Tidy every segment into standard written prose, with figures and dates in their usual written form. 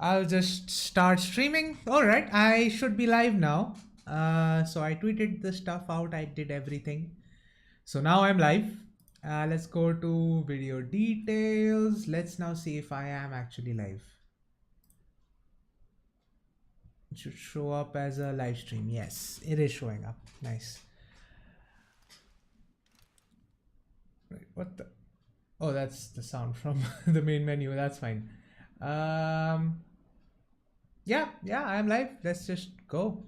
I'll just start streaming. Alright, I should be live now. So I tweeted the stuff out, I did everything. So now I'm live. Let's go to video details. Let's now see if I am actually live. It should show up as a live stream. Yes, it is showing up. Nice. Right, what the? Oh, that's the sound from the main menu. That's fine. Yeah, I'm live. Let's just go.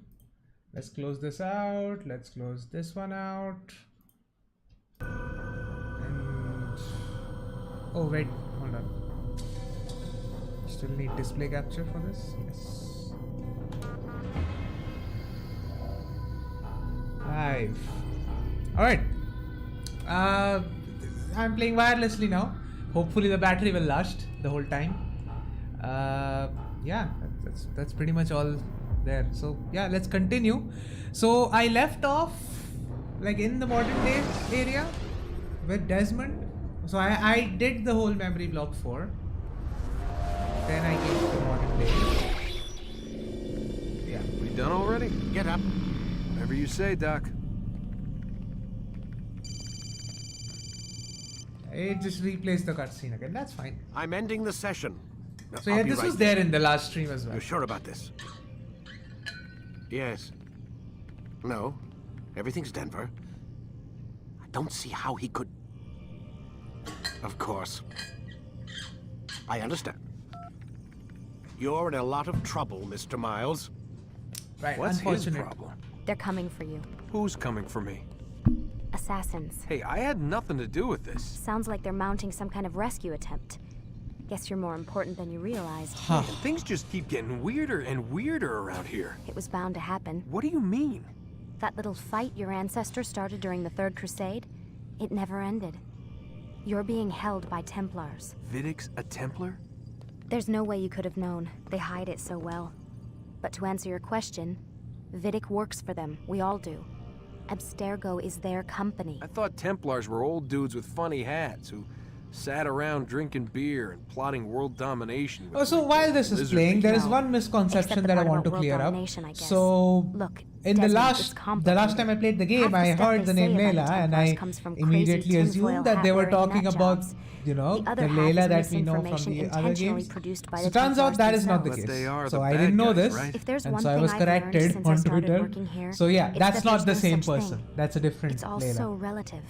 Let's close this out. Let's close this one out. And oh wait, hold on. Still need display capture for this. Yes. Live. All right. I'm playing wirelessly now. Hopefully the battery will last the whole time. Yeah, that's pretty much all there. So yeah, let's continue. So I left off like in the modern day area with Desmond. So I did the whole memory block 4. Then I came to the modern day. Yeah. We done already? Get up. Whatever you say, Doc. It just replays the cutscene again. That's fine. I'm ending the session. So yeah, this was there in the last stream as well. You're sure about this? Yes. No. Everything's Denver. I don't see how he could... Of course. I understand. You're in a lot of trouble, Mr. Miles. Right, What's his unfortunate. problem? They're coming for you. Who's coming for me? Assassins. Hey, I had nothing to do with this. Sounds like they're mounting some kind of rescue attempt. Guess you're more important than you realized. And things just keep getting weirder and weirder around here. It was bound to happen. What do you mean? That little fight your ancestors started during the Third Crusade, it never ended. You're being held by Templars. Vidic's a Templar? There's no way you could have known. They hide it so well. But to answer your question, Vidic works for them. We all do. Abstergo is their company. I thought Templars were old dudes with funny hats who sat around drinking beer and plotting world domination. Oh, so while this is playing, there is one misconception that I want to clear up. So, look, in the Desmond, last time I played the game, I heard the name Layla, and I immediately assumed that they were talking about, you know, the Layla that we know from the other games. So turns out that is not the case. So I didn't know this, and so I was corrected on Twitter. So yeah, that's not the same person. That's a different It's all Layla. so relative.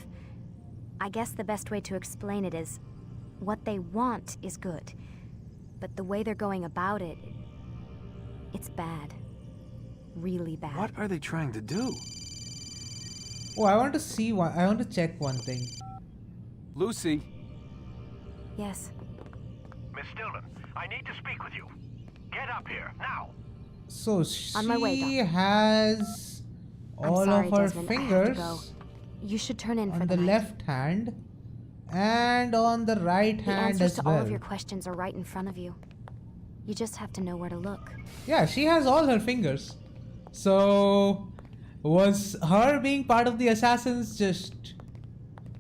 I guess the best way to explain it is, what they want is good, but the way they're going about it, it's bad. Really bad. What are they trying to do? Oh, I want to see one. I want to check one thing. Lucy. Yes. Miss Stillman, I need to speak with you. Get up here, now. So On my way, she Doc. has all sorry, of her Desmond, I have to fingers go. You should turn in for on the the night. left hand and on the right The hand answers as to all well. of your questions are right in front of you. You just have to know where to look. Yeah, she has all her fingers. So was her being part of the assassins just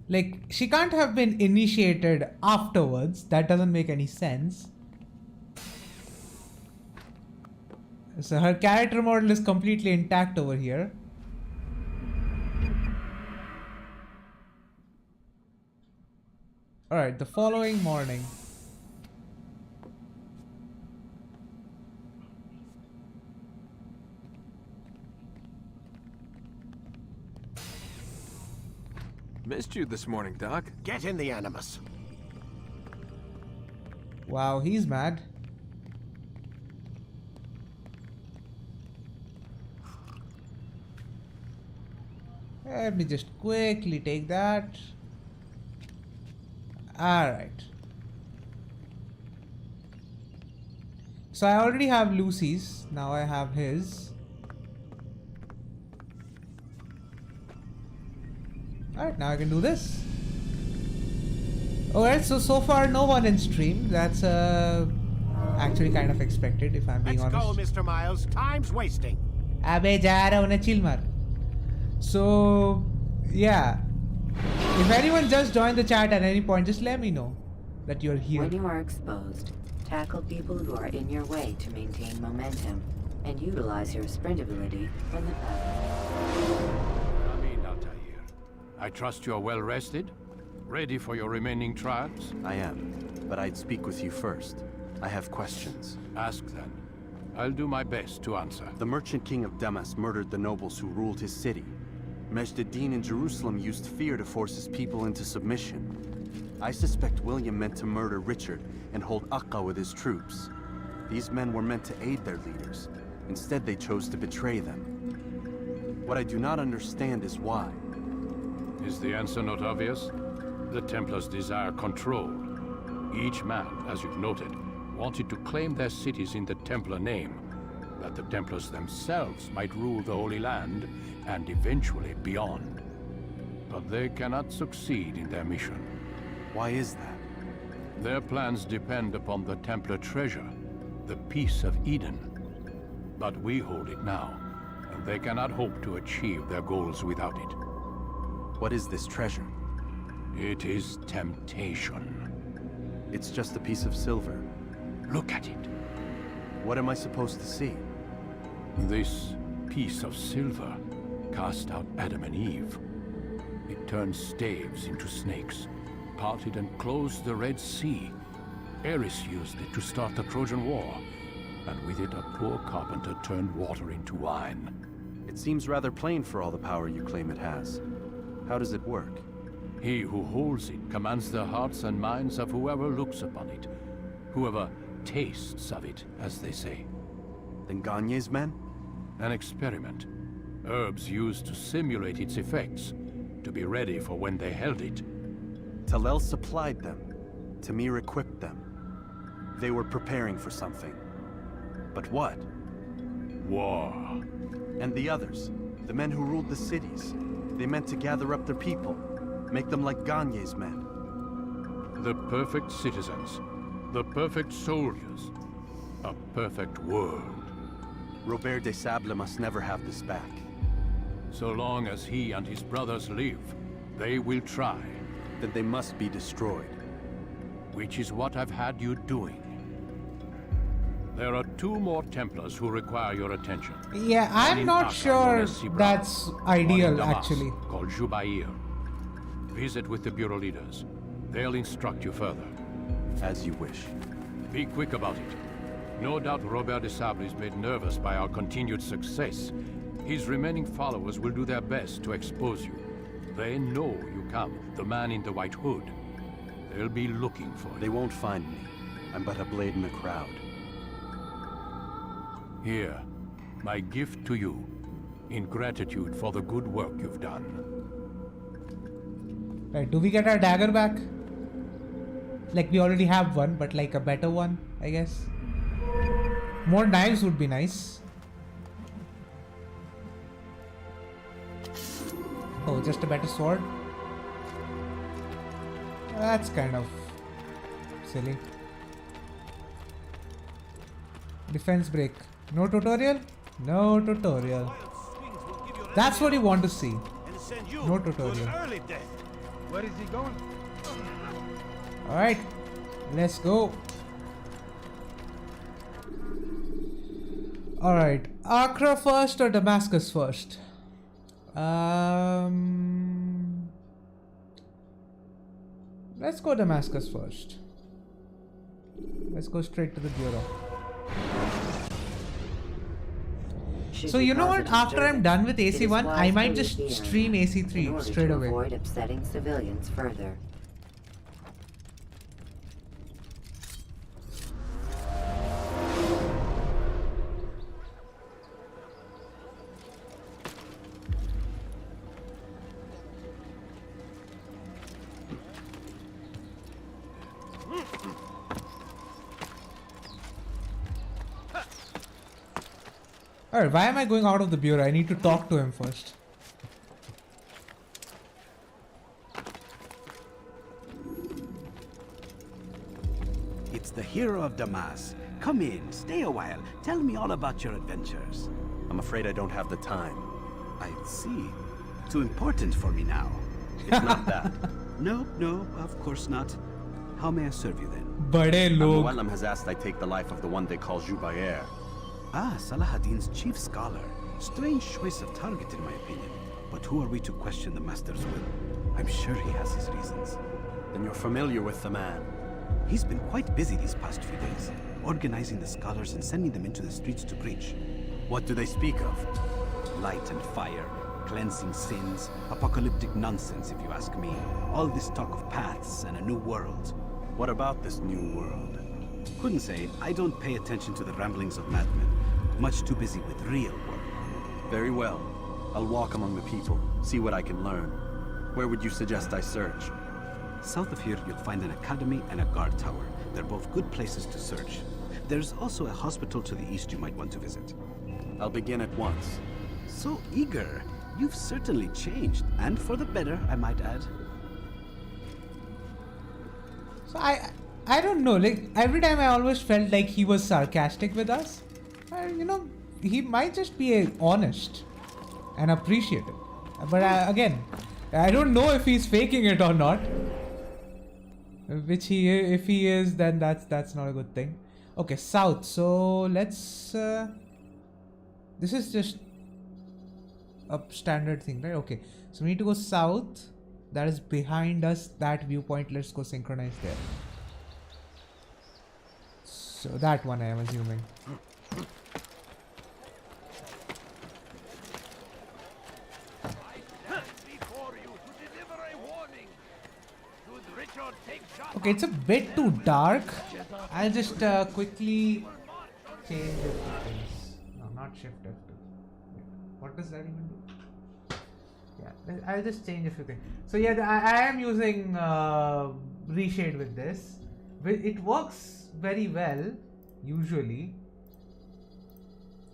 like, she can't have been initiated afterwards? That doesn't make any sense. So her character model is completely intact over here. Alright, the following morning. Missed you this morning, Doc. Get in the Animus. Wow, he's mad. Let me just quickly take that. Alright. So I already have Lucy's. Now I have his. Alright, now I can do this. Alright, so far no one in stream. That's actually kind of expected, if I'm being Let's honest. go, Mr. Miles. Time's wasting. Abe ja raha hu na chill mar. So yeah, if anyone just joined the chat at any point, just let me know that you're here. When you are exposed, tackle people who are in your way to maintain momentum, and utilize your sprint ability when the I mean, Altair, I trust you are well rested? Ready for your remaining trials? I am, but I'd speak with you first. I have questions. Ask then. I'll do my best to answer. The merchant king of Damascus murdered the nobles who ruled his city. Majd-ad-Din in Jerusalem used fear to force his people into submission. I suspect William meant to murder Richard and hold Acre with his troops. These men were meant to aid their leaders. Instead, they chose to betray them. What I do not understand is why. Is the answer not obvious? The Templars desire control. Each man, as you've noted, wanted to claim their cities in the Templar name, that the Templars themselves might rule the Holy Land and eventually beyond. But they cannot succeed in their mission. Why is that? Their plans depend upon the Templar treasure, the Peace of Eden. But we hold it now, and they cannot hope to achieve their goals without it. What is this treasure? It is temptation. It's just a piece of silver. Look at it. What am I supposed to see? This piece of silver cast out Adam and Eve. It turned staves into snakes, parted and closed the Red Sea. Ares used it to start the Trojan War, and with it a poor carpenter turned water into wine. It seems rather plain for all the power you claim it has. How does it work? He who holds it commands the hearts and minds of whoever looks upon it, whoever tastes of it, as they say. Then Gagne's men? An experiment. Herbs used to simulate its effects, to be ready for when they held it. Talel supplied them. Tamir equipped them. They were preparing for something. But what? War. And the others, the men who ruled the cities, they meant to gather up their people, make them like Gagne's men. The perfect citizens, the perfect soldiers, a perfect world. Robert de Sable must never have this back. So long as he and his brothers live, they will try. Then they must be destroyed. Which is what I've had you doing. There are 2 more Templars who require your attention. Yeah, One I'm in not Acre, sure known as Sibra. that's One in ideal, Damascus, actually. called Jubair. Visit with the Bureau leaders. They'll instruct you further. As you wish. Be quick about it. No doubt Robert de Sable is made nervous by our continued success. His remaining followers will do their best to expose you. They know you come, the man in the white hood. They'll be looking for They you. won't find me. I'm but a blade in the crowd. Here, my gift to you, in gratitude for the good work you've done. Right, do we get our dagger back? Like, we already have one, but like a better one, I guess. More knives would be nice. Oh, just a better sword? That's kind of silly. Defense break. No tutorial? No tutorial. That's what you want to see. No tutorial. Where is he going? Alright, let's go. Alright, Acre first or Damascus first? Let's go Damascus first. Let's go straight to the bureau. So you know what, after I'm done with AC1, I might just stream AC3 straight away. Avoid upsetting civilians further. Alright, why am I going out of the bureau? I need to talk to him first. It's the hero of Damascus. Come in, stay a while. Tell me all about your adventures. I'm afraid I don't have the time. I see. Too important for me now. It's not that. No, of course not. How may I serve you then? Bade log. Muallim has asked I take the life of the one they call Jubair. Ah, Salahuddin's chief scholar. Strange choice of target, in my opinion. But who are we to question the Master's will? I'm sure he has his reasons. Then you're familiar with the man. He's been quite busy these past few days, organizing the scholars and sending them into the streets to preach. What do they speak of? Light and fire, cleansing sins, apocalyptic nonsense, if you ask me. All this talk of paths and a new world. What about this new world? Couldn't say. I don't pay attention to the ramblings of madmen. Much too busy with real work. Very well. I'll walk among the people, see what I can learn. Where would you suggest I search? South of here, you'll find an academy and a guard tower. They're both good places to search. There's also a hospital to the east you might want to visit. I'll begin at once. So eager. You've certainly changed, and for the better, I might add. So I don't know, like every time I always felt like he was sarcastic with us. You know, he might just be honest and appreciative. But again, I don't know if he's faking it or not. If he is, then that's not a good thing. Okay, south. So let's. This is just a standard thing, right? Okay, so we need to go south. That is behind us. That viewpoint. Let's go synchronize there. So that one I am assuming. Okay, it's a bit too dark. I'll just quickly change a few things. No, not shift F2. Wait, what does that even do? Yeah, I'll just change a few things. So yeah, I am using reshade with this. It works very well, usually.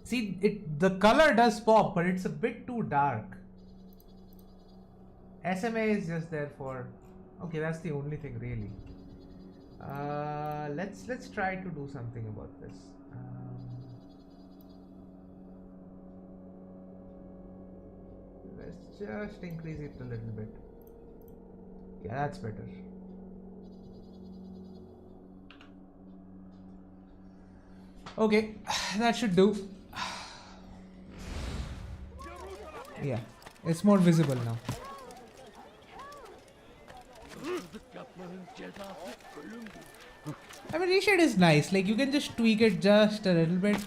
See, the color does pop, but it's a bit too dark. SMA is just there for... Okay, that's the only thing really. Let's try to do something about this. Let's just increase it a little bit. Yeah, that's better. Okay, that should do. Yeah, it's more visible now. I mean, reshade is nice. Like, you can just tweak it just a little bit.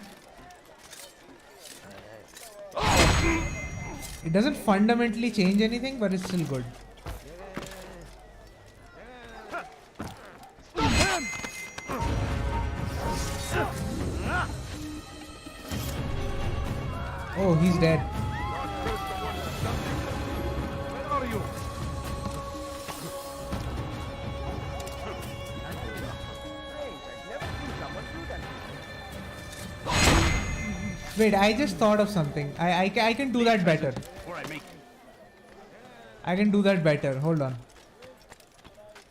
It doesn't fundamentally change anything, but it's still good. Oh, he's dead. Wait, I just thought of something. I can do that better. I can do that better. Hold on.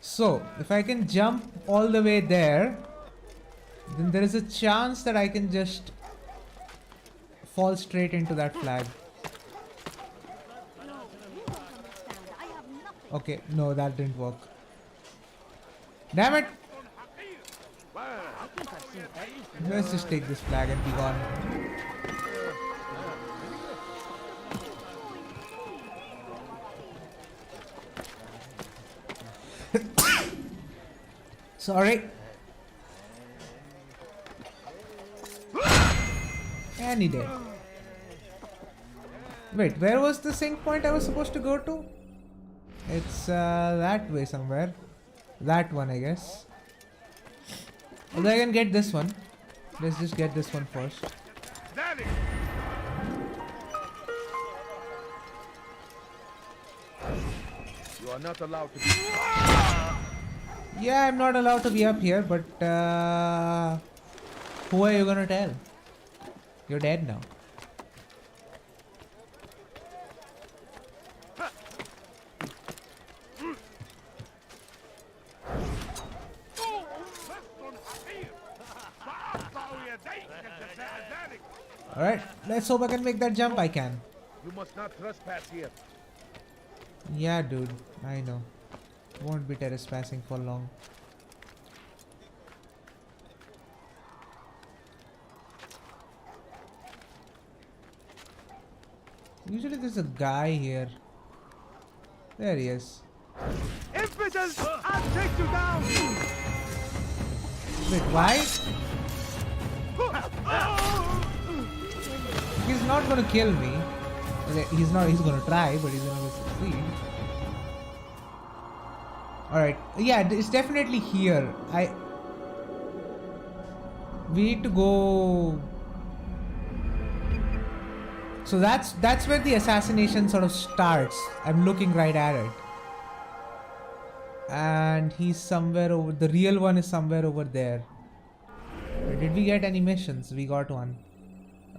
So, if I can jump all the way there, then there is a chance that I can just fall straight into that flag. Okay, no, that didn't work. Damn it! Let's just take this flag and be gone. Sorry. And he did. Wait, where was the sync point I was supposed to go to? It's that way somewhere. That one, I guess. Although I can get this one. Let's just get this one first. You are not allowed to be... Yeah, I'm not allowed to be up here, but who are you gonna tell? You're dead now. Alright, let's hope I can make that jump. I can. You must not trespass here. Yeah, dude, I know. Won't be trespassing for long. Usually there's a guy here. There he is. Infidels! I'll take you down! Wait, why? He's not gonna kill me. Okay, he's gonna try, but he's gonna succeed. Alright, yeah, it's definitely here. We need to go. So that's where the assassination sort of starts. I'm looking right at it. And he's somewhere over. The real one is somewhere over there. Did we get any missions? We got one.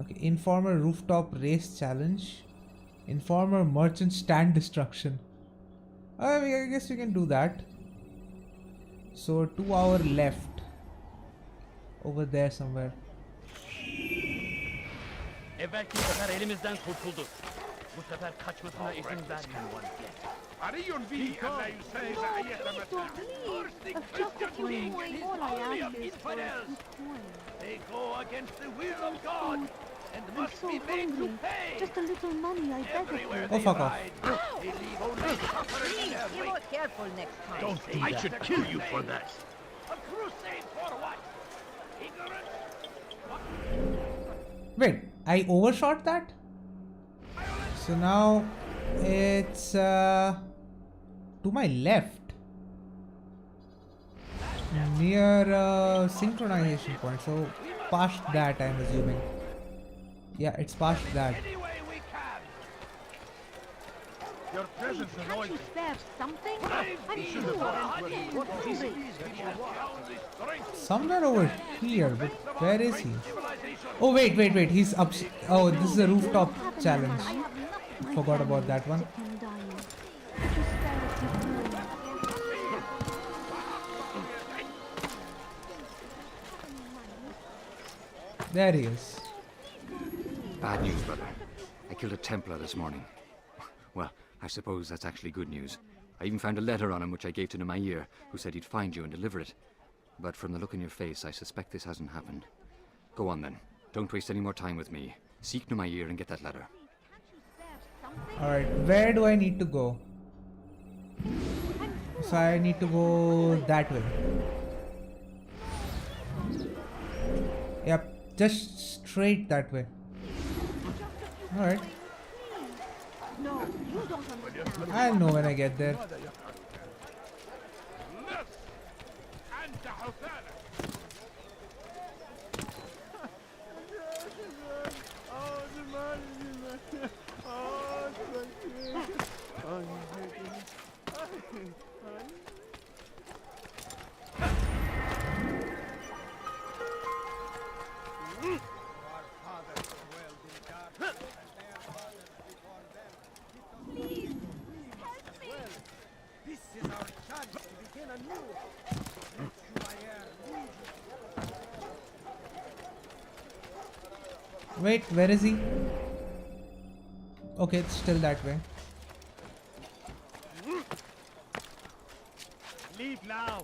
Okay, Informer Rooftop Race Challenge. Informer Merchant Stand Destruction. I guess we can do that. So 2 hours left. Over there somewhere. Evvelki sefer elimizden kurtulduk. Bu sefer kaçmasına izin vermeyin. Arayun bi alla yusayza ayyata They go against the will of God and must be made to pay. Just a little money, I beg of you. Oh, fuck off. They leave only suffering in their Be wake. more careful next time. Don't do that. I should kill you for that. A crusade for what? Ignorance? Wait, I overshot that? So now it's to my left. Near synchronization point. So past that, I'm assuming. Yeah, it's past that. Any way we can. Your presence annoys me. Can't you spare something? I'm sure. Somewhere over here, but where is he? Oh wait, he's up. Oh, this is a rooftop challenge. Forgot about that one. There he is. Bad news, brother. I killed a Templar this morning. Well, I suppose that's actually good news. I even found a letter on him which I gave to Namair, who said he'd find you and deliver it. But from the look in your face, I suspect this hasn't happened. Go on then. Don't waste any more time with me. Seek Namair and get that letter. Alright, where do I need to go? So I need to go that way. Yep, just straight that way. Alright. I'll know when I get there. Wait, where is he? Okay, it's still that way. Leave now.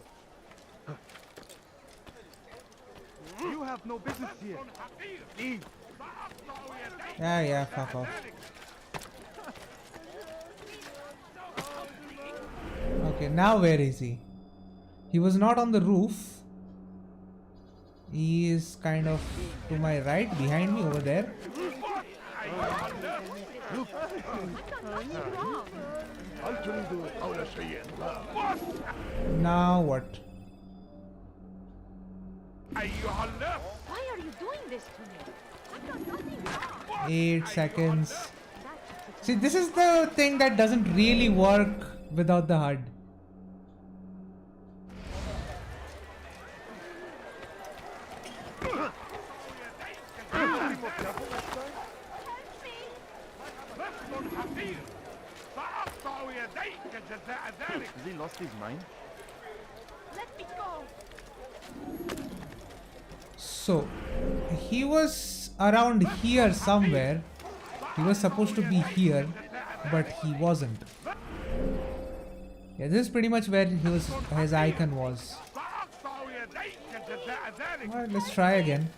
You have no business here. Leave. Yeah, fuck off. Okay, now where is he? He was not on the roof. He is kind of to my right, behind me over there. Now what? Why are you doing this to me? I've done nothing wrong. 8 seconds. See, this is the thing that doesn't really work without the HUD. Has he lost his mind? Let me go. So, he was around here somewhere. He was supposed to be here, but he wasn't. Yeah, this is pretty much where his icon was. Alright, let's try again.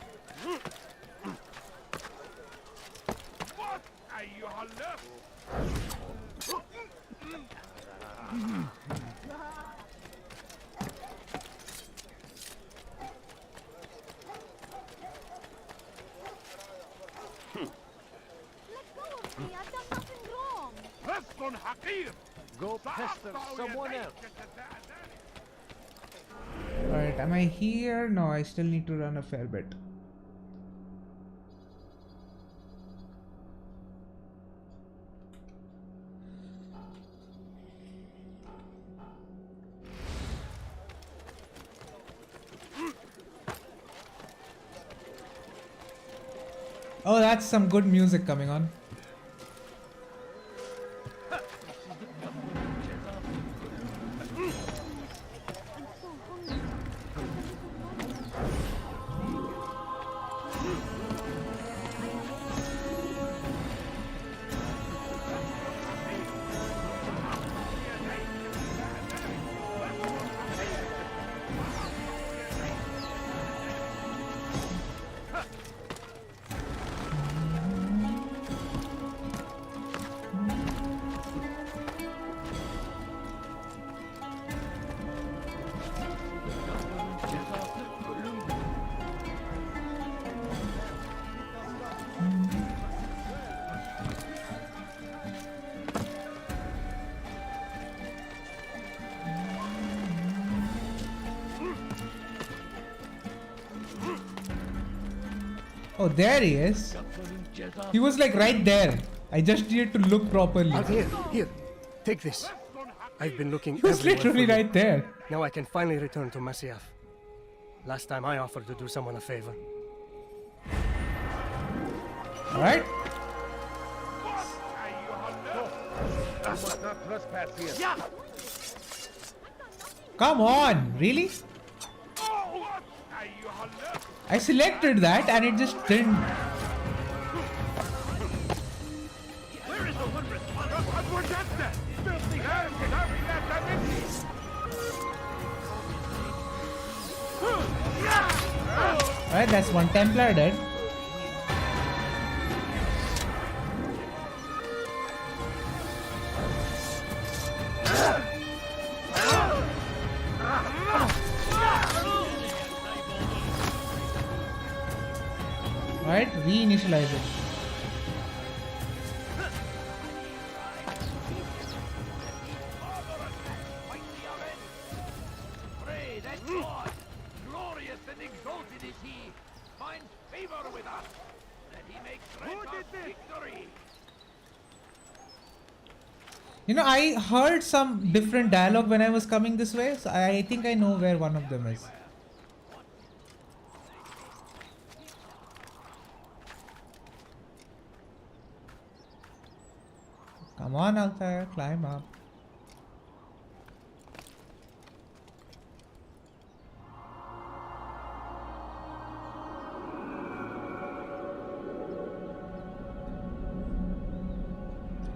Go pester someone else. Alright, am I here? No, I still need to run a fair bit. Oh, that's some good music coming on. Oh, there he is. He was like right there. I just needed to look properly. Here, take this. I've been looking. He was literally right there. Now I can finally return to Masyaf. Last time I offered to do someone a favor. All right. Come on, really? I selected that and it just didn't. Where is the one responsible? Filthy hands and hurry that dimension! Alright, that's one Templar dead. Right, reinitialize it. Pray that God, glorious and exalted is He, finds favor with us, that He may grant us victory. You know, I heard some different dialogue when I was coming this way, so I think I know where one of them is. Come on, Altair, climb up.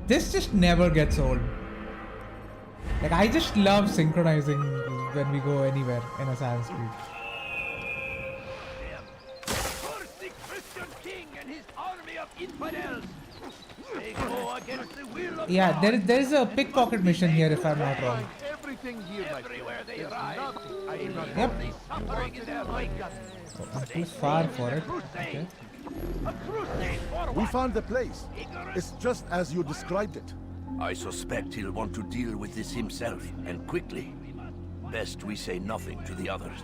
This just never gets old. Like, I just love synchronizing when we go anywhere in Assassin's Creed. Curse the Christian king and his army of infidels. They go against the will of Yeah, God. there is a pickpocket mission here if I'm not wrong. Everything here, everywhere they ride, Yep. suffering in their wake. I'm too far for it. Okay. A crusade for We what? found the place. It's just as you described it. I suspect he'll want to deal with this himself, and quickly. Best we say nothing to the others.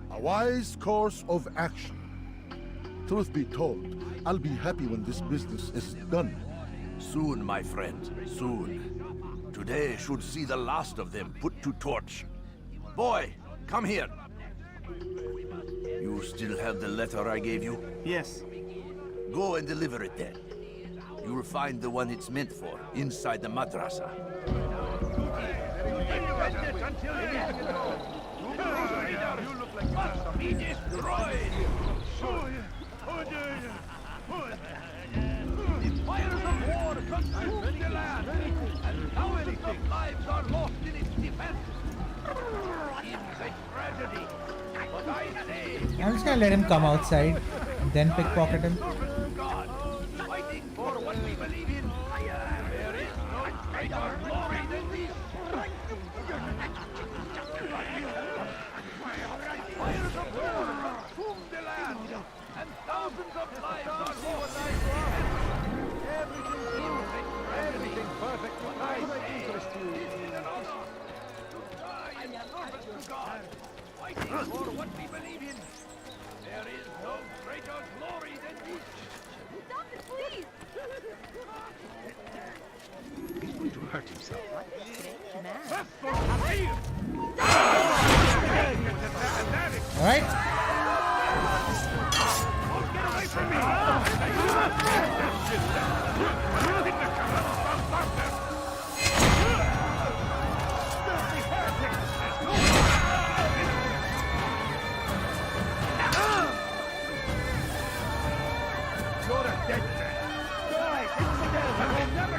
A wise course of action. Truth be told, I'll be happy when this business is done. Soon, my friend, soon. Today should see the last of them put to torch. Boy, come here. You still have the letter I gave you? Yes. Go and deliver it then. You'll find the one it's meant for inside the madrasa. You look like must be destroyed. The fires of war consume the land, and thousands of lives are lost in its defense. It's a tragedy, but I say... I'm just gonna let him come outside and then pickpocket him. God, fighting for what we believe in. There is no greater glory than this. Fires of war consume the land, and thousands of lives are lost. Everything perfect. I to God, fighting for what we believe in. There is no greater glory than this. Stop it, please! He's going to hurt himself. All right. Get away from me! You're a dead man. Die! Infidel! I will never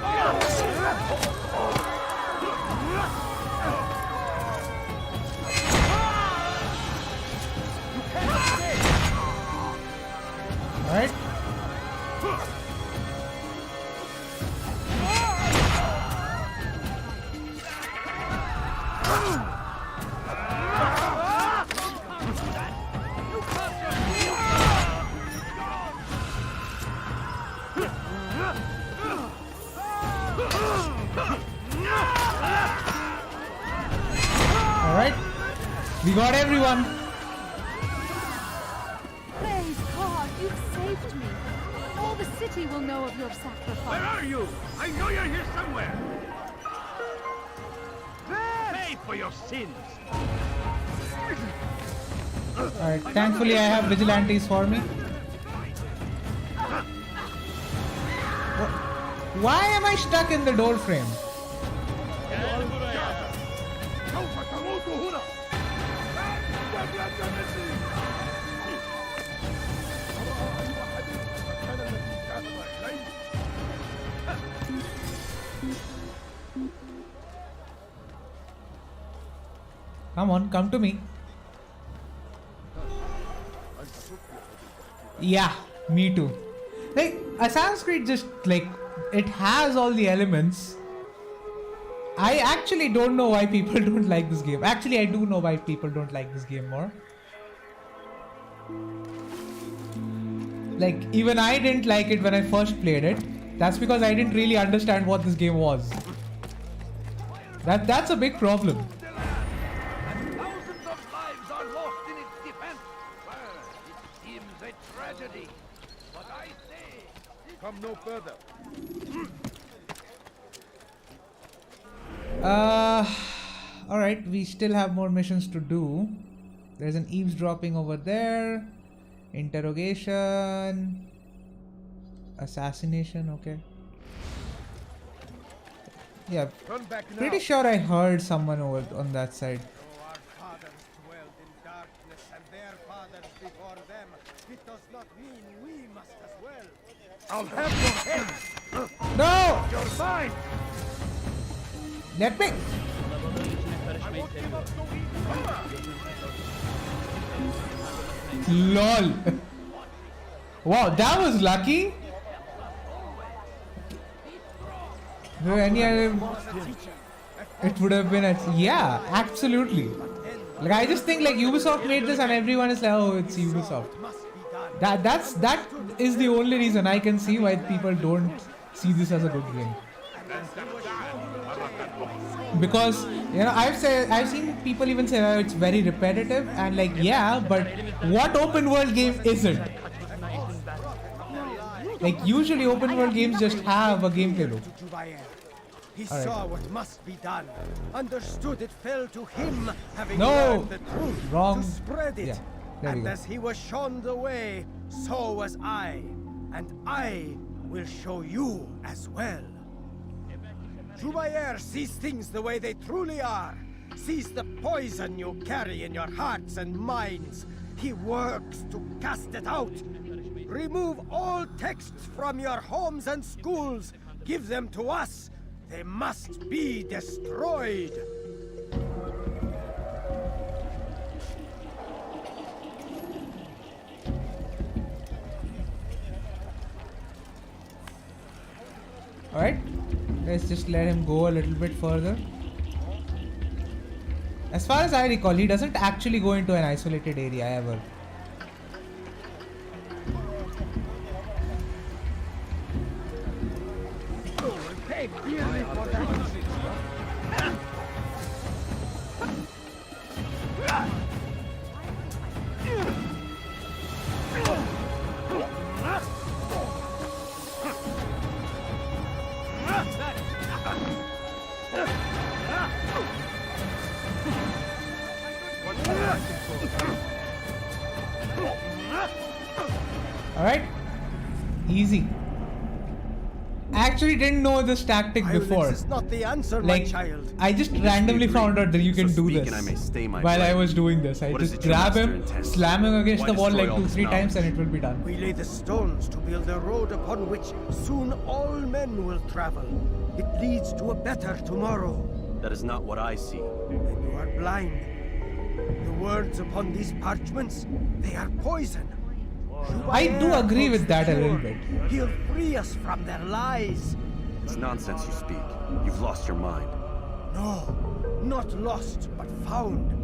All right. All right. We got everyone. Praise God, you've saved me. All the city will know of your sacrifice. Where are you? I know you're here somewhere. Pay for your sins. Alright, thankfully I have vigilantes for me. Why am I stuck in the door frame? Come on, come to me. Yeah, me too. Like, Assassin's Creed just, like, it has all the elements. I actually don't know why people don't like this game. Actually, I do know why people don't like this game more. Like, even I didn't like it when I first played it. That's because I didn't really understand what this game was. That's a big problem. Come no further. Alright, we still have more missions to do. There's an eavesdropping over there. Interrogation. Assassination, okay. Yeah, pretty sure I heard someone over on that side. Our fathers dwelled in darkness and their fathers before them. It does not mean we must as well. I'll have your head. No! You're mine. Let me. LOL. Wow, that was lucky. Any other, it would have been yeah, absolutely. Like, I just think like Ubisoft made this and everyone is like, oh, it's Ubisoft. That is the only reason I can see why people don't see this as a good game. Because, you know, I've seen people even say, oh, it's very repetitive, and like, yeah, but what open world game isn't? Like, usually open world games just have a gameplay loop. He saw what must be done, understood it fell to him, having No! learned the truth Wrong. to spread it. Yeah, there we And go. as he was shown the way, so was I. And I will show you as well. Jubayer sees things the way they truly are. Sees the poison you carry in your hearts and minds. He works to cast it out. Remove all texts from your homes and schools. Give them to us. They must be destroyed. Alright, let's just let him go a little bit further. As far as I recall, he doesn't actually go into an isolated area ever. Easy. I actually didn't know this tactic before. Violence is not the answer, my Like, child. I just randomly found out that you can do this while I was doing this. I just grab him, slam him against the wall like 2-3 times and it will be done. We lay the stones to build a road upon which soon all men will travel. It leads to a better tomorrow. That is not what I see. Then you are blind. The words upon these parchments, they are poison. I do agree with that a little bit. He'll free us from their lies. It's nonsense you speak. You've lost your mind. No, not lost, but found.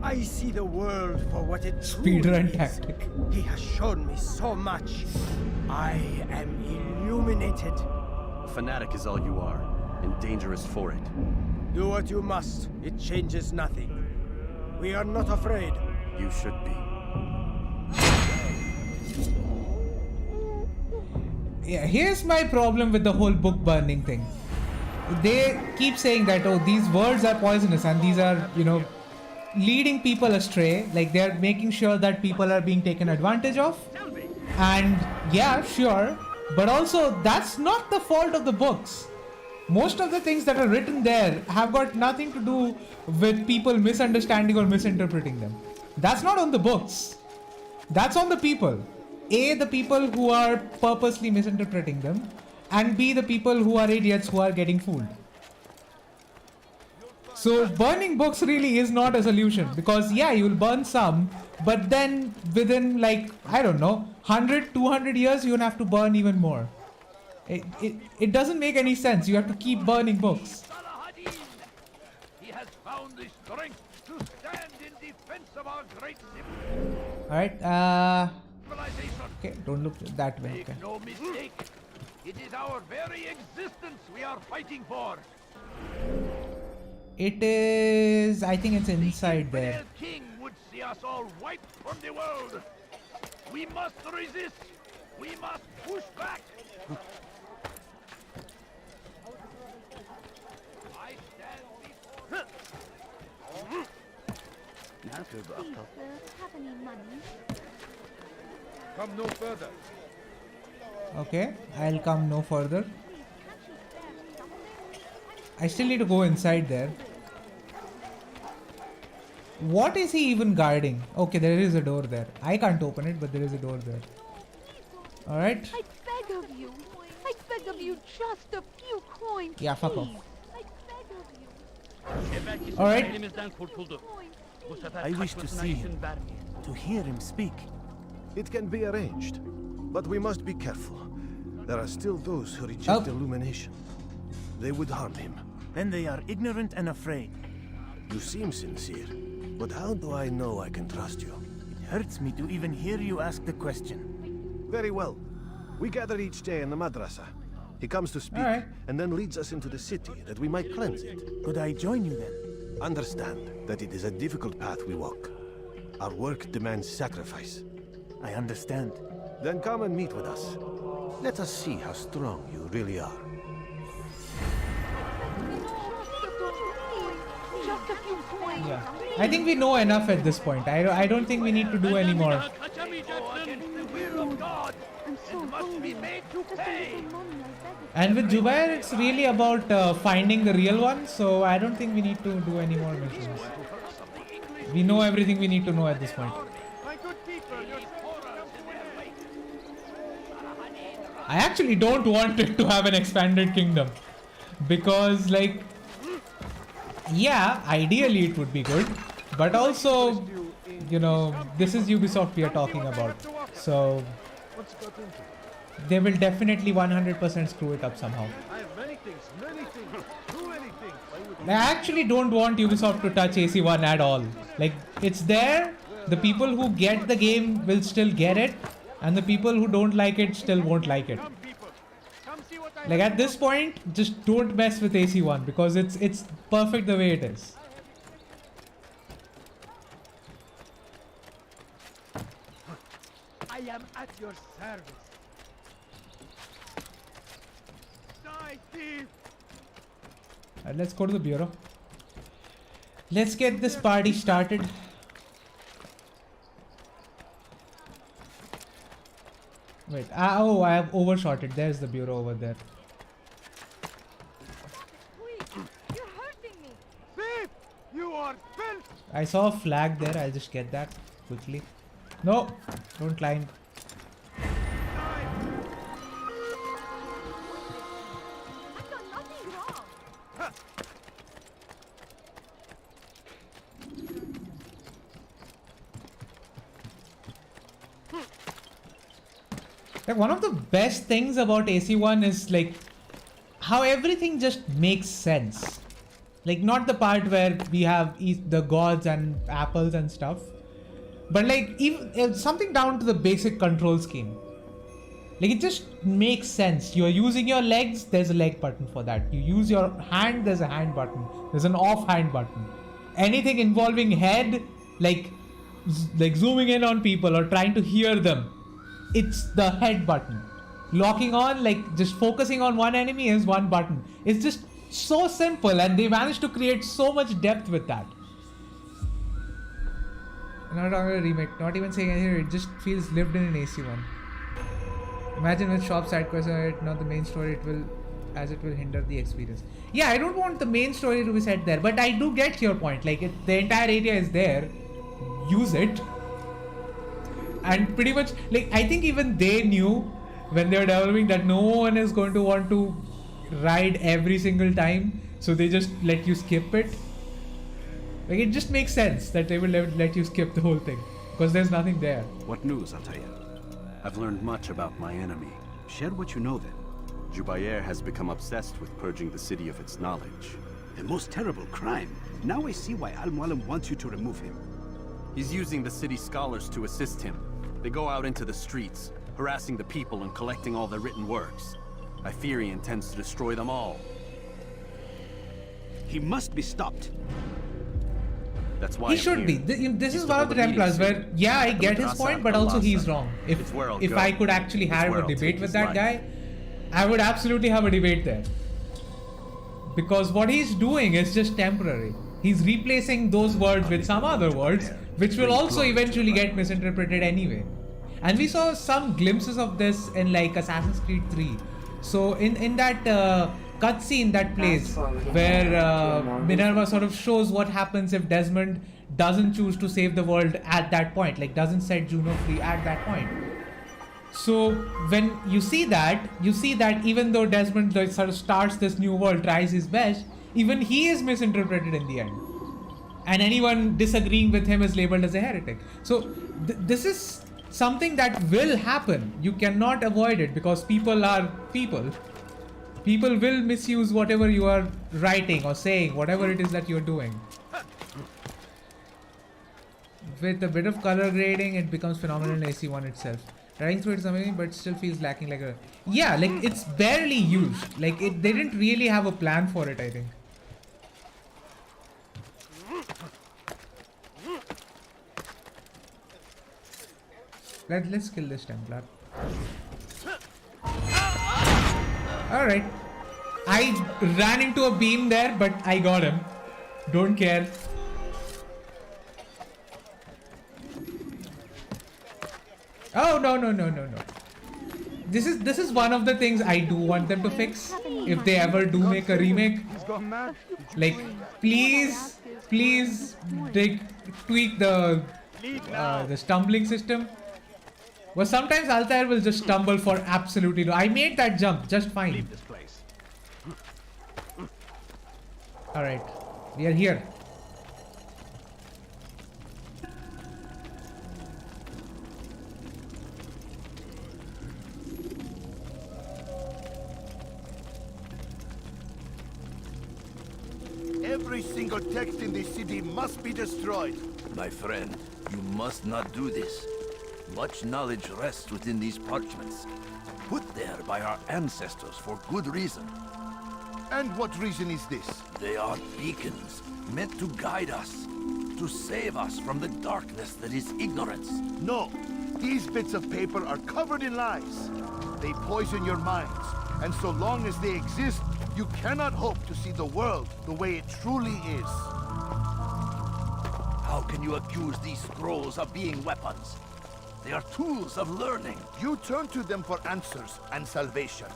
I see the world for what it truly Speedrun is. tactic. He has shown me so much. I am illuminated. A fanatic is all you are, and dangerous for it. Do what you must. It changes nothing. We are not afraid. You should be. Yeah, here's my problem with the whole book burning thing. They keep saying that, oh, these words are poisonous and these are, you know, leading people astray. Like, they're making sure that people are being taken advantage of. And yeah, sure. But also, that's not the fault of the books. Most of the things that are written there have got nothing to do with people misunderstanding or misinterpreting them. That's not on the books. That's on the people. A, the people who are purposely misinterpreting them, and B, the people who are idiots who are getting fooled. So burning books really is not a solution, because yeah, you'll burn some, but then within, like, I don't know, 100, 200 years, you'll have to burn even more. It doesn't make any sense. You have to keep burning books. He has found the strength to stand in defense of our great Alright, okay, don't look that way. Okay. Make no mistake. It is our very existence we are fighting for. It is, I think it's inside there. The king would see us all wiped from the world. We must resist. We must push back. I stand before. Have any money? Come no further. Okay, I'll come no further. I still need to go inside there. What is he even guarding? Okay, there is a door there. I can't open it, but there is a door there. Alright. I beg of you. I beg of you just a few coins. Yeah, fuck off. I beg of you. Alright. I wish to see him, to hear him speak. It can be arranged, but we must be careful. There are still those who reject illumination. They would harm him. Then they are ignorant and afraid. You seem sincere, but how do I know I can trust you? It hurts me to even hear you ask the question. Very well. We gather each day in the madrasa. He comes to speak, and then leads us into the city that we might cleanse it. Could I join you then? Understand that it is a difficult path we walk. Our work demands sacrifice. I understand. Then come and meet with us. Let us see how strong you really are. Just a few coins. Yeah. I think we know enough at this point. I don't think we need to do any more. And with Jubair, it's really about finding the real one, so I don't think we need to do any more missions. We know everything we need to know at this point. I actually don't want it to have an expanded kingdom, because, like, yeah, ideally it would be good, but also, you know, this is Ubisoft we are talking about, so they will definitely 100% screw it up somehow. I actually don't want Ubisoft to touch AC1 at all. Like, it's there, the people who get the game will still get it, and the people who don't like it still won't like it. Like, at this point, just don't mess with AC1 because it's perfect the way it is. I am at your service. Die, thief! Let's go to the bureau. Let's get this party started. Wait, oh, I have overshot it. There's the bureau over there. You're hurting me. Thief! You are filth! I saw a flag there. I'll just get that quickly. No, don't climb. I've done nothing wrong. Like, one of the best things about AC-1 is like how everything just makes sense. Like, not the part where we have the gods and apples and stuff, but like even something down to the basic control scheme. Like, it just makes sense. You're using your legs, there's a leg button for that. You use your hand, there's a hand button. There's an off hand button. Anything involving head, like zooming in on people or trying to hear them, it's the head button. Locking on, like just focusing on one enemy, is one button. It's just so simple, and they managed to create so much depth with that. Not on a remake, not even saying anything, it just feels lived in an AC-1. Imagine with shop side quests on it, not the main story, it will hinder the experience. Yeah, I don't want the main story to be set there, but I do get your point. Like, the entire area is there, use it. And pretty much, like, I think even they knew when they were developing that no one is going to want to ride every single time, so they just let you skip it. Like, it just makes sense that they will let you skip the whole thing, because there's nothing there. What news, Altair? I've learned much about my enemy. Share what you know then. Jubair has become obsessed with purging the city of its knowledge. A most terrible crime. Now I see why Al-Mualim wants you to remove him. He's using the city scholars to assist him. They go out into the streets, harassing the people and collecting all their written works. I fear he intends to destroy them all. He must be stopped. That's why he should be. This is one of the Templars where, yeah, I get his point, but also he's wrong. If I could actually have a debate with that guy, I would absolutely have a debate there. Because what he's doing is just temporary. He's replacing those words with some other words, which will also eventually get misinterpreted anyway. And we saw some glimpses of this in like Assassin's Creed 3. So in that cutscene that plays where Minerva sort of shows what happens if Desmond doesn't choose to save the world at that point, like doesn't set Juno free at that point. So when you see that even though Desmond sort of starts this new world, tries his best, even he is misinterpreted in the end. And anyone disagreeing with him is labeled as a heretic. So this is something that will happen. You cannot avoid it because people are people. People will misuse whatever you are writing or saying, whatever it is that you're doing. With a bit of color grading, it becomes phenomenal in AC-1 itself. Riding through it is amazing, but still feels lacking like a... Yeah, like it's barely used. Like they didn't really have a plan for it, I think. Let's kill this Templar. Alright. I ran into a beam there, but I got him. Don't care. Oh, no. This is one of the things I do want them to fix. If they ever do make a remake. Like, please tweak the stumbling system. Well, sometimes Altair will just stumble for absolutely no. I made that jump just fine. Leave this place. Alright, we are here. Every single text in this city must be destroyed. My friend, you must not do this. Much knowledge rests within these parchments, put there by our ancestors for good reason. And what reason is this? They are beacons, meant to guide us, to save us from the darkness that is ignorance. No, these bits of paper are covered in lies. They poison your minds, and so long as they exist, you cannot hope to see the world the way it truly is. How can you accuse these scrolls of being weapons? They are tools of learning. You turn to them for answers and salvation.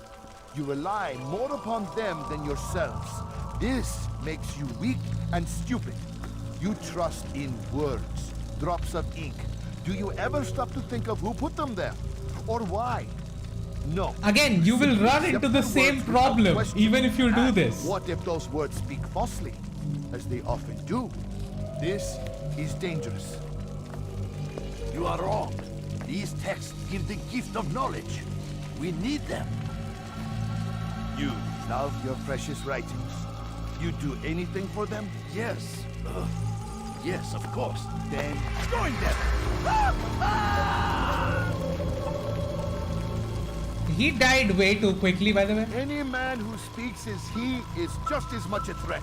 You rely more upon them than yourselves. This makes you weak and stupid. You trust in words, drops of ink. Do you ever stop to think of who put them there? Or why? No. Again, you will run into the same problem even if you do this. What if those words speak falsely, as they often do? This is dangerous. You are wrong. These texts give the gift of knowledge. We need them. You love your precious writings. You do anything for them? Yes. Yes, of course. Then join them. He died way too quickly, by the way. Any man who speaks as he is just as much a threat.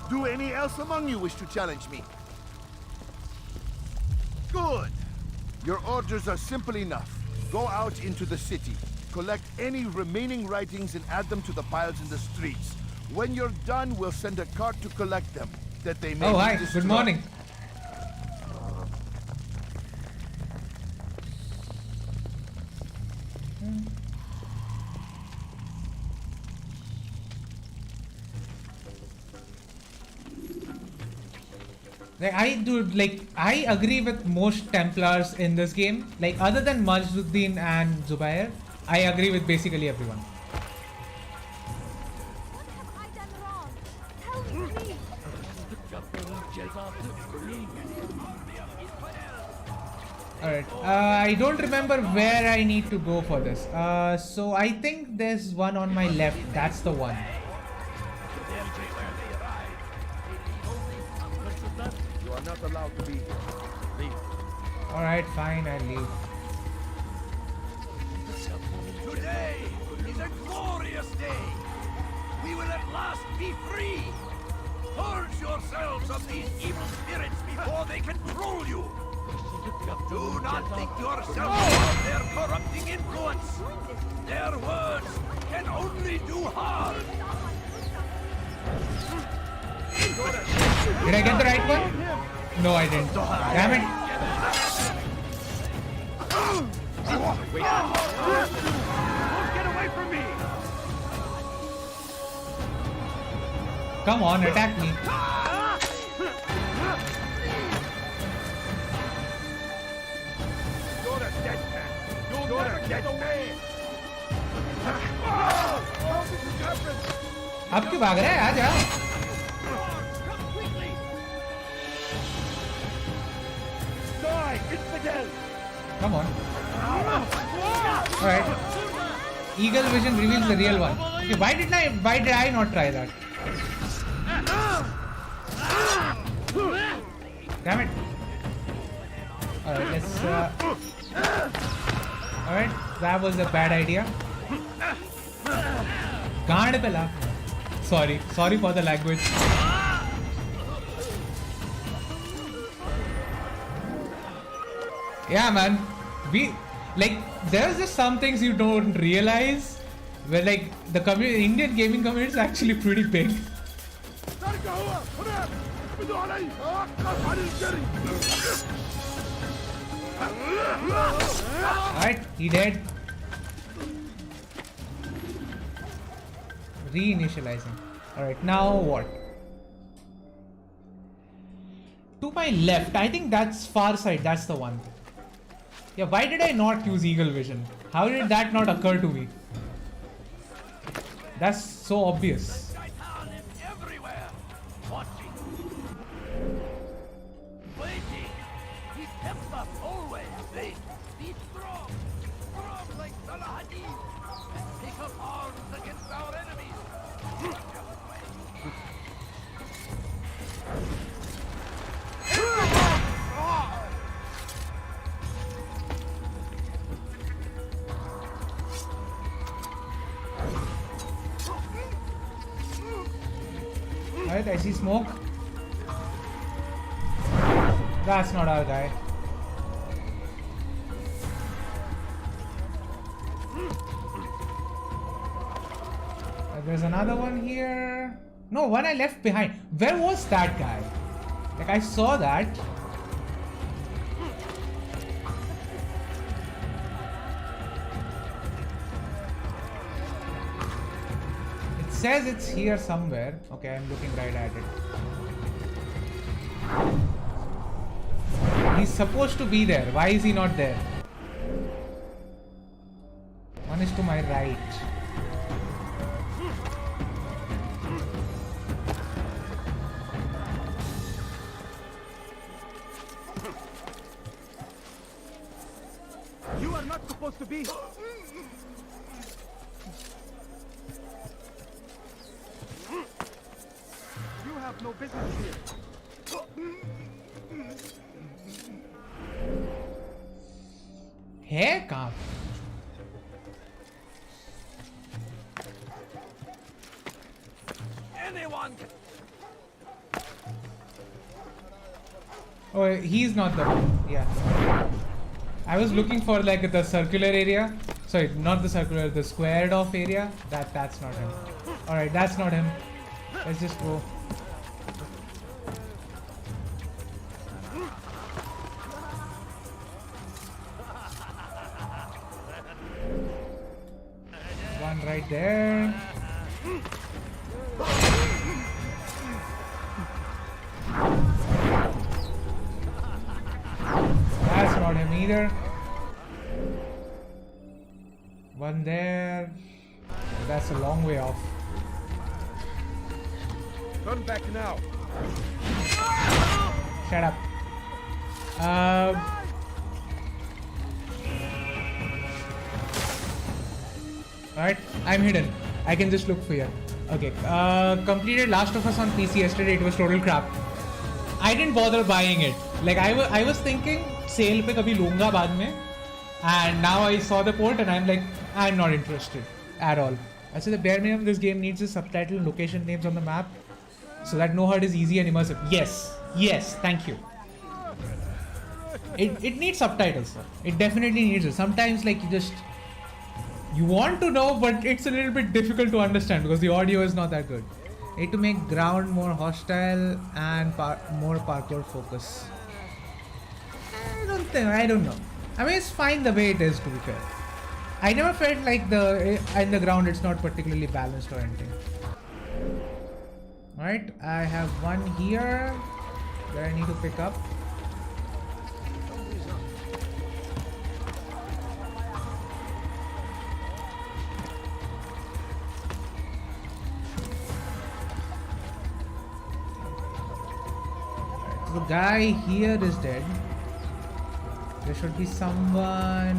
Do any else among you wish to challenge me? Good. Your orders are simple enough. Go out into the city. Collect any remaining writings and add them to the piles in the streets. When you're done, we'll send a cart to collect them, that they may Oh, be hi. destroyed. Good morning. I agree with most Templars in this game. Like, other than Majduddin and Zubair, I agree with basically everyone. Alright, I don't remember where I need to go for this. So I think there's one on my left. That's the one. You are not allowed to be here. Leave. Alright, fine, I'll leave. Today is a glorious day. We will at last be free. Purge yourselves of these evil spirits before they control you. Do not think yourselves of their corrupting influence. Their words can only do harm. Did I get the right one? No, I didn't. Damn it. Get away from me! Come on, attack me. You're a dead man. You're a dead man. अब क्यों भाग रहा है? आजा. Die, infidel! Come on. Alright. Eagle vision reveals the real one. Okay, why did I not try that? Damn it. Alright, let's alright, that was a bad idea. Gaand pe la. Sorry for the language. Yeah, man. There's just some things you don't realize. Where like the Indian gaming community is actually pretty big. Alright, he dead. Reinitializing. Alright, now what? To my left, I think that's far side, that's the one. Yeah, why did I not use Eagle Vision? How did that not occur to me? That's so obvious. Everywhere, watching, waiting. He kept us always safe. Be strong like Saladin, and take up arms against our enemies. Alright, I see smoke. That's not our guy. There's another one here. No, one I left behind. Where was that guy? Like, I saw that. says it's here somewhere. Okay, I'm looking right at it. He's supposed to be there. Why is he not there? One is to my right. You are not supposed to be. You have no business here. Hey, calm. Anyone can. Oh, he's not the one. Yeah. I was looking for like the circular area. Sorry, not the circular, the squared off area. That's not him. Alright, that's not him. Let's just go. One right there. That's not him either. One there. That's a long way off. Turn back now. Shut up. Alright, I'm hidden. I can just look for you. Okay. Completed Last of Us on PC yesterday. It was total crap. I didn't bother buying it. Like I was thinking sale pe kabhi lunga baad mein, and now I saw the port and I'm like, I'm not interested at all. I said the bare minimum this game needs is subtitle and location names on the map so that no HUD is easy and immersive. Yes, thank you. It needs subtitles. It definitely needs it. Sometimes like you want to know, but it's a little bit difficult to understand because the audio is not that good. Need to make ground more hostile and more parkour focus. I don't know. I mean, it's fine the way it is, to be fair. I never felt like in the ground it's not particularly balanced or anything. Alright, I have one here that I need to pick up. The guy here is dead. There should be someone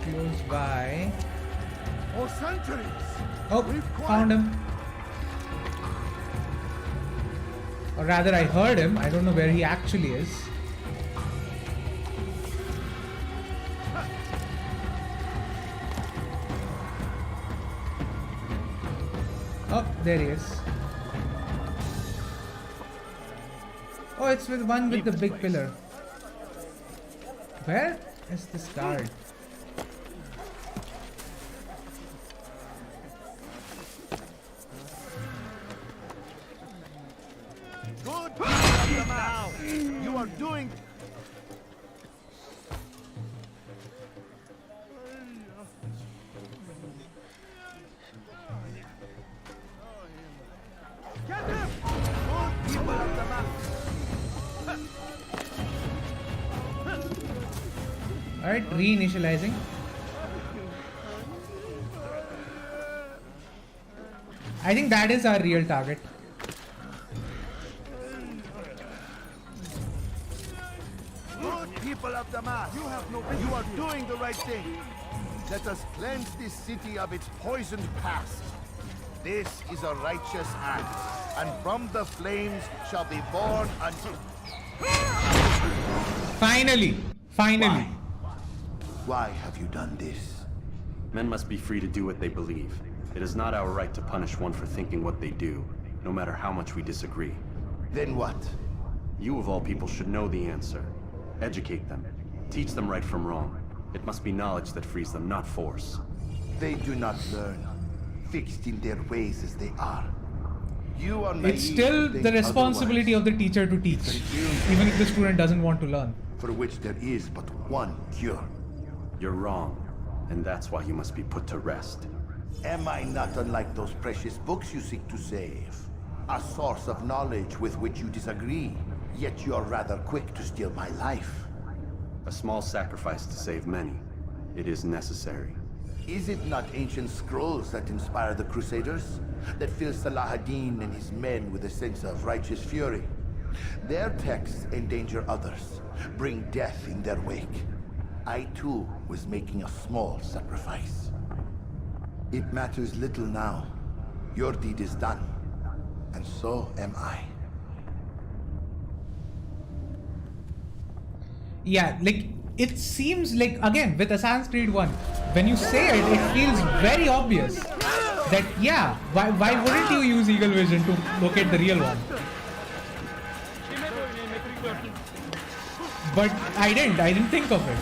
close by. For centuries. Oh, found him. Or rather, I heard him. I don't know where he actually is. Oh, there he is. Oh, it's with one with the big pillar. Where is this guard? Good. Now you are doing. Get him! Good people of the map. Alright, reinitializing. I think that is our real target. Good people of Damascus, you have no business. You are doing the right thing. Let us cleanse this city of its poisoned past. This is a righteous act, and from the flames shall be born unto. Finally! Why have you done this? Men must be free to do what they believe. It is not our right to punish one for thinking what they do, no matter how much we disagree. Then what? You of all people should know the answer. Educate them. Teach them right from wrong. It must be knowledge that frees them, not force. They do not learn, fixed in their ways as they are. You are naive. It's still the responsibility of the teacher to teach, even if the student doesn't want to learn. For which there is but one cure. You're wrong, and that's why you must be put to rest. Am I not unlike those precious books you seek to save? A source of knowledge with which you disagree, yet you're rather quick to steal my life. A small sacrifice to save many. It is necessary. Is it not ancient scrolls that inspire the Crusaders? That fill Salah ad-Din and his men with a sense of righteous fury? Their texts endanger others, bring death in their wake. I too was making a small sacrifice. It matters little now. Your deed is done, and so am I. Yeah, like, it seems like, again, with Assassin's Creed 1, when you say it, it feels very obvious that, yeah, why wouldn't you use Eagle Vision to locate the real one? But I didn't think of it.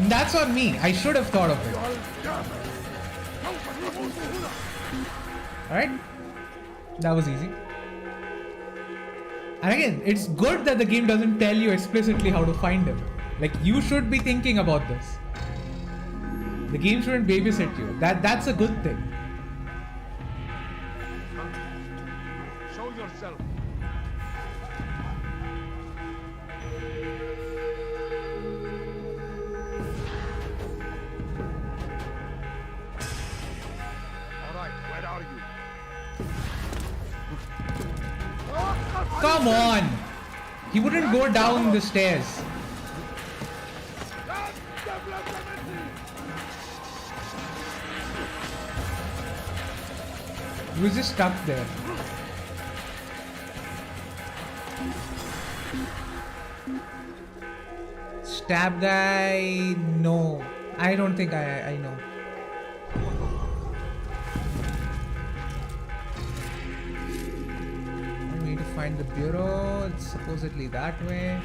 That's on me. I should have thought of it. Alright? That was easy. And again, it's good that the game doesn't tell you explicitly how to find him. Like, you should be thinking about this. The game shouldn't babysit you. That's a good thing. Show yourself. All right, where are you? Come on! He wouldn't go down the stairs. He was just stuck there. Stab guy? No. I don't think I know. I need to find the bureau. It's supposedly that way.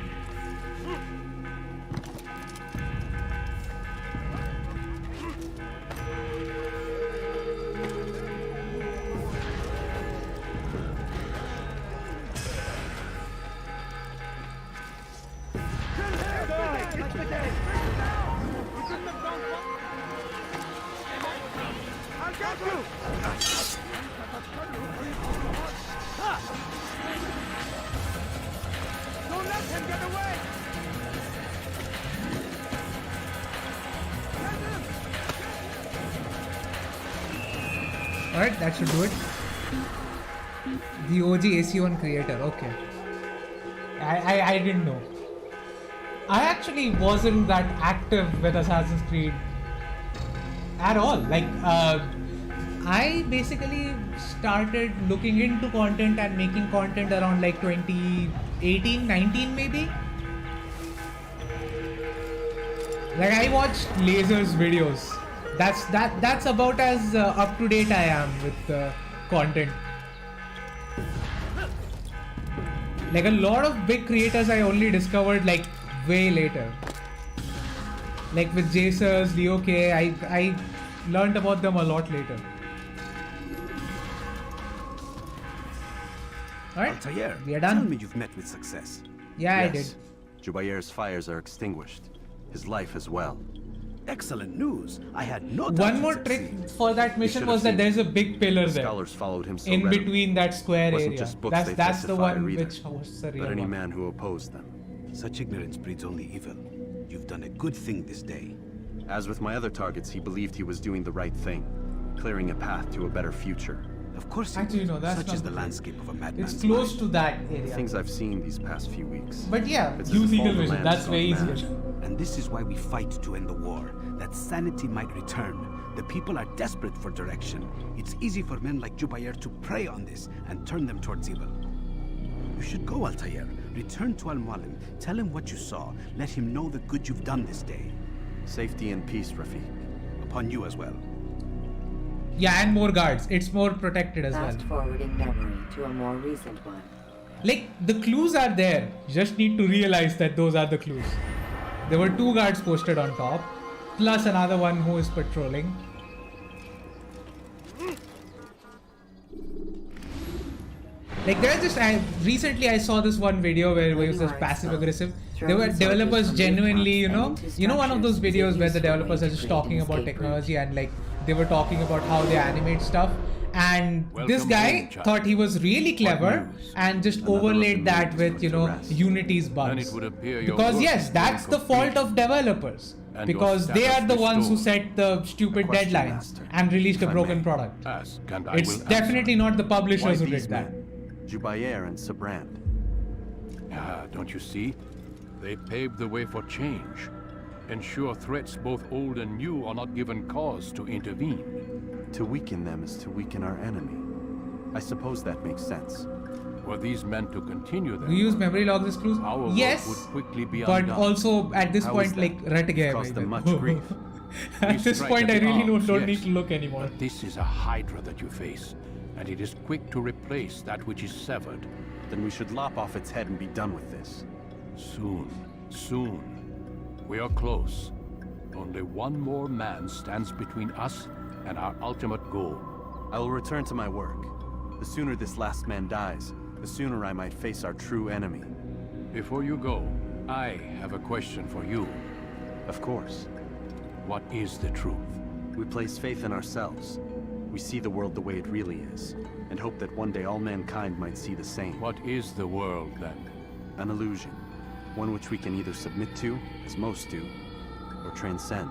Alright, that should do it. The OG AC1 creator, okay. I didn't know. I actually wasn't that active with Assassin's Creed at all. Like, I basically started looking into content and making content around like 2018, 19 maybe. Like, I watched Lasers videos. That's about as up to date I am with content. Like, a lot of big creators I only discovered like way later. Like with Jasers, Leo K, I learned about them a lot later. Alright, Altair, we are done. Tell me you've met with success. Yeah, Yes. I did. Jubair's fires are extinguished. His life as well. Excellent news. I had no doubt One you'd more succeed. trick for that mission was that there's a big pillar there. Scholars followed him so in readily. between that square It wasn't area. just books they That's the testify one or either, which was the real but any one. man who opposed them. Such ignorance breeds only evil. You've done a good thing this day. As with my other targets, he believed he was doing the right thing, clearing a path to a better future. Of course he Actually, would. no, that's Such not is the the landscape of a madman's It's close mind. to that area. Things I've seen these past few weeks. But yeah, It's as use if all Eagle the Vision. land That's has way gone easier. mad. And this is why we fight to end the war. That sanity might return. The people are desperate for direction. It's easy for men like Jubair to prey on this and turn them towards evil. You should go, Altair. Return to Al-Mualim. Tell him what you saw. Let him know the good you've done this day. Safety and peace, Rafiq. Upon you as well. Yeah, and more guards. It's more protected as well. Fast forwarding memory to a more recent one. Like, the clues are there. You just need to realize that those are the clues. There were 2 guards posted on top, plus another one who is patrolling. Like, there's just, recently I saw this one video where it was just passive aggressive. There were developers genuinely, you know one of those videos where the developers are just talking about technology and like they were talking about how they animate stuff. And this guy thought he was really clever and just overlaid that with, you know, Unity's bugs. Because yes, that's the fault of developers. Because they are the ones who set the stupid deadlines and released a broken product. It's definitely not the publishers who did that. Jubayer and Sabrand. Don't you see? They paved the way for change. Ensure threats both old and new are not given cause to intervene. To weaken them is to weaken our enemy. I suppose that makes sense. Were these meant to continue their We use memory logs as clues? Yes, would quickly be but undone. also at this point, like, Caused them much grief. At this point, I really don't need to look anymore. But this is a hydra that you face, and it is quick to replace that which is severed. Then we should lop off its head and be done with this. Soon. We are close. Only one more man stands between us and our ultimate goal. I will return to my work. The sooner this last man dies, the sooner I might face our true enemy. Before you go, I have a question for you. Of course. What is the truth? We place faith in ourselves. We see the world the way it really is, and hope that one day all mankind might see the same. What is the world, then? An illusion. One which we can either submit to, as most do, or transcend.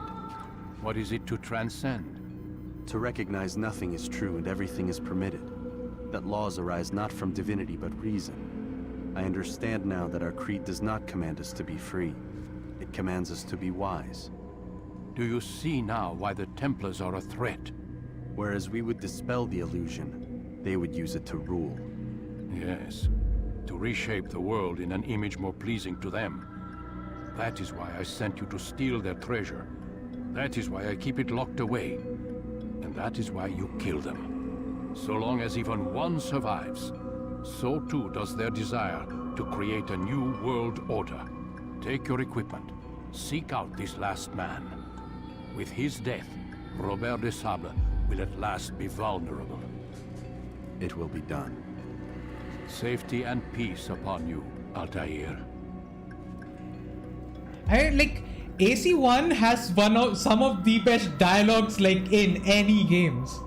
What is it to transcend? To recognize nothing is true and everything is permitted. That laws arise not from divinity but reason. I understand now that our creed does not command us to be free. It commands us to be wise. Do you see now why the Templars are a threat? Whereas we would dispel the illusion, they would use it to rule. Yes, to reshape the world in an image more pleasing to them. That is why I sent you to steal their treasure. That is why I keep it locked away. And that is why you kill them. So long as even one survives, so too does their desire to create a new world order. Take your equipment. Seek out this last man. With his death, Robert de Sable will at last be vulnerable. It will be done. Safety and peace upon you, Altair. Like, AC1 has some of the best dialogues, like, in any games.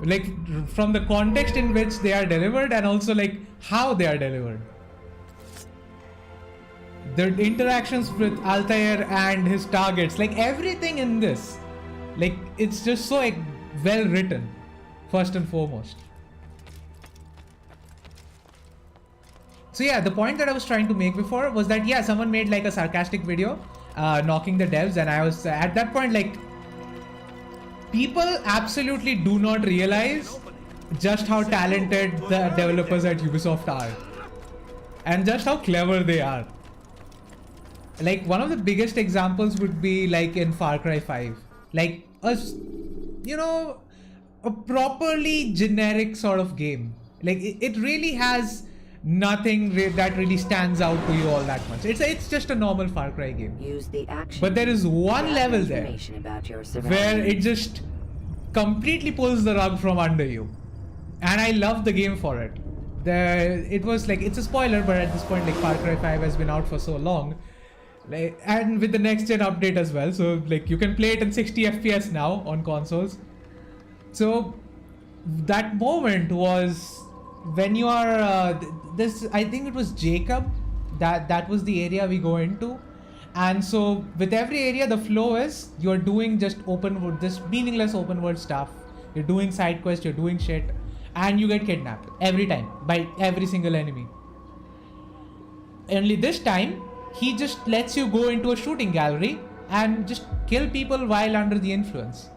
Like, from the context in which they are delivered and also, like, how they are delivered. The interactions with Altair and his targets, like, everything in this, like, it's just so, like, well written, first and foremost. So yeah, the point that I was trying to make before was that, yeah, someone made like a sarcastic video knocking the devs, and I was at that point like, people absolutely do not realize just how talented the developers at Ubisoft are and just how clever they are. Like, one of the biggest examples would be like in Far Cry 5, like you know, a properly generic sort of game. Like, it really has nothing that really stands out to you all that much. It's just a normal Far Cry game. Use the action. But there is one level there where it just completely pulls the rug from under you, and I love the game for it. It was like, it's a spoiler, but at this point, like, Far Cry 5 has been out for so long, like, and with the next gen update as well, so like you can play it in 60 FPS now on consoles. So that moment was when you are this, I think it was Jacob, that was the area we go into, and so with every area the flow is you're doing just open world, this meaningless open world stuff. You're doing side quests, you're doing shit, and you get kidnapped every time by every single enemy. Only this time he just lets you go into a shooting gallery and just kill people while under the influence.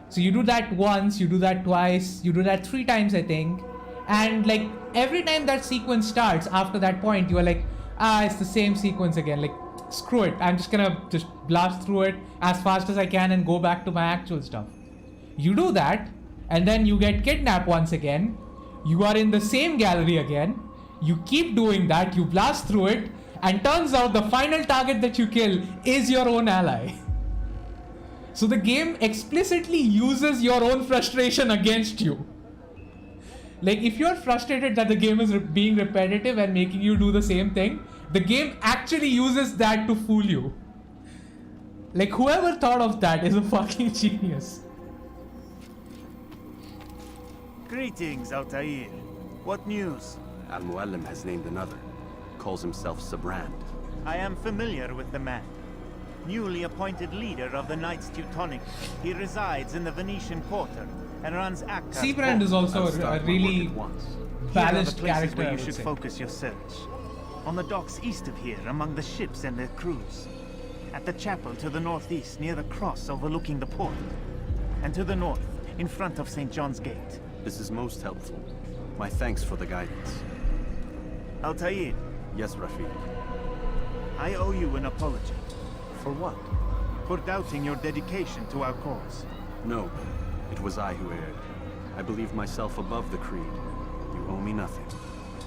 So you do that once, you do that twice, you do that 3 times, I think. And like, every time that sequence starts, after that point, you are like, it's the same sequence again. Like, screw it. I'm just gonna just blast through it as fast as I can and go back to my actual stuff. You do that, and then you get kidnapped once again. You are in the same gallery again. You keep doing that, you blast through it, and turns out the final target that you kill is your own ally. So the game explicitly uses your own frustration against you. Like, if you're frustrated that the game is being repetitive and making you do the same thing, the game actually uses that to fool you. Like, whoever thought of that is a fucking genius. Greetings, Altair. What news? Al-Muallim has named another. Calls himself Sabrand. I am familiar with the man. Newly appointed leader of the Knights Teutonic. He resides in the Venetian Quarter and runs Acre. Seabrand is also a really balanced character. Where you should focus your search. On the docks east of here, among the ships and their crews. At the chapel to the northeast, near the cross overlooking the port. And to the north, in front of St. John's Gate. This is most helpful. My thanks for the guidance. Altair. Yes, Rafiq. I owe you an apology. For what? For doubting your dedication to our cause. No, it was I who erred. I believe myself above the creed. You owe me nothing.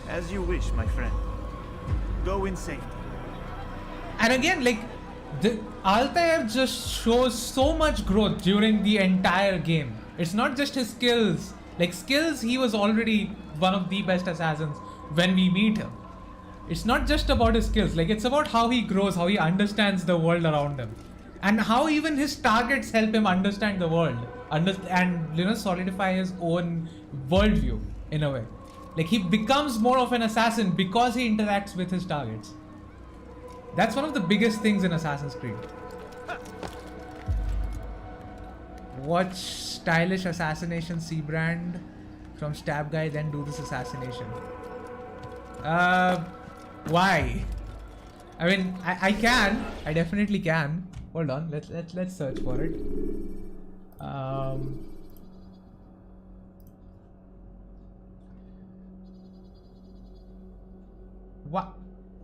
As you wish, my friend. Go in safety. And again, like, the Altair just shows so much growth during the entire game. It's not just his skills. Like, skills, he was already one of the best assassins when we meet him. It's not just about his skills. Like, it's about how he grows, how he understands the world around him. And how even his targets help him understand the world. And, you know, solidify his own worldview, in a way. Like, he becomes more of an assassin because he interacts with his targets. That's one of the biggest things in Assassin's Creed. Watch stylish assassination Seabrand from Stab Guy, then do this assassination. Why? I mean, I can. I definitely can. Hold on. Let's search for it.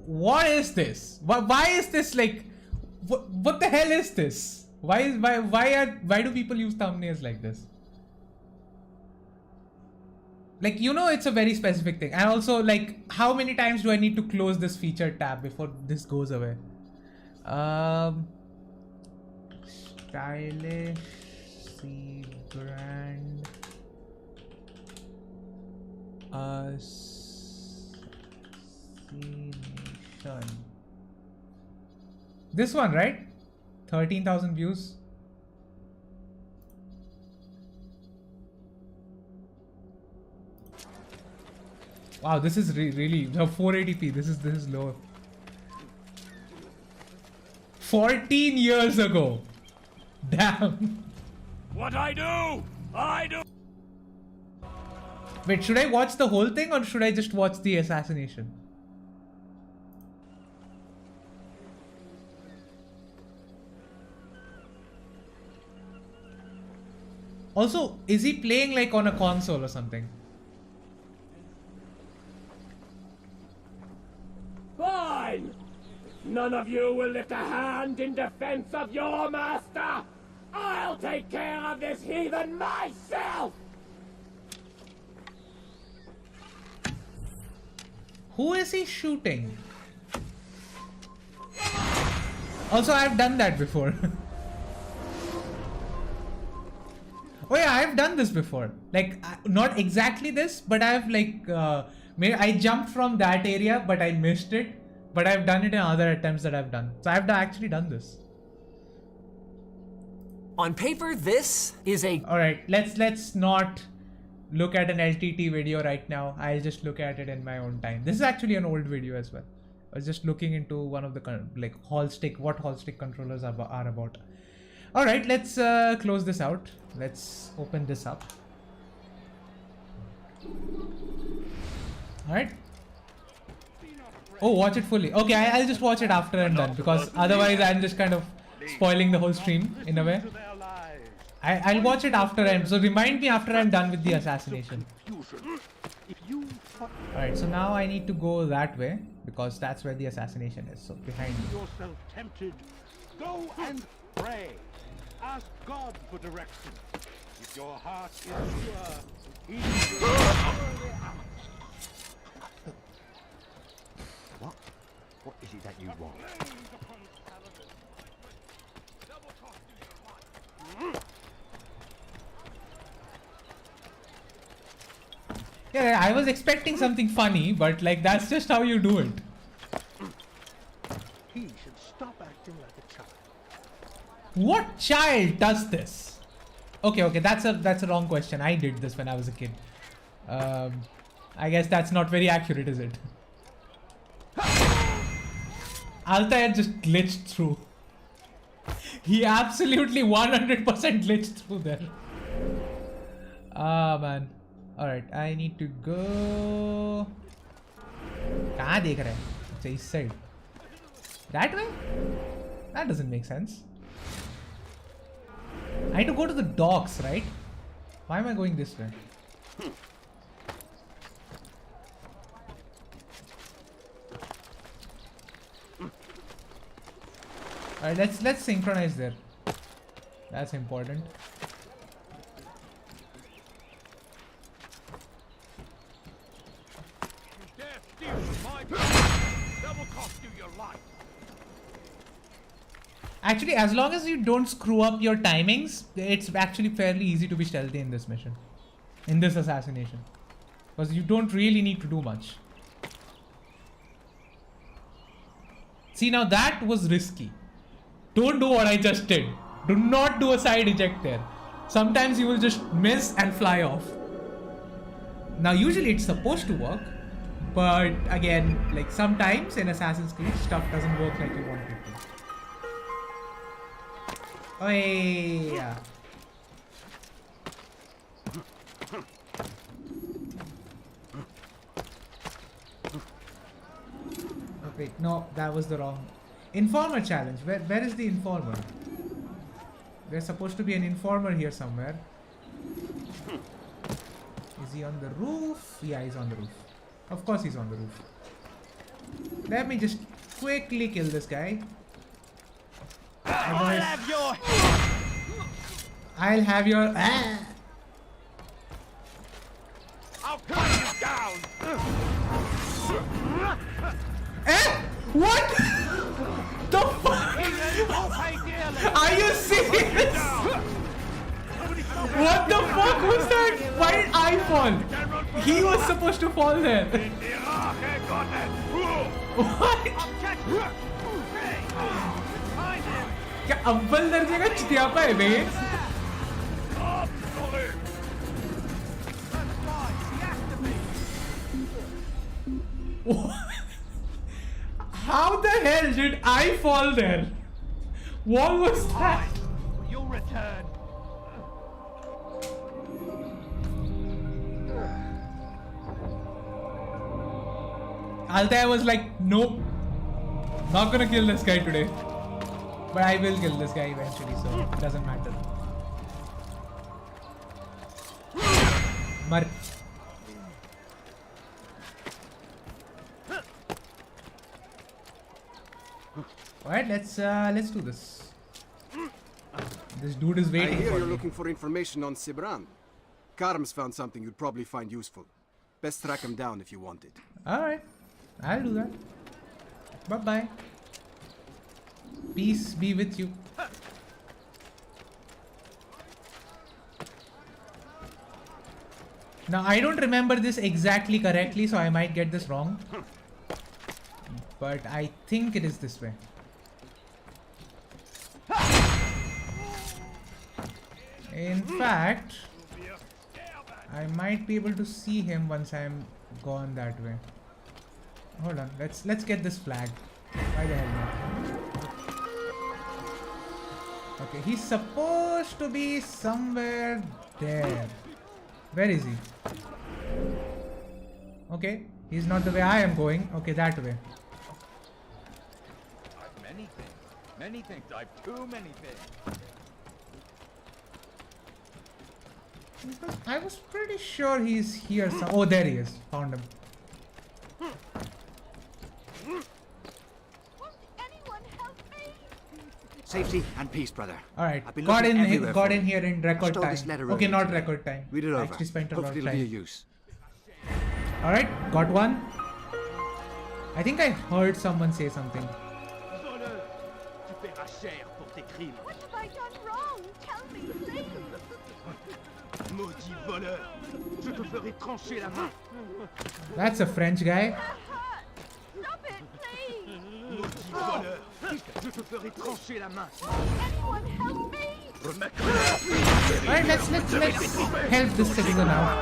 What is this? Why is this like? What the hell is this? Why do people use thumbnails like this? Like, you know, it's a very specific thing. And also, like, how many times do I need to close this feature tab before this goes away? Stylish Seabrand assassination. This one, right? 13,000 views. Wow, this is really 480p. This is low. 14 years ago. Damn. What I do? Wait, should I watch the whole thing or should I just watch the assassination? Also, is he playing like on a console or something? Fine! None of you will lift a hand in defense of your master! I'll take care of this heathen myself! Who is he shooting? Also, I've done that before. Oh yeah, I've done this before. Like, not exactly this, but I've like, I jumped from that area, but I missed it. But I've done it in other attempts that I've done. So I've actually done this. On paper, this is a... Alright, let's not look at an LTT video right now. I'll just look at it in my own time. This is actually an old video as well. I was just looking into one of the like what hall stick controllers are about. Alright, let's close this out. Let's open this up. Alright. Oh, watch it fully. Okay, I'll just watch it after I'm done, because otherwise I'm just kind of spoiling the whole stream in a way. I'll watch it after I'm... So remind me after I'm done with the assassination. Alright, so now I need to go that way, because that's where the assassination is. So behind me. Yourself tempted, go and pray. Ask God for direction. If your heart is pure, He will. What is it that you want? Yeah, I was expecting something funny, but like that's just how you do it. He should stop acting like a child. What child does this? Okay, that's a wrong question. I did this when I was a kid. I guess that's not very accurate, is it? Altair just glitched through. He absolutely 100% glitched through there. Ah, man. Alright, I need to go... कहाँ देख रहे हैं? अच्छा, इस side. That way? That doesn't make sense. I need to go to the docks, right? Why am I going this way? Alright, let's synchronize there. That's important. Actually, as long as you don't screw up your timings, it's actually fairly easy to be stealthy in this mission. In this assassination. Because you don't really need to do much. See, now that was risky. Don't do what I just did. Do not do a side eject there. Sometimes you will just miss and fly off. Now, usually it's supposed to work. But again, like sometimes in Assassin's Creed, stuff doesn't work like you want it to. Oh yeah. Oh, wait, no, that was the wrong. Informer challenge. Where is the informer? There's supposed to be an informer here somewhere. Is he on the roof? Yeah, he's on the roof. Of course he's on the roof. Let me just quickly kill this guy. I'll have your... I'll have your... I'll cut you down! What? The fuck? Are you serious? What the fuck was that? Why did I fall? He was supposed to fall there. What? क्या अव्वल दर्जे का चिटियापा है बे? How the hell did I fall there? What was that? You'll return. Altair was like, nope, not gonna kill this guy today. But I will kill this guy eventually, so it doesn't matter. Mar. Alright, let's do this. This dude is waiting I hear for you're me. looking for information on Sibran. Karm's found something you'd probably find useful. Best track him down if you want it. Alright, I'll do that. Bye-bye. Peace be with you. Now, I don't remember this exactly correctly, so I might get this wrong. But I think it is this way. In fact, I might be able to see him once I'm gone that way. Hold on, let's get this flag. Why the hell not? Okay, he's supposed to be somewhere there. Where is he? Okay, he's not the way I am going. Okay, that way. I've many things. Many things. I've too many things. I was pretty sure he's here. Oh, there he is. Found him. Safety and peace, brother. All right, I've been got looking in everywhere here in record Stole time. this letter Okay, earlier not today. record time. Read it I over. actually spent a lot of Hopefully it'll be of time. use. All right, got one. I think I heard someone say something. Voleur, tu paieras cher pour tes crimes. What have I done wrong? Tell me, please. Maudit voleur, je te ferai trancher la main. That's a French guy. Stop it, please. Maudit voleur, je te ferai trancher la main. Anyone help me? Alright, let's help this citizen out.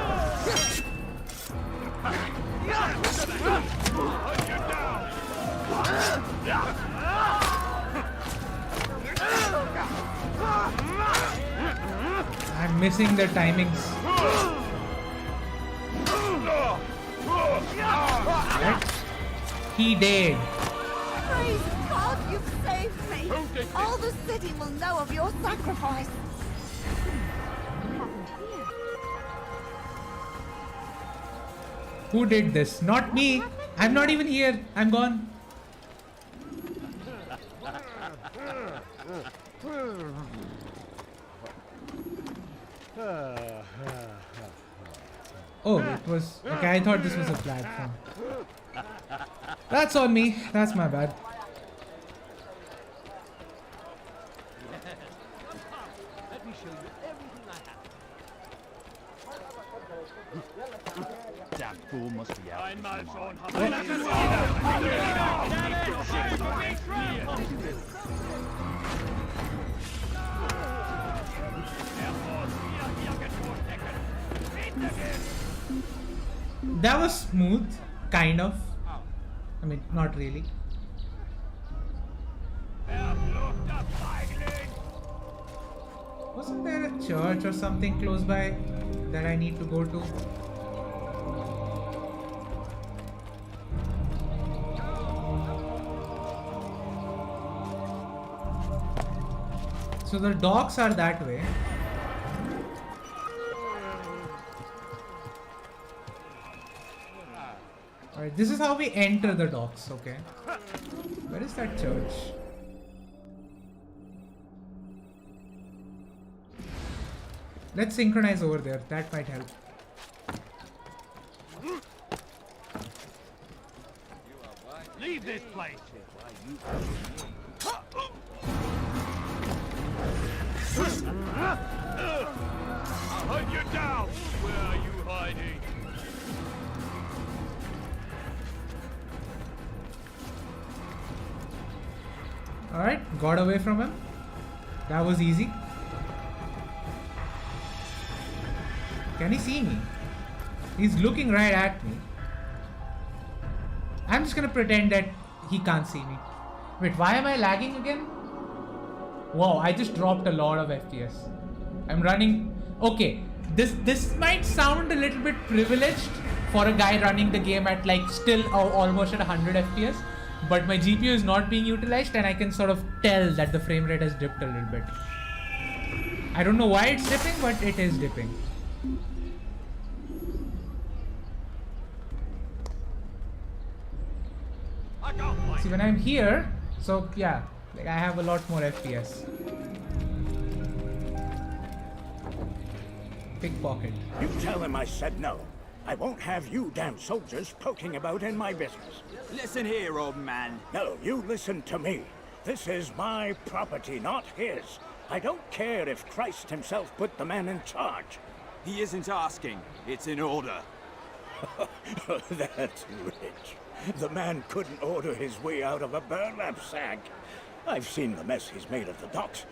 I'm missing the timings. Right? He did. Praise God, you've saved me. All the city will know of your sacrifice. Who did this? Not me. I'm not even here. I'm gone. Oh, it was... Okay, I thought this was a platform. That's on me. That's my bad. Let me show you everything I have. Damn fool must be out. That was smooth, kind of. I mean, not really. Wasn't there a church or something close by that I need to go to? So the docks are that way. Alright, this is how we enter the docks, okay. Where is that church? Let's synchronize over there, that might help. Leave this place. I'll hunt you down. Where are you hiding? Alright, got away from him. That was easy. Can he see me? He's looking right at me. I'm just gonna pretend that he can't see me. Wait, why am I lagging again? Wow, I just dropped a lot of FPS. I'm running... Okay, this might sound a little bit privileged for a guy running the game at like still almost at 100 FPS. But my GPU is not being utilized and I can sort of tell that the frame rate has dipped a little bit. I don't know why it's dipping, but it is dipping. See, when I'm here, so yeah, like I have a lot more FPS. Pickpocket. You tell him I said no. I won't have you damn soldiers poking about in my business. Listen here, old man. No, you listen to me. This is my property, not his. I don't care if Christ himself put the man in charge. He isn't asking. It's in order. That's rich. The man couldn't order his way out of a burlap sack. I've seen the mess he's made of the docks.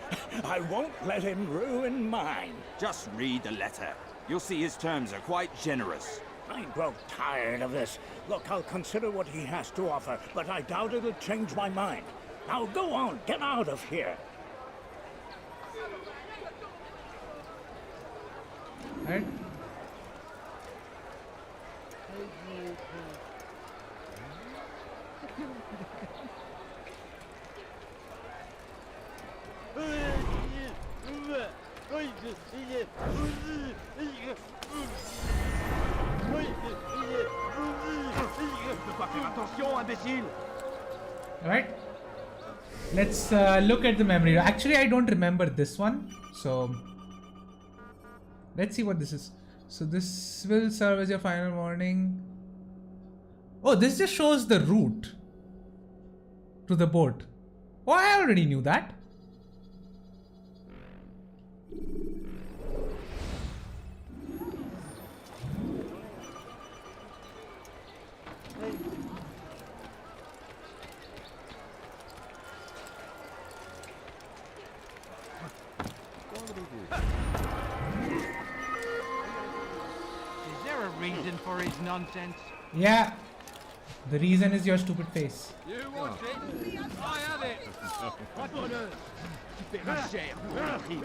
I won't let him ruin mine. Just read the letter. You'll see his terms are quite generous. I grow tired of this. Look, I'll consider what he has to offer, but I doubt it'll change my mind. Now go on, get out of here. Right? Alright, let's look at the memory. Actually, I don't remember this one, so let's see what this is. So this will serve as your final warning. Oh, this just shows the route to the boat. Oh, I already knew that. Is there a reason for his nonsense? Yeah, The reason is your stupid face. You want it? I have it. Pas d'honneur. Tu paieras cher pour un prix.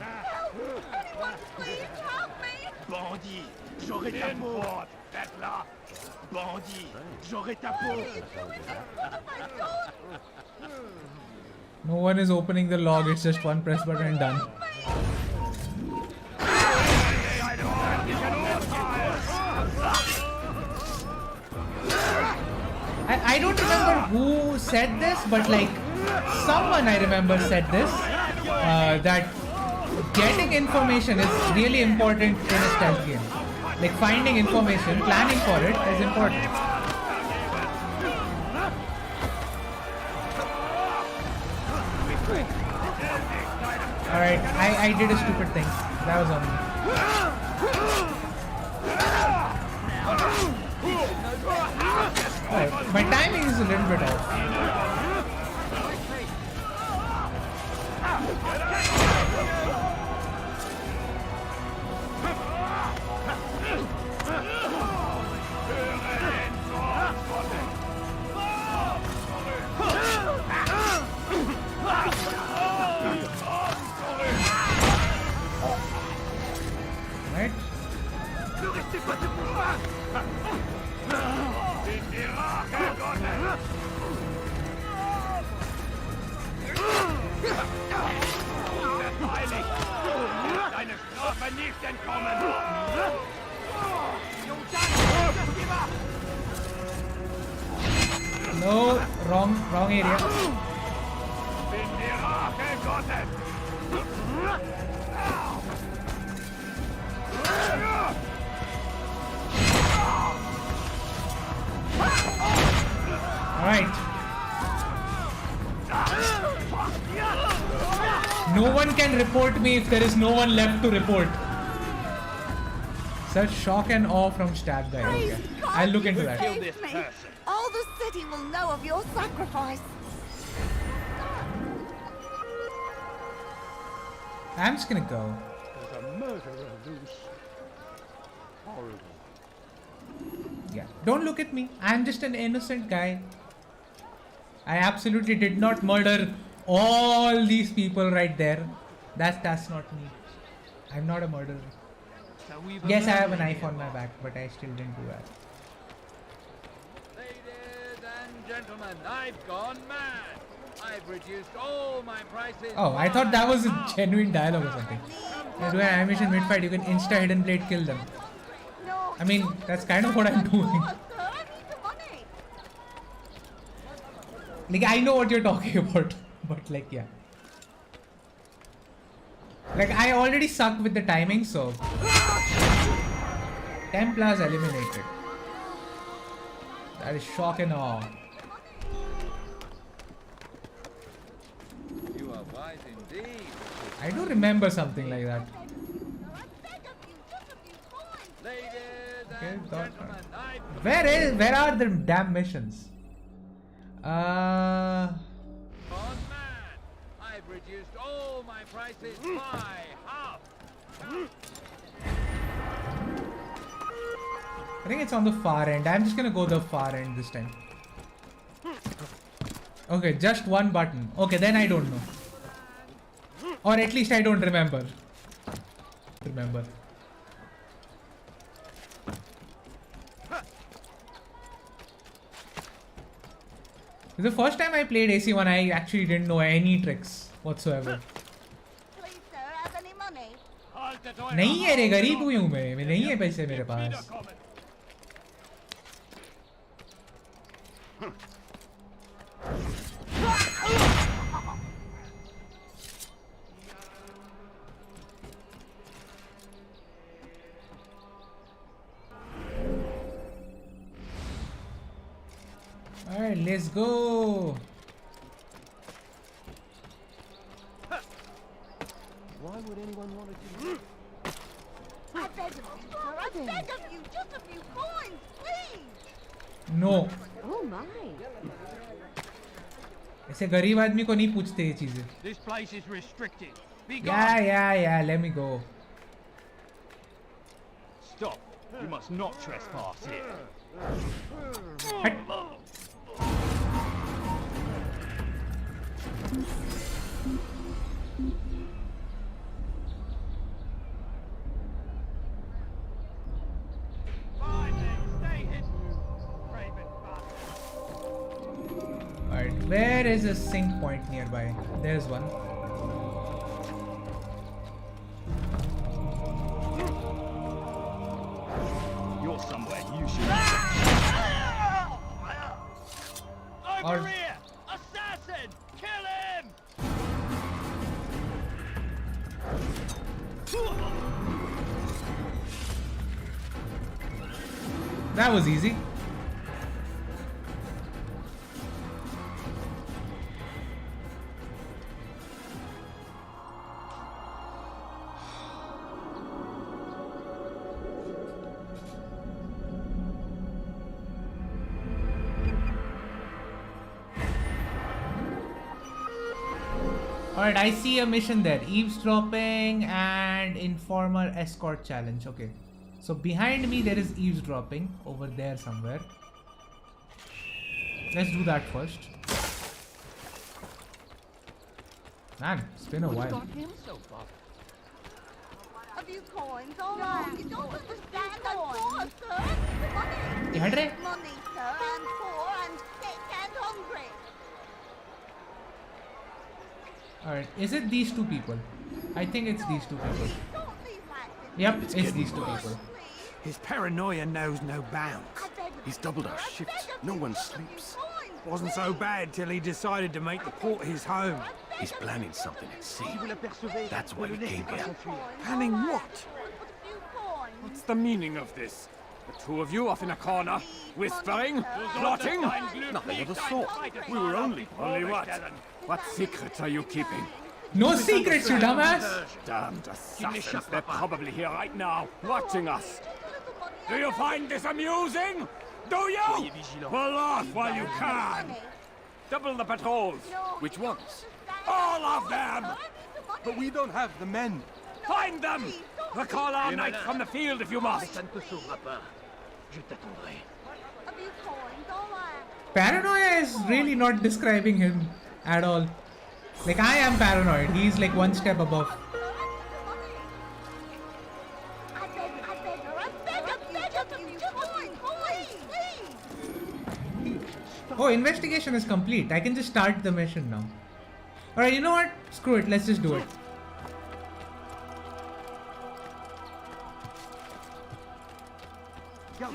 Anyone, please help me! Bandit, j'aurai ta peau. Faites là. Bandit, j'aurai ta peau. No one is opening the log. It's just one press button and done. I don't remember who said this, but like someone I remember said this, that getting information is really important in a stealth game. Like finding information, planning for it is important. Alright, I did a stupid thing. That was on me. Right. My timing is a little bit off. Right? Deine Strafe nicht entkommen! No, wrong area. Bin die Rache Gottes! Alright. No one can report me if there is no one left to report. Such shock and awe from Stab Guy. Okay. I'll look into that. All the city will know of your sacrifice. I'm just gonna go. There's a murderer loose. Horrible. Yeah. Don't look at me. I'm just an innocent guy. I absolutely did not murder all these people right there. That's not me. I'm not a murderer. Yes, I have a knife on my back, but I still didn't do that. Ladies and gentlemen, I've gone mad. I've reduced all my prices. Oh, I thought that was a genuine dialogue or something. You do an animation mid-fight, you can insta hidden blade kill them. I mean, that's kind of what I'm doing. Like, I know what you're talking about, but like, yeah. Like, I already suck with the timing, so... Templars eliminated. That is shock and awe. You are wise indeed. I do remember something like that. Okay, where are the damn missions? I've reduced all my prices by half. I think it's on the far end. I'm just gonna go the far end this time. Okay, just one button. Okay, then I don't know. Or at least I don't remember. The first time I played AC1, I actually didn't know any tricks whatsoever. नहीं है रे, गरीब हुई हूँ मैं नहीं है पैसे मेरे पास. Alright, let's go. Why would anyone want to do this? I beg of you, sir. I beg of you, just a few coins, please. No. Oh my. ऐसे गरीब आदमी को नहीं पूछते ये चीजें. This place is restricted. Yeah, let me go. Stop. You must not trespass here. Alright, where is a sync point nearby? There's one. You're somewhere you should. Over here! Assassin! Kill him! That was easy. Alright, I see a mission there. Eavesdropping and informer escort challenge. Okay. So behind me there is eavesdropping over there somewhere. Let's do that first. Man, it's been a while. Got him so far. A few coins, all right. You don't understand that poor, sir. Money. Money, sir, and poor and sick and hungry. Alright, is it these two people? I think it's these two people. Yep, it's these two people. His paranoia knows no bounds. He's doubled our shifts. No one sleeps. Wasn't so bad till he decided to make the port his home. He's planning something at sea. That's why he came here. Planning what? What's the meaning of this? The two of you off in a corner, whispering, plotting? Nothing of the sort. We were only what? What secrets are you keeping? No secrets, you dumbass! Damned assassins, they're probably here right now, watching us. Do you find this amusing? Do you? Pull off while you can. Double the patrols. Which ones? All of them! But we don't have the men. Find them! Recall our knights from the field if you must. Paranoia is really not describing him at all. Like, I am paranoid. He's like one step above. Oh, investigation is complete. I can just start the mission now. Alright, you know what? Screw it. Let's just do it. I'll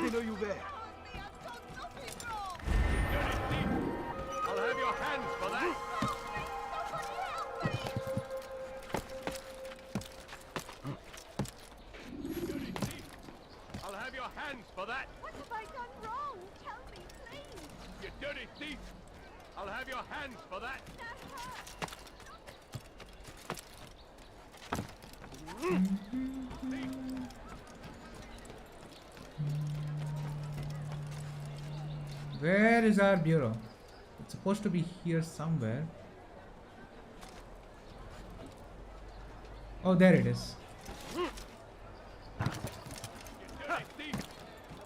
have your hands for that. I'll have your hands for that. What have I done wrong? Tell me, please. You dirty thief. I'll have your hands for that. Where is our bureau? It's supposed to be here somewhere. Oh, there it is.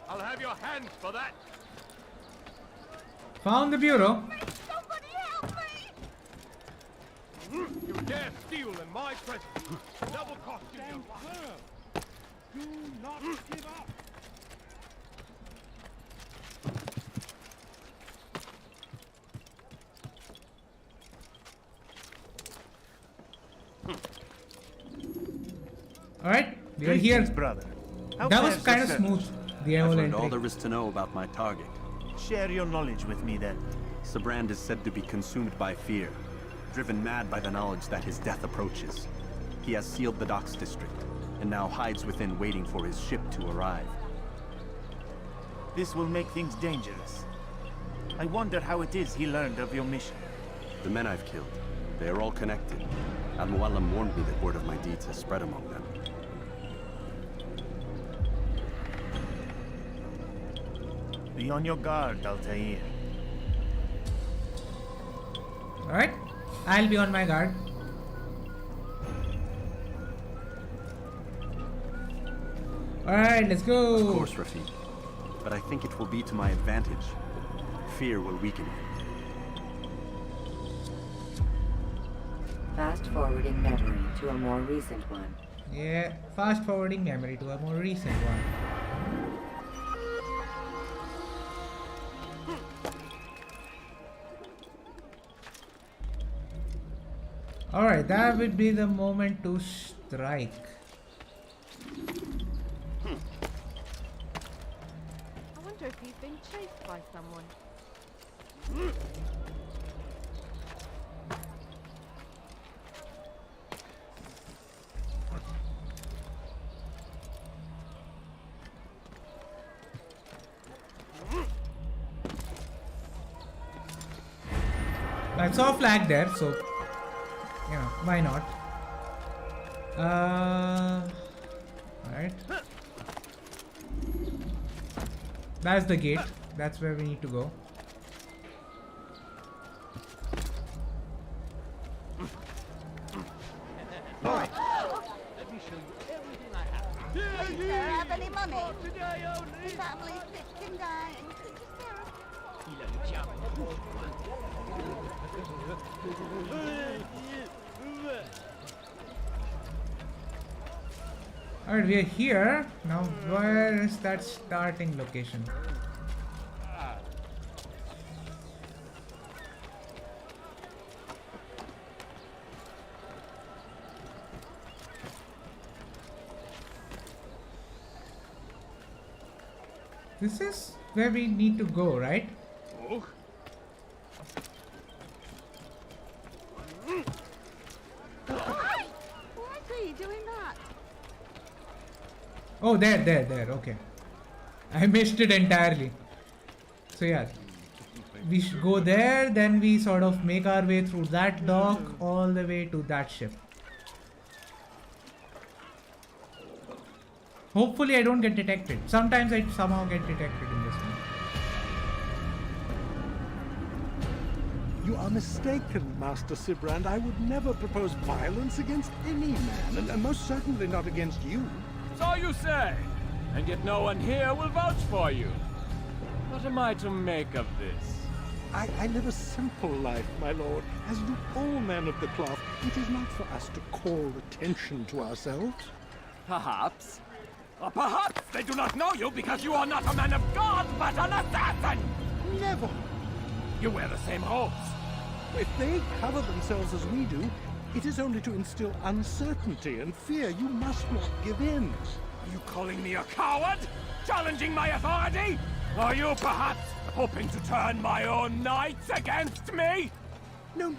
I'll have your hands for that. Found the bureau. Somebody help me! You dare steal in my presence. That will cost you your life. Do not give up. Alright, we are here. Brother. That was kind of smooth. The I've whole learned all entry. there is to know about my target. Share your knowledge with me then. Sabrand is said to be consumed by fear, driven mad by the knowledge that his death approaches. He has sealed the docks district, and now hides within waiting for his ship to arrive. This will make things dangerous. I wonder how it is he learned of your mission. The men I've killed, they are all connected. Al-Mualim warned me that word of my deeds has spread among them. Be on your guard, Altair. Alright, I'll be on my guard. Alright, let's go. Of course, Rafiq. But I think it will be to my advantage. Fear will weaken you. Fast forwarding memory to a more recent one. Yeah, fast forwarding memory to a more recent one. Alright, that would be the moment to strike. I wonder if he's been chased by someone. I saw a flag there, so you know, why not? Alright. That's the gate. That's where we need to go. Alright. Let me show you everything I have. Please, sir, have any money? The family's sick and dying. Alright, we are here. Now, where is that starting location? This is where we need to go, right? Oh. Why are you doing that? Oh, there. Okay. I missed it entirely. So yeah, we should go there, then we sort of make our way through that dock all the way to that ship. Hopefully I don't get detected. Sometimes I somehow get detected in this one. You are mistaken, Master Sibrand. I would never propose violence against any man, and most certainly not against you. So you say, and yet no one here will vouch for you. What am I to make of this? I live a simple life, my lord, as do all men of the cloth. It is not for us to call attention to ourselves. Perhaps. Or perhaps they do not know you because you are not a man of God, but an assassin! Never! You wear the same robes. If they cover themselves as we do, it is only to instill uncertainty and fear. You must not give in. Are you calling me a coward? Challenging my authority? Are you perhaps hoping to turn my own knights against me? No.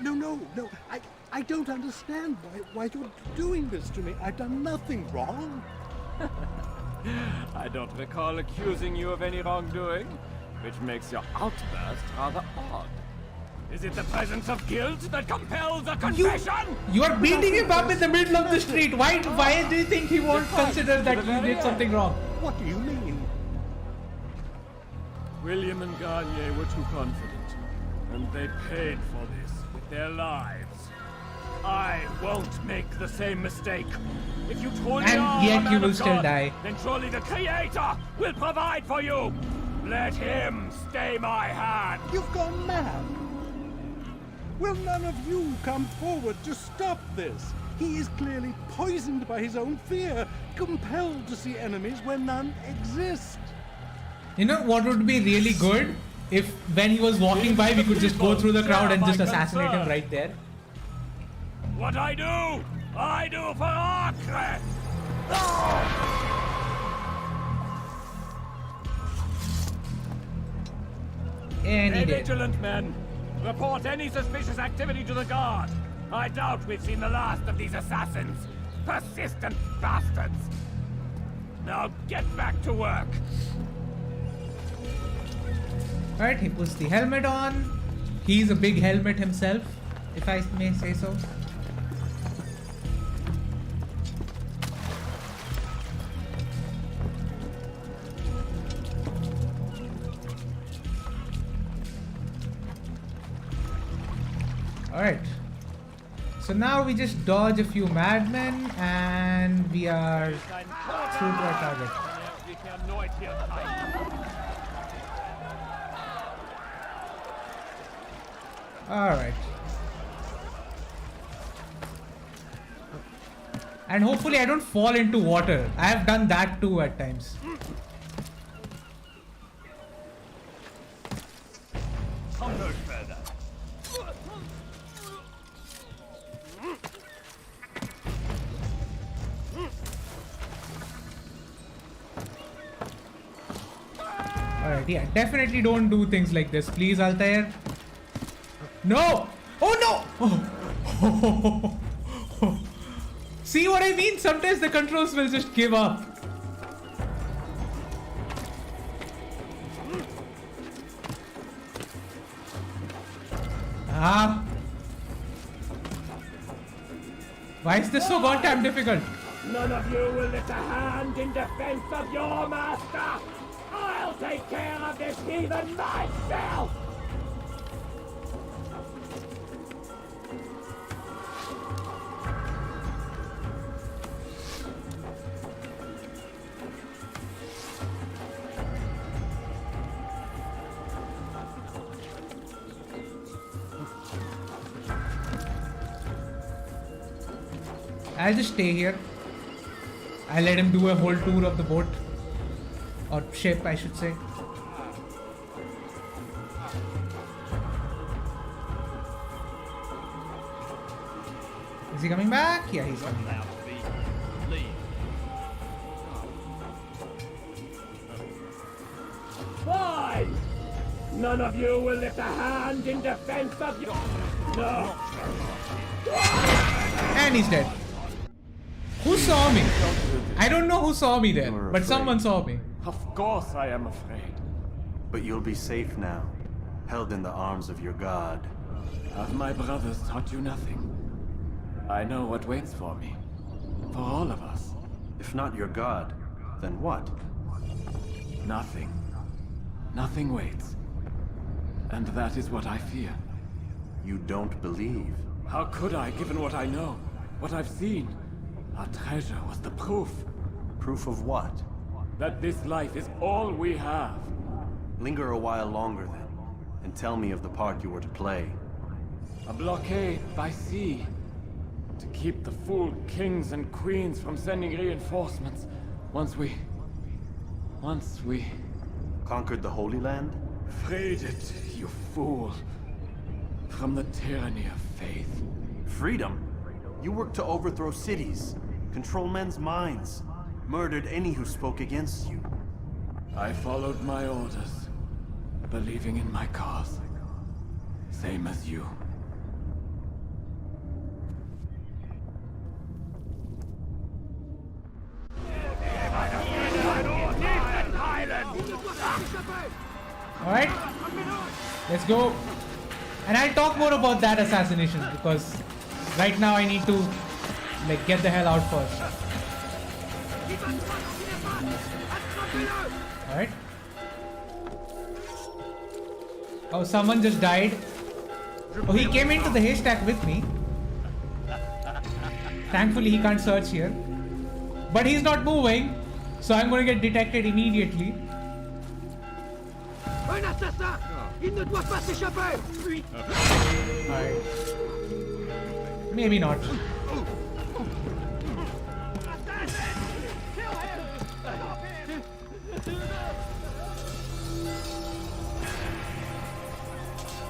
I don't understand why you're doing this to me. I've done nothing wrong. I don't recall accusing you of any wrongdoing, which makes your outburst rather odd. Is it the presence of guilt that compels a confession? You are beating him up in the middle of the street. Why do you think he won't consider that you did something wrong? What do you mean? William and Garnier were too confident, and they paid for this with their lives. I won't make the same mistake. If you truly are and yet a man you will of still God, die. then surely the Creator will provide for you. Let him stay my hand. You've gone mad. Will none of you come forward to stop this? He is clearly poisoned by his own fear, compelled to see enemies where none exist. You know what would be really good? If when he was walking by, we could just go through the crowd and just assassinate him right there. What I do for Acre! Any day. Vigilant men, report any suspicious activity to the guard. I doubt we've seen the last of these assassins. Persistent bastards. Now get back to work. Alright, he puts the helmet on. He's a big helmet himself, if I may say so. Alright. So now we just dodge a few madmen and we are through to our target. Alright. And hopefully I don't fall into water. I have done that too at times. Come no further. Alright, yeah, definitely don't do things like this. Please, Altair. No! Oh no! Oh. See what I mean? Sometimes the controls will just give up. Ah. Why is this so goddamn difficult? None of you will lift a hand in defense of your master! I'll take care of this heathen myself! I'll just stay here. I'll let him do a whole tour of the boat. Or ship, I should say. Is he coming back? Yeah, he's coming back. Why? None of you will lift a hand in defense of your... No! And he's dead. Who saw me? I don't know who saw me there, but someone saw me. Of course I am afraid. But you'll be safe now, held in the arms of your god. Have my brothers taught you nothing? I know what waits for me. For all of us. If not your god, then what? Nothing. Nothing waits. And that is what I fear. You don't believe? How could I, given what I know? What I've seen? Our treasure was the proof. Proof of what? That this life is all we have. Linger a while longer then, and tell me of the part you were to play. A blockade by sea. To keep the fool kings and queens from sending reinforcements. Once we... Conquered the Holy Land? Freed it, you fool. From the tyranny of faith. Freedom? You worked to overthrow cities, control men's minds, murdered any who spoke against you. I followed my orders, believing in my cause. Same as you. Alright, let's go. And I'll talk more about that assassination because right now I need to like get the hell out first. Alright. Oh, someone just died. Oh, he came into the haystack with me. Thankfully he can't search here. But he's not moving, so I'm going to get detected immediately. Un assassin! Il ne doit pas s'échapper! Alright. Maybe not.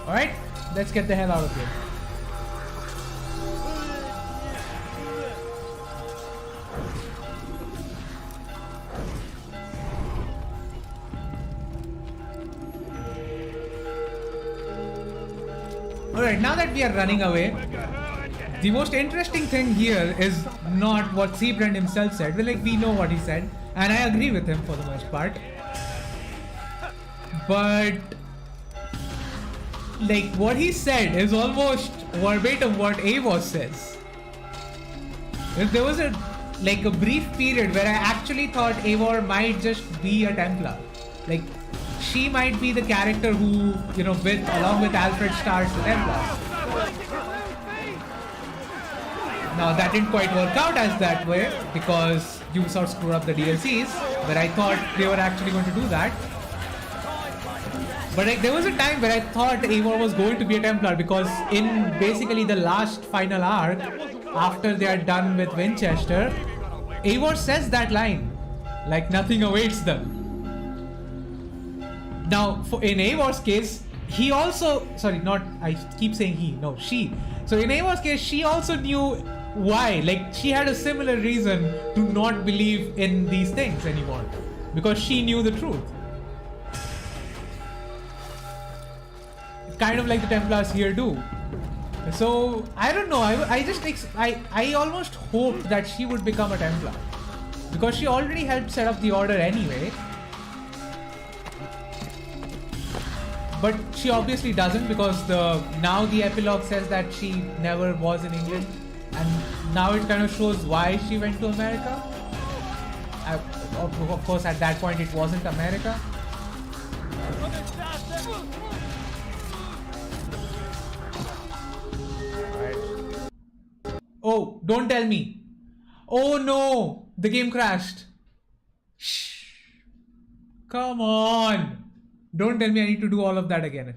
Alright, let's get the hell out of here. Alright, now that we are running away, the most interesting thing here is not what Seabrand himself said. Well, like, we know what he said, and I agree with him for the most part. But like, what he said is almost verbatim what Eivor says. There was a brief period where I actually thought Eivor might just be a Templar. Like, she might be the character who, you know, along with Alfred starts the Templars. Now that didn't quite work out as that way because Ubisoft screwed up the DLCs. where I thought they were actually going to do that. But like, there was a time where I thought Eivor was going to be a Templar, because in basically the last final arc, after they are done with Winchester, Eivor says that line, like nothing awaits them. Now, in Eivor's case, he also, sorry, not, I keep saying he, no, she. So in Eivor's case, she also knew why. Like, she had a similar reason to not believe in these things anymore, because she knew the truth. Kind of like the Templars here do. So I don't know, I almost hoped that she would become a Templar, because she already helped set up the order anyway. But she obviously doesn't, because now the epilogue says that she never was in England, and now it kind of shows why she went to America. Of course, at that point it wasn't America. Oh, don't tell me. Oh no, the game crashed. Shh. Come on. Don't tell me I need to do all of that again.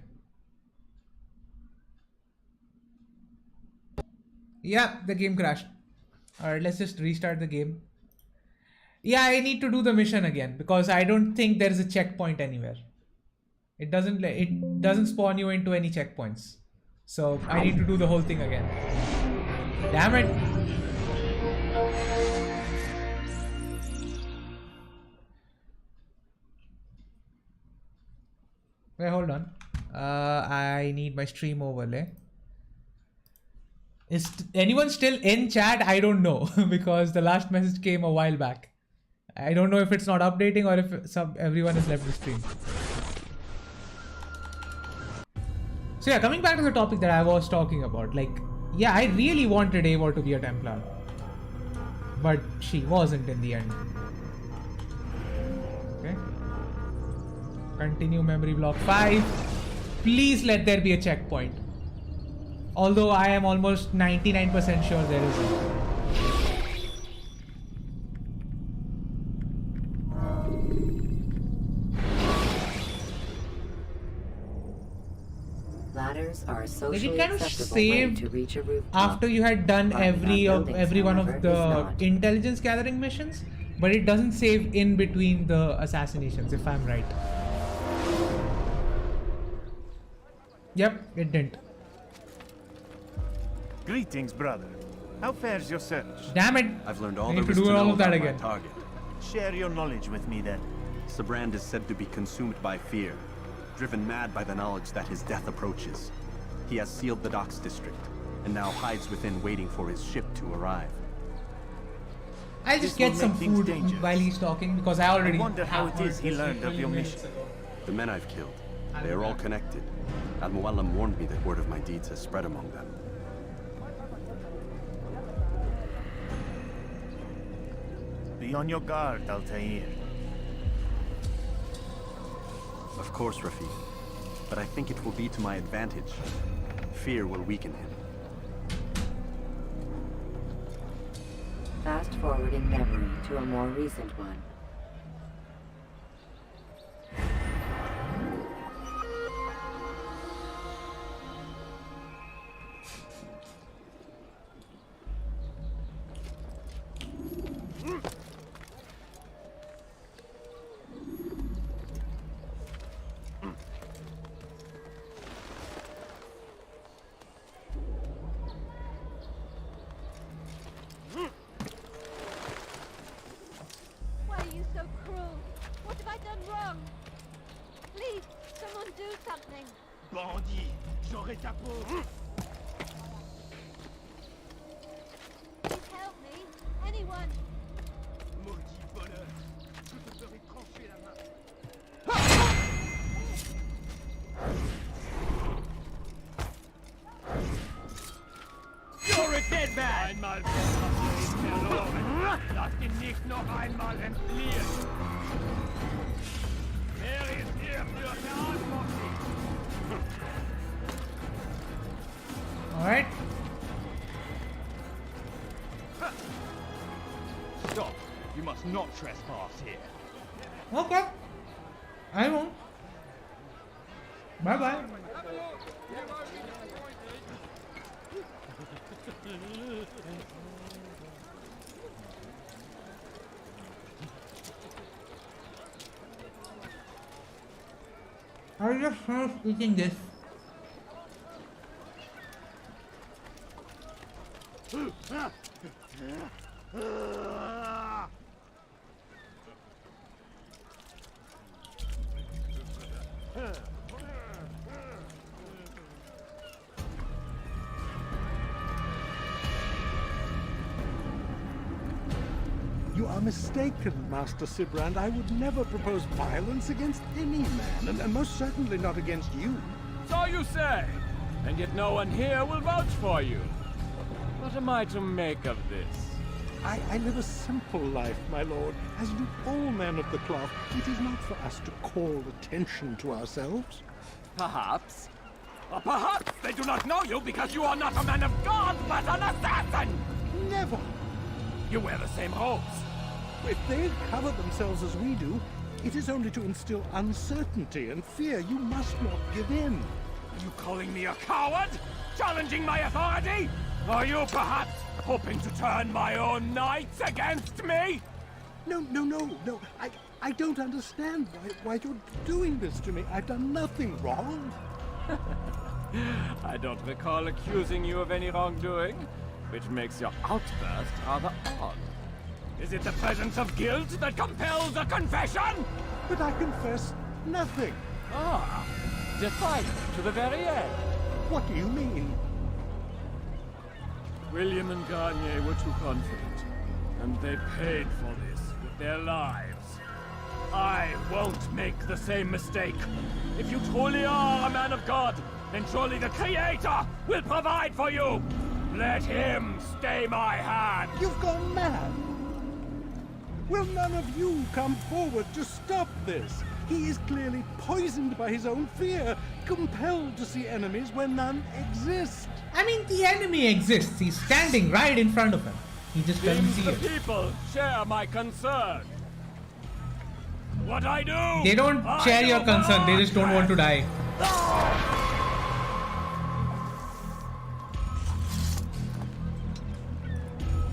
Yeah, the game crashed. Alright, let's just restart the game. Yeah, I need to do the mission again, because I don't think there is a checkpoint anywhere. It doesn't spawn you into any checkpoints. So I need to do the whole thing again. Damn it. Wait, hold on. I need my stream overlay. Is anyone still in chat? I don't know, because the last message came a while back. I don't know if it's not updating or if everyone has left the stream. So yeah, coming back to the topic that I was talking about, like, yeah, I really wanted Eivor to be a Templar, but she wasn't in the end. Okay. Continue memory block 5. Please let there be a checkpoint. Although I am almost 99% sure there isn't. Ladders are a Like, socially it kind of acceptable way saved to reach a rooftop. after you had done every one of the not. intelligence gathering missions, but it doesn't save in between the assassinations, if I'm right. Yep, it didn't. Greetings, brother. How fares your search? Damn it! I've learned all I there need to is do to all know of that about my again. target. Share your knowledge with me then. Sabrand is said to be consumed by fear, driven mad by the knowledge that his death approaches. He has sealed the docks district, and now hides within waiting for his ship to arrive. I'll just get some food while he's talking, because I already wonder how have it is he heard learned this of your 20 minutes mission. ago. The men I've killed, they are all connected. Al-Muallim warned me that word of my deeds has spread among them. Be on your guard, Altair. Of course, Rafiq. But I think it will be to my advantage. Fear will weaken him. Fast forward in memory to a more recent one. Why are you so cruel? What have I done wrong? Please, someone do something. Bandit, j'aurai ta peau. Please help me. Anyone. Maudit voleur, je te ferai trancher la main. You're a dead man! Einmal ist verloren. Lass ihn nicht noch einmal entfliehen. Wer ist hierfür verantwortlich? Alright. Stop! You must not trespass here. Okay. I won't. Bye bye. I just finished eating this. You are mistaken, Master Sibrand. I would never propose violence against any man, and most certainly not against you. So you say, and yet no one here will vouch for you. What am I to make of this? I live a simple life, my lord, as do all men of the cloth. It is not for us to call attention to ourselves. Perhaps. Or perhaps they do not know you because you are not a man of God, but an assassin! Never! You wear the same robes. If they cover themselves as we do, it is only to instill uncertainty and fear. You must not give in. Are you calling me a coward? Challenging my authority? Are you perhaps hoping to turn my own knights against me? No. I don't understand why you're doing this to me. I've done nothing wrong. I don't recall accusing you of any wrongdoing, which makes your outburst rather odd. Is it the presence of guilt that compels a confession? But I confess nothing. Ah, defiant to the very end. What do you mean? William and Garnier were too confident, and they paid for this with their lives. I won't make the same mistake. If you truly are a man of God, then surely the Creator will provide for you. Let him stay my hand. You've gone mad. Will none of you come forward to stop this? He is clearly poisoned by his own fear, compelled to see enemies where none exist. I mean, the enemy exists. He's standing right in front of him. He just doesn't see The it. people share my concern. What I do? They don't share your concern. They just don't want to die.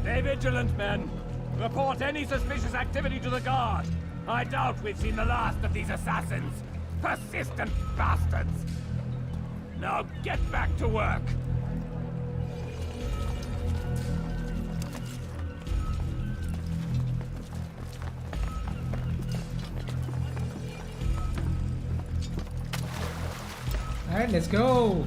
Stay vigilant, men. Report any suspicious activity to the guard. I doubt we've seen the last of these assassins. Persistent bastards. Now get back to work. Alright, let's go.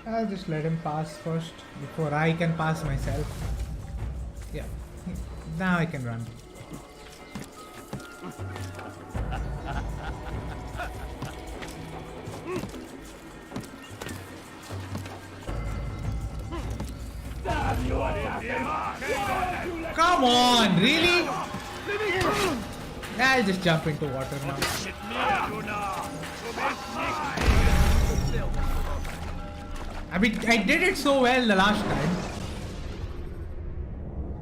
I'll just let him pass first before I can pass myself. Yeah, now I can run. Come on, really? I'll just jump into water now. I mean, I did it so well the last time.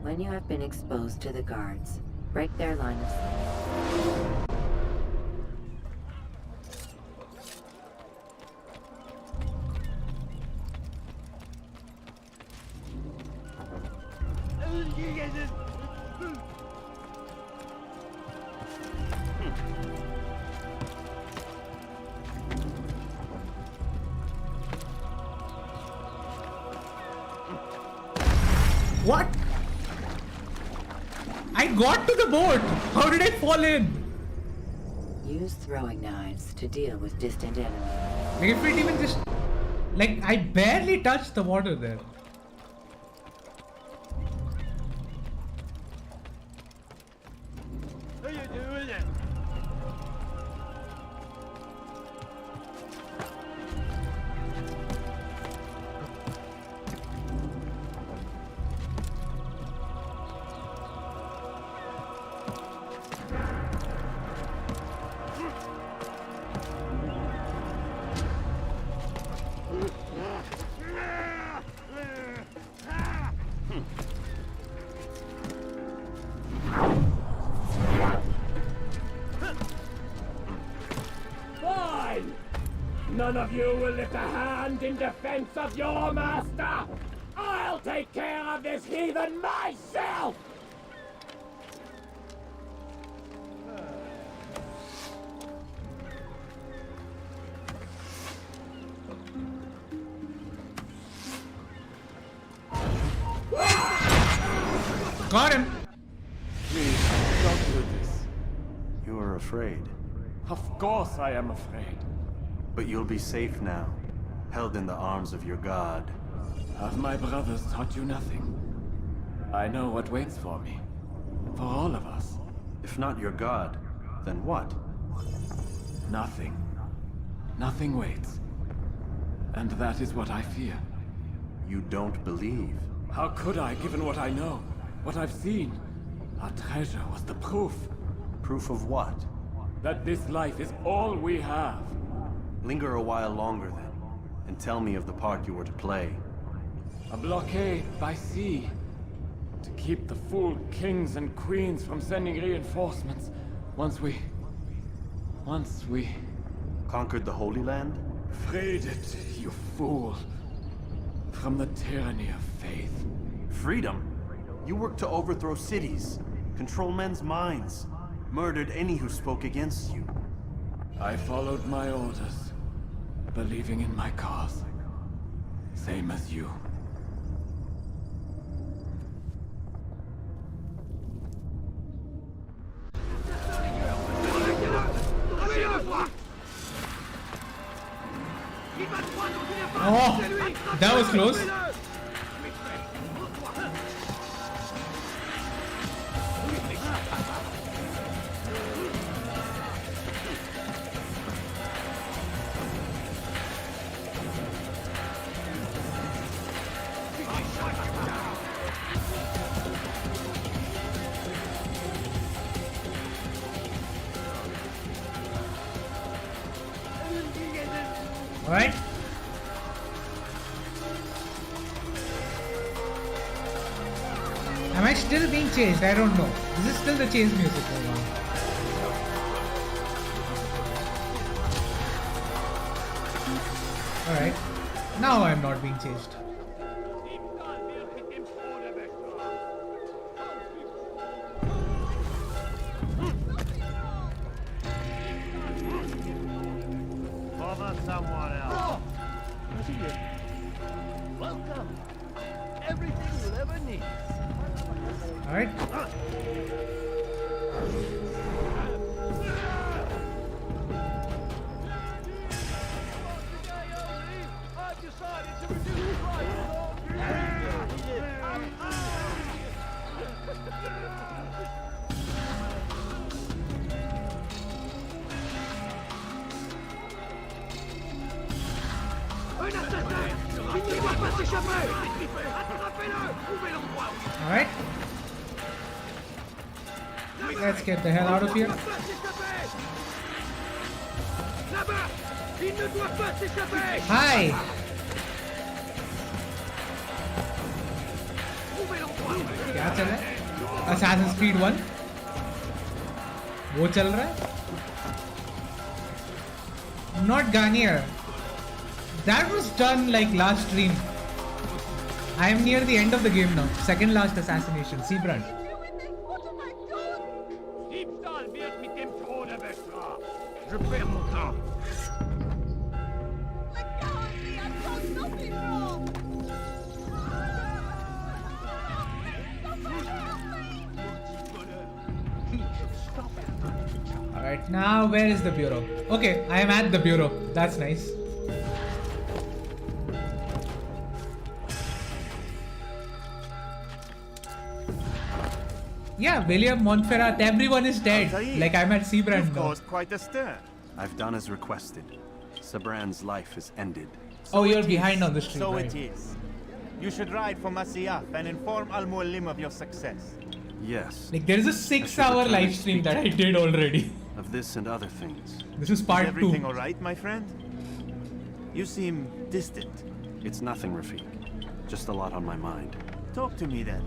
When you have been exposed to the guards, break their line of sight. What? I got to the boat! How did I fall in? Use throwing knives to deal with distant enemies. Like if it even just... Like, I barely touched the water there. What are you doing it? Fine! None of you will lift a hand in defense of your master! I'll take care of this heathen myself! Got him! Please, don't do this. You are afraid. Of course I am afraid. But you'll be safe now, held in the arms of your god. Have my brothers taught you nothing? I know what waits for me. For all of us. If not your god, then what? Nothing. Nothing waits. And that is what I fear. You don't believe. How could I, given what I know? What I've seen? Our treasure was the proof. Proof of what? That this life is all we have. Linger a while longer then, and tell me of the part you were to play. A blockade by sea. To keep the fool kings and queens from sending reinforcements. Once we... Conquered the Holy Land? Freed it, you fool. From the tyranny of faith. Freedom? You worked to overthrow cities, control men's minds, murdered any who spoke against you. I followed my orders, believing in my cause. Same as you. Oh, that was close. Alright. Am I still being chased? I don't know. This is still the chase music going on. Alright. Now I'm not being chased. Bother someone else. Welcome. Everything you'll ever need. Alright. I've decided to reduce the price of all Un assassin! Il ne doit pas s'échapper! Attrapez-le! Trouvez l'endroit! Alright. Let's get the hell out of here. Là-bas! Il ne doit pas s'échapper! Hi! Trouvez l'endroit! क्या चल रहा है? Assassin's Creed 1 वो चल रहा है? Not Garnier. That was done like last stream. I am near the end of the game now. Second last assassination. Seabrand. Diebstahl wird mit dem Tode bestraft! Je perds mon temps! Alright, now where is the bureau? Okay, I am at the bureau. That's nice. Yeah, William Montferrat, everyone is dead. Altair, Like I'm at Seabrand you've now. caused quite a stir. I've done as requested. Sabran's life is ended. Oh, you're behind on the stream, So right. it is. You should ride for Masyaf and inform Al-Muallim of your success. Yes. Like there is a 6-hour live stream that I did already. Of this and other things. This is part 2. Everything all right, my friend? You seem distant. It's nothing, Rafiq. Just a lot on my mind. Talk to me then.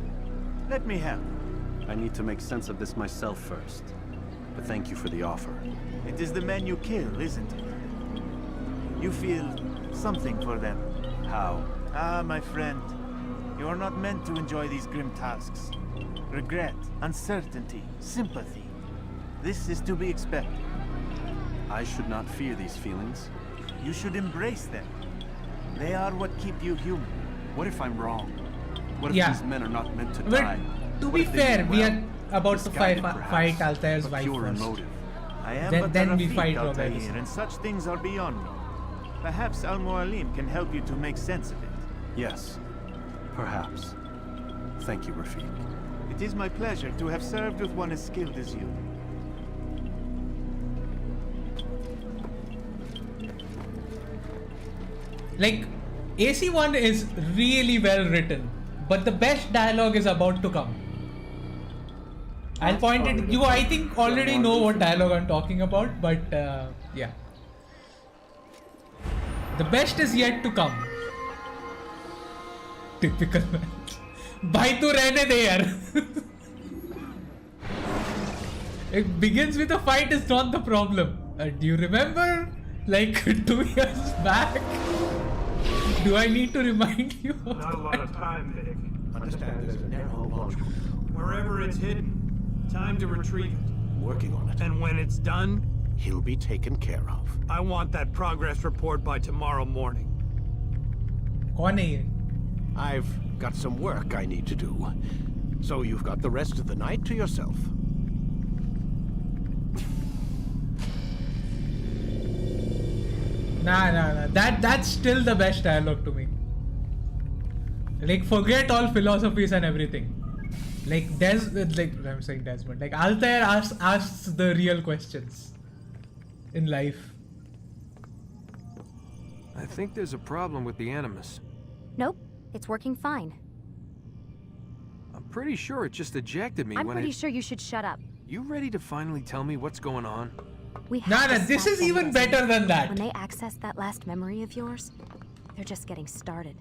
Let me help. I need to make sense of this myself first. But thank you for the offer. It is the men you kill, isn't it? You feel something for them. How? Ah, my friend. You are not meant to enjoy these grim tasks. Regret, uncertainty, sympathy. This is to be expected. I should not fear these feelings. You should embrace them. They are what keep you human. What if I'm wrong? What if Yeah. these men are not meant to But die? to What be if they fair, mean we well? are about to fight Misguided, perhaps, Altair's but wife pure in first. motive. I am Then- but then a we Rafiq, fight Altair, Robert. and such things are beyond me. Perhaps Al-Muallim can help you to make sense of it. Yes. Perhaps. Thank you, Rafiq. It is my pleasure to have served with one as skilled as you. Like, AC1 is really well written, but the best dialogue is about to come. I'll point it. You, I think, already know what dialogue I'm talking about, but yeah. The best is yet to come. Typical man. Bhai tu rehne de yaar. It begins with a fight is not the problem. Do you remember, like 2 years back? Do I need to remind you? Not a lot of time, Vic. Understand there's a narrow launch. Wherever it's hidden, time to retrieve it. Working on it. And when it's done, He'll be taken care of. I want that progress report by tomorrow morning. कौन है ये? I've got some work I need to do. So you've got the rest of the night to yourself. Nah. That's still the best dialogue to me. Like, forget all philosophies and everything. Like, I'm saying Desmond. Like, Altair asks the real questions in life. I think there's a problem with the Animus. Nope, it's working fine. I'm pretty sure it just ejected me I'm when pretty sure you should shut up. You ready to finally tell me what's going on? We have to This stop is them, even Desmond. better than that. When they access that last memory of yours, they're just getting started.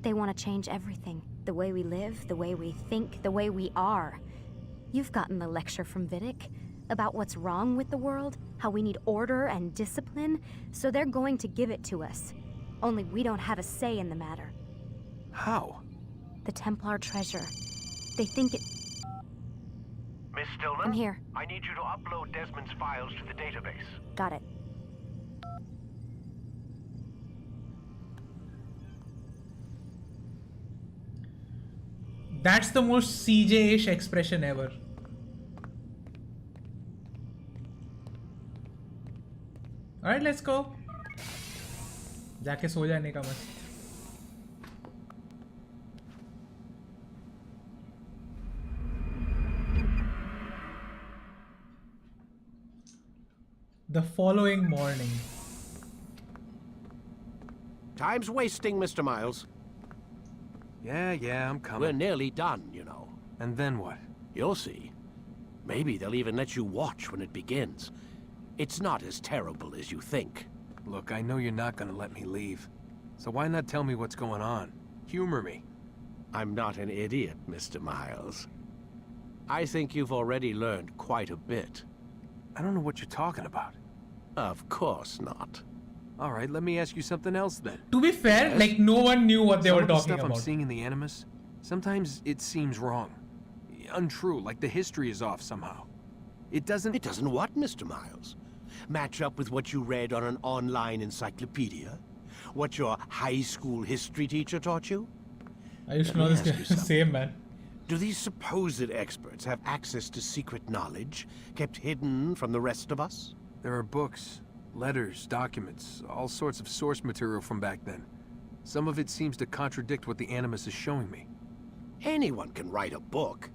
They want to change everything. The way we live, the way we think, the way we are. You've gotten the lecture from Vidic about what's wrong with the world, how we need order and discipline, so they're going to give it to us. Only we don't have a say in the matter. How? The Templar treasure. They think it... Miss Stillman? I'm here. I need you to upload Desmond's files to the database. Got it. That's the most CJ-ish expression ever. Alright, let's go. जाके सो जाने का मस्त. The following morning. Time's wasting, Mr. Miles. Yeah, I'm coming. We're nearly done, you know. And then what? You'll see. Maybe they'll even let you watch when it begins. It's not as terrible as you think. Look, I know you're not gonna let me leave. So why not tell me what's going on? Humor me. I'm not an idiot, Mr. Miles. I think you've already learned quite a bit. I don't know what you're talking about. Of course not. All right, let me ask you something else then. To be fair, like no one knew what they Some were of the talking stuff about. I'm seeing in the Animus, sometimes it seems wrong. Untrue, like the history is off somehow. It doesn't... It doesn't what, Mr. Miles? Match up with what you read on an online encyclopedia? What your high school history teacher taught you? I used to Let know me this ask guy. you something. Same man. Do these supposed experts have access to secret knowledge kept hidden from the rest of us? There are books, letters, documents, all sorts of source material from back then. Some of it seems to contradict what the Animus is showing me. Anyone can write a book,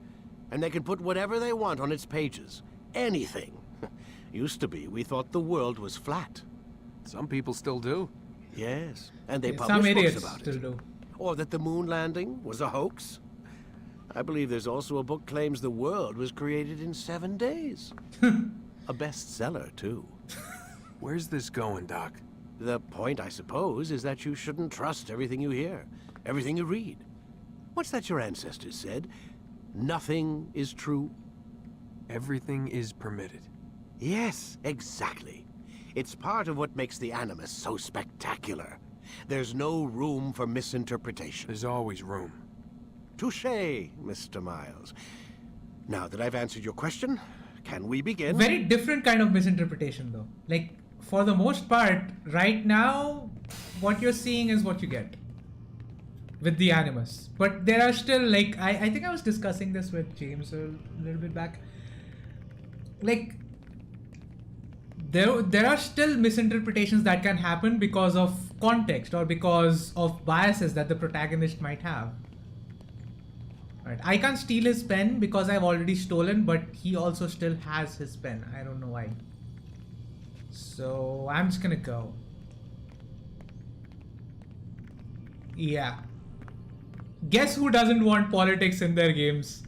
and they can put whatever they want on its pages. Anything. Used to be, we thought the world was flat. Some people still do. Yes, and they Some publish idiots books about still it. do. Or that the moon landing was a hoax. I believe there's also a book claims the world was created in 7 days. A bestseller, too. Where's this going, Doc? The point, I suppose, is that you shouldn't trust everything you hear, everything you read. What's that your ancestors said? Nothing is true? Everything is permitted. Yes, exactly. It's part of what makes the Animus so spectacular. There's no room for misinterpretation. There's always room. Touché, Mr. Miles. Now that I've answered your question, can we begin? Very different kind of misinterpretation though. Like, for the most part, right now, what you're seeing is what you get with the Animus. But there are still, like, I think I was discussing this with James a little bit back. Like, there are still misinterpretations that can happen because of context or because of biases that the protagonist might have. Right. I can't steal his pen because I've already stolen, but he also still has his pen. I don't know why. So I'm just gonna go. Yeah. Guess who doesn't want politics in their games?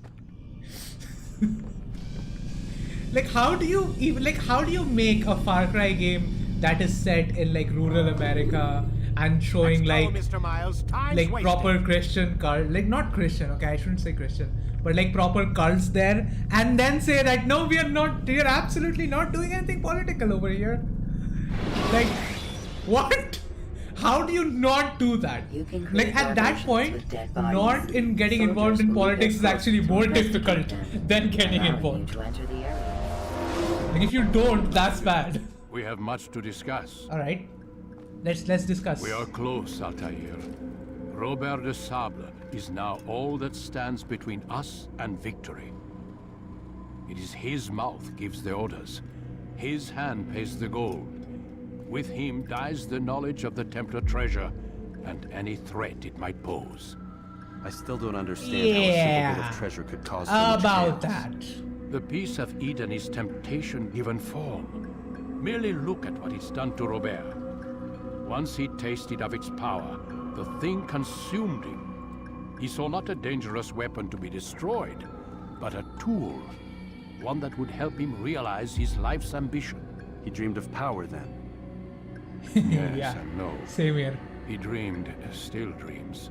Like, how do you make a Far Cry game that is set in like rural America and showing like Mr. Miles. Time's proper wasted. Christian cult, like not Christian, okay, I shouldn't say Christian, but like proper cults there, and then say that no, we are absolutely not doing anything political over here. Like, what? How do you not do that? Like, at that point, not in getting involved in politics is actually more difficult than getting involved. Like, if you don't, that's bad. We have much to discuss. All right, let's discuss. We are close, Altair. Robert de Sable is now all that stands between us and victory. It is his mouth gives the orders. His hand pays the gold. With him dies the knowledge of the Templar treasure and any threat it might pose. I still don't understand how a simple bit of treasure could cause so much about chaos. that. The peace of Eden is temptation given form. Merely look at what it's done to Robert. Once he tasted of its power, the thing consumed him. He saw not a dangerous weapon to be destroyed, but a tool. One that would help him realize his life's ambition. He dreamed of power then. Yes Yeah, and no. same here. He dreamed, still dreams,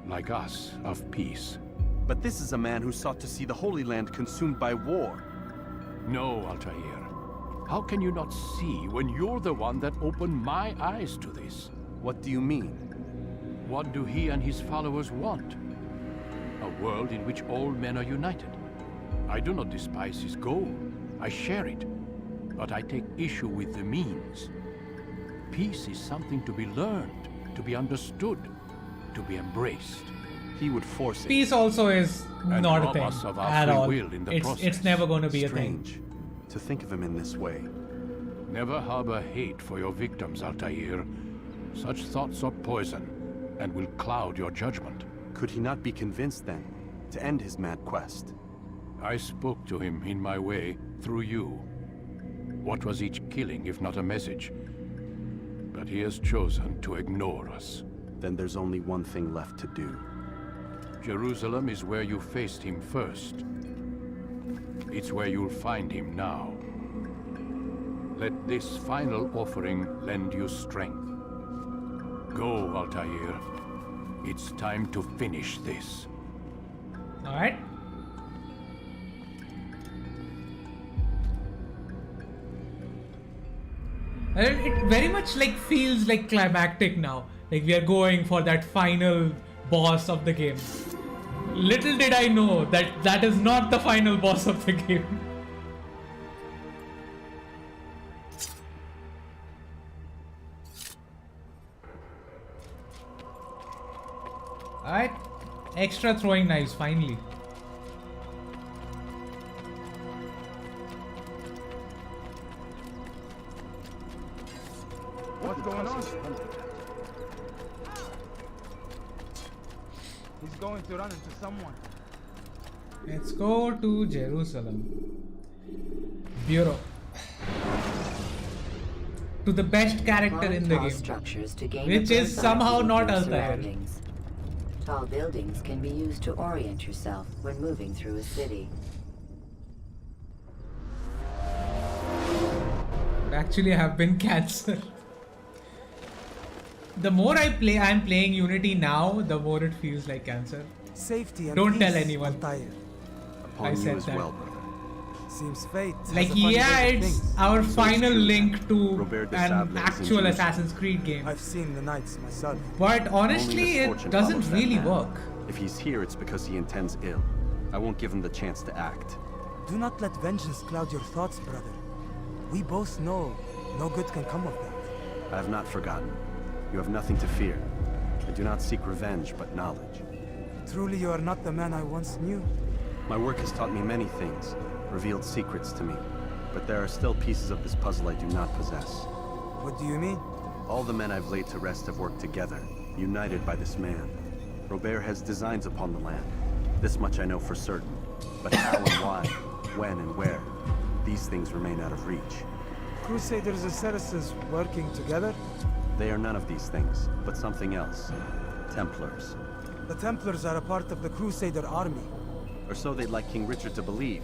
like us, of peace. But this is a man who sought to see the Holy Land consumed by war. No, Altair. How can you not see when you're the one that opened my eyes to this? What do you mean? What do he and his followers want? A world in which all men are united. I do not despise his goal. I share it. But I take issue with the means. Peace is something to be learned, to be understood, to be embraced. He would force it. Peace also is And not a rob thing us of our at free all. will in the It's process. never going to be a Strange thing. to think of him in this way. Never harbor hate for your victims, Altair. Such thoughts are poison and will cloud your judgment. Could he not be convinced then to end his mad quest? I spoke to him in my way, through you. What was each killing if not a message? But he has chosen to ignore us. Then there's only one thing left to do. Jerusalem is where you faced him first. It's where you'll find him now. Let this final offering lend you strength. Go, Altair. It's time to finish this. Alright. And it very much like feels like climactic now. Like we are going for that final boss of the game. Little did I know that that is not the final boss of the game. Alright. Extra throwing knives, finally. going on? He's going to run into someone. Let's go to Jerusalem. Bureau. To the best character in the game, which is somehow not Altair. Tall buildings can be used to orient yourself when moving through a city. Actually, I have been cancer. The more I'm playing Unity now, the more it feels like cancer. Safety and Don't tell peace, anyone. Altair. I said that. Well, Seems fate. Like, yeah, it's our final link to an actual Assassin's Creed game. I've seen the knights myself. But honestly, it doesn't really work. If he's here, it's because he intends ill. I won't give him the chance to act. Do not let vengeance cloud your thoughts, brother. We both know no good can come of that. I have not forgotten. You have nothing to fear. I do not seek revenge, but knowledge. Truly, you are not the man I once knew. My work has taught me many things, revealed secrets to me. But there are still pieces of this puzzle I do not possess. What do you mean? All the men I've laid to rest have worked together, united by this man. Robert has designs upon the land. This much I know for certain. But how and why, when and where, these things remain out of reach. Crusaders and Saracens working together? They are none of these things, but something else. Templars. The Templars are a part of the Crusader army. Or so they'd like King Richard to believe.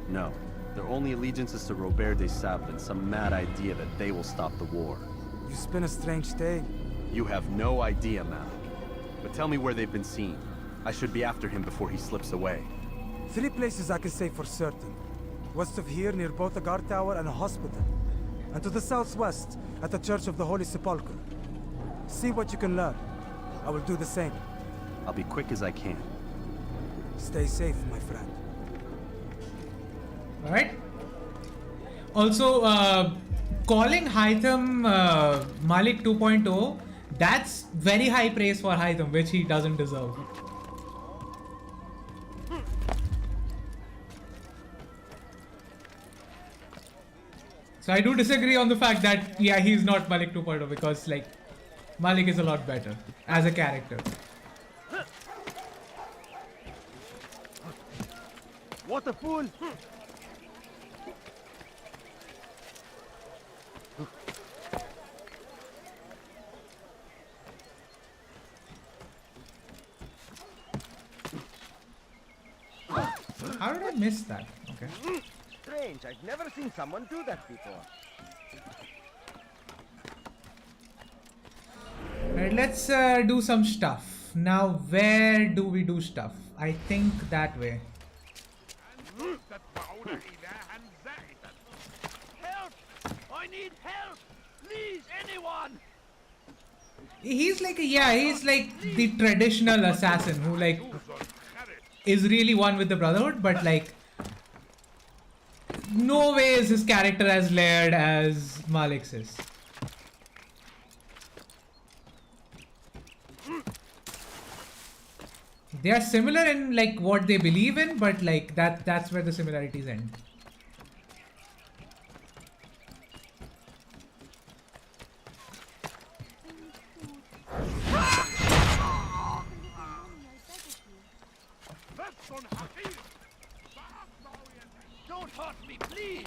No, their only allegiance is to Robert de Sable and some mad idea that they will stop the war. You spin a strange tale. You have no idea, Malik. But tell me where they've been seen. I should be after him before he slips away. 3 places I can say for certain. West of here, near both a guard tower and a hospital. And to the southwest, at the Church of the Holy Sepulchre. See what you can learn. I will do the same. I'll be quick as I can. Stay safe, my friend. Alright. Also, calling Hytham Malik 2.0, that's very high praise for Hytham, which he doesn't deserve. So I do disagree on the fact that, yeah, he's not Malik 2.0 because, like, Malik is a lot better as a character. What a fool! How did I miss that? Okay. Strange, I've never seen someone do that before. Alright, let's do some stuff. Now, where do we do stuff? I think that way. Help! I need help! Please, anyone! He's like he's like the traditional assassin who like is really one with the Brotherhood, but like no way is his character as layered as Malik's is. They are similar in like what they believe in, but like that's where the similarities end. Don't hurt me, please!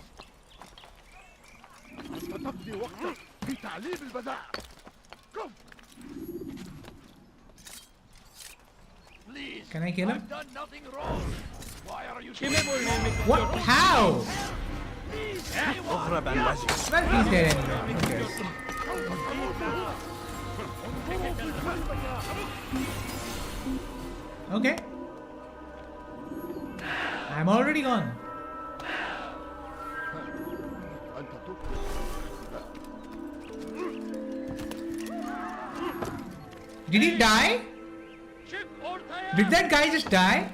Please, Can I kill him? I've done nothing wrong. Why are you What? How? Please, Well, he's dead anyway. Who cares? Okay. I'm already gone. Did he die? Did that guy just die?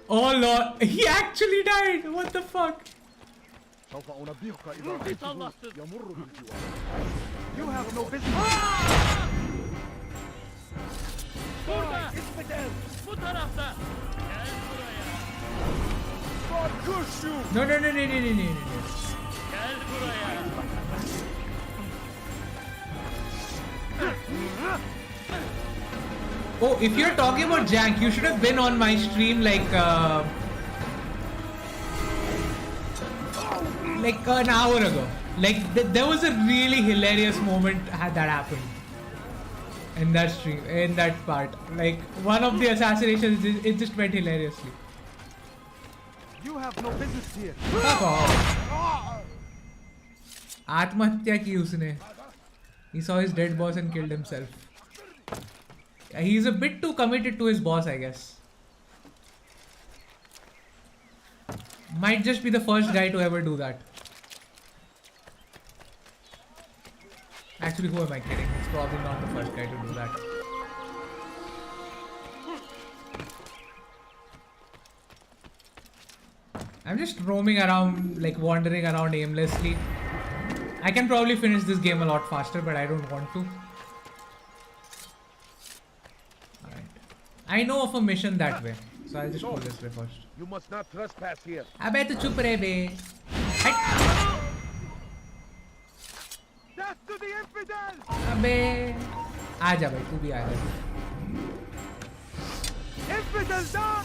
Oh lord, he actually died! What the fuck? You have no business. Burada! Bu tarafta! God curse you! No. Gel Oh, if you're talking about jank, you should have been on my stream like an hour ago. Like there was a really hilarious moment that happened in that stream, in that part. Like one of the assassinations, it just went hilariously. You have no business here. Fuck off. आत्महत्या की उसने. He saw his dead boss and killed himself. He's a bit too committed to his boss, I guess. Might just be the first guy to ever do that. Actually, who am I kidding? It's probably not the first guy to do that. I'm just roaming around, like wandering around aimlessly. I can probably finish this game a lot faster, but I don't want to. Alright. I know of a mission that way, so I'll just go this way first. You must not trespass here. अबे तो चुप रहे बे. Death to the infidel! अबे आजा भाई, तू भी आजा. Infidel down!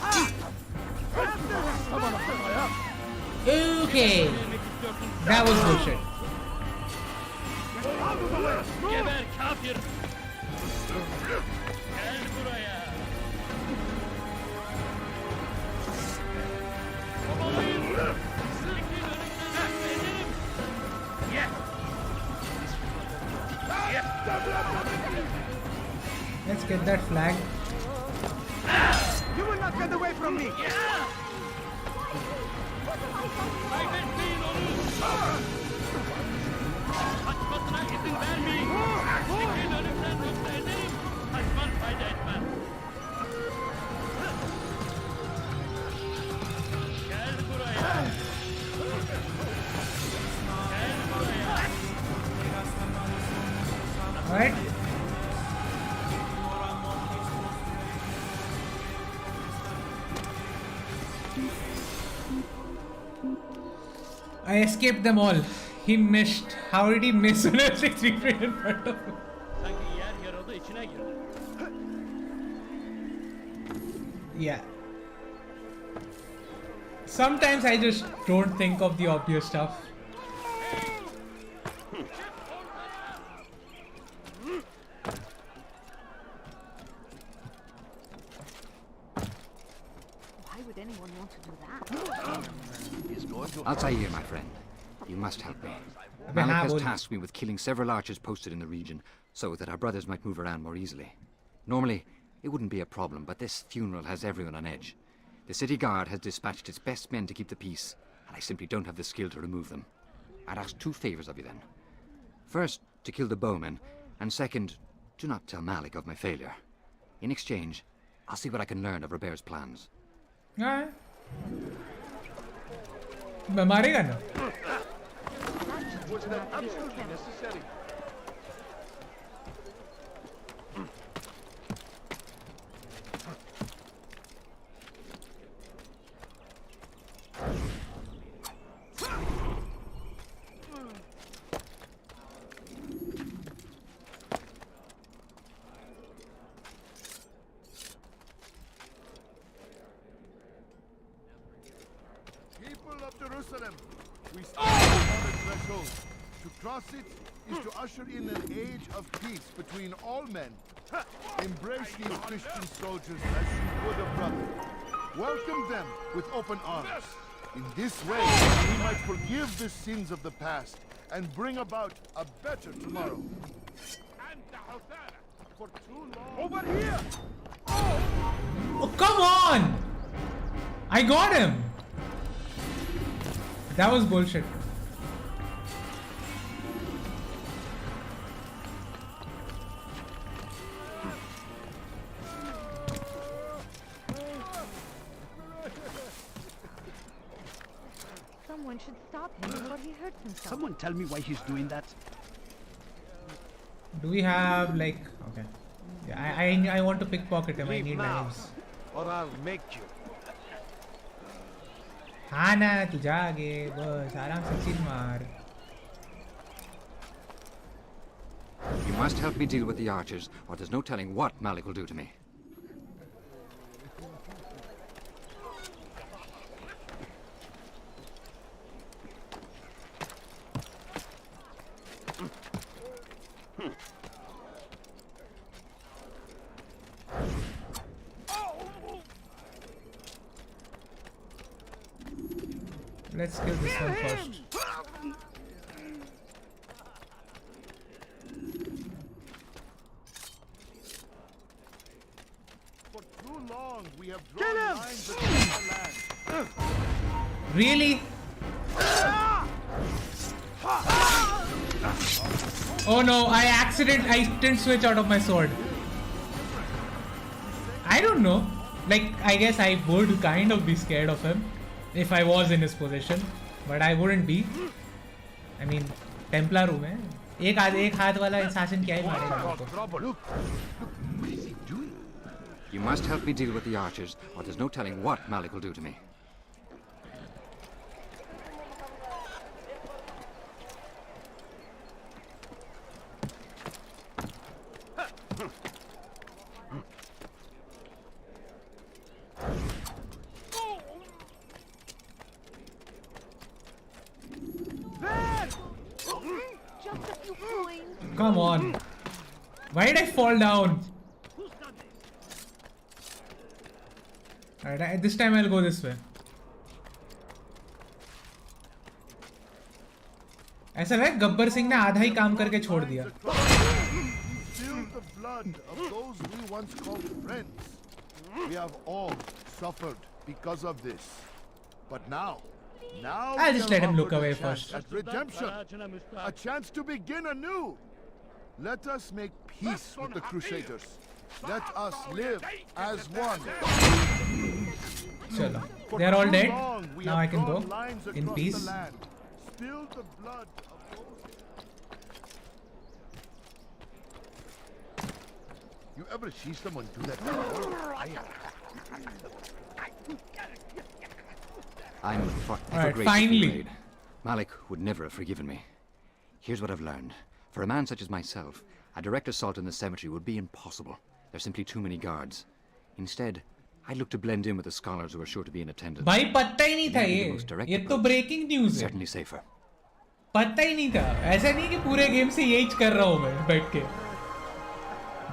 Okay, that was bullshit. Geber kafir. Gel buraya. Kovalayın. Sikin önümden ederim. Let's get that flag. You will not get away from me. Kaybetmeyin onu. Kaçmasına izin vermeyin. Sikin önümden yoksa ederim. Kaçman fayda etmez. Gel buraya. Gel buraya. Alright. I escaped them all. He missed. How did he miss when I was like 3 feet in front of him? Sanki yer yarıldı içine girdi. Yeah. Sometimes I just don't think of the obvious stuff. Why would anyone want to do that? Altair, my friend. You must help me. Malik has tasked me with killing several archers posted in the region so that our brothers might move around more easily. Normally, it wouldn't be a problem, but this funeral has everyone on edge. The city guard has dispatched its best men to keep the peace, and I simply don't have the skill to remove them. I'd ask 2 favors of you then. First, to kill the bowmen, and second, do not tell Malik of my failure. In exchange, I'll see what I can learn of Robert's plans. Alright. मैं मारेगा ना? Was that absolutely necessary? People of Jerusalem, we stand on the threshold. To cross it is to usher in an age of peace between all men. Embrace these Christian soldiers as you would a brother. Welcome them with open arms. In this way, we might forgive the sins of the past and bring about a better tomorrow. For too long. Over here! Oh, come on! I got him! That was bullshit. Someone should stop him before he hurts himself. Someone tell me why he's doing that. Do we have like... Okay. Yeah, I want to pickpocket him. I need knives. Or I'll make you. हाँ ना तू जा आगे बस आराम से chill मार. must help me deal with the archers, or there's no telling what Malik will do to me. Let's kill this one first. For too long, we have drawn lines across the land. Really? Oh no, I didn't switch out of my sword. I don't know. Like, I guess I would kind of be scared of him if I was in his position, but I wouldn't be. I mean, Templar हूँ मैं. एक हाथ वाला assassin क्या ही मारेगा हमको? You must help me deal with the archers, or there's no telling what Malik will do to me. Come on. Why did I fall down? Alright, this time I'll go this way. ऐसा है गब्बर सिंह ने आधा ही काम करके छोड़ दिया. The blood of those we once called friends. We have all suffered because of this. But now I'll just let him look away first. At redemption, a chance to begin anew. Let us make peace with the Crusaders. Let us live as one. Chalo. They are all dead. Now I can go in peace. Spill the blood of those. You ever see someone do that before? I'm Alright, finally. Malik would never have forgiven me. Here's what I've learned. For a man such as myself, a direct assault in the cemetery would be impossible. There's simply too many guards. Instead, I look to blend in with the scholars who are sure to be in attendance. भाई पता ही नहीं था ये. ये तो breaking news है. Certainly safer. पता ही नहीं था. ऐसा नहीं कि पूरे गेम से यही कर रहा हूँ मैं बैठ के.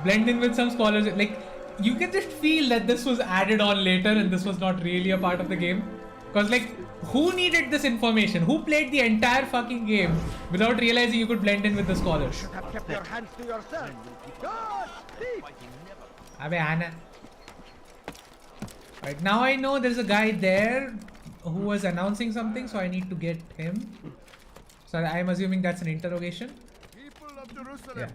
Blend in with some scholars. Like, you can just feel that this was added on later and this was not really a part of the game. Because, like, who needed this information? Who played the entire fucking game without realizing you could blend in with the scholars? You have kept your hands to yourself. God, Abbe, Anna. Right, now I know there's a guy there who was announcing something, so I need to get him. So I'm assuming that's an interrogation. People of Jerusalem,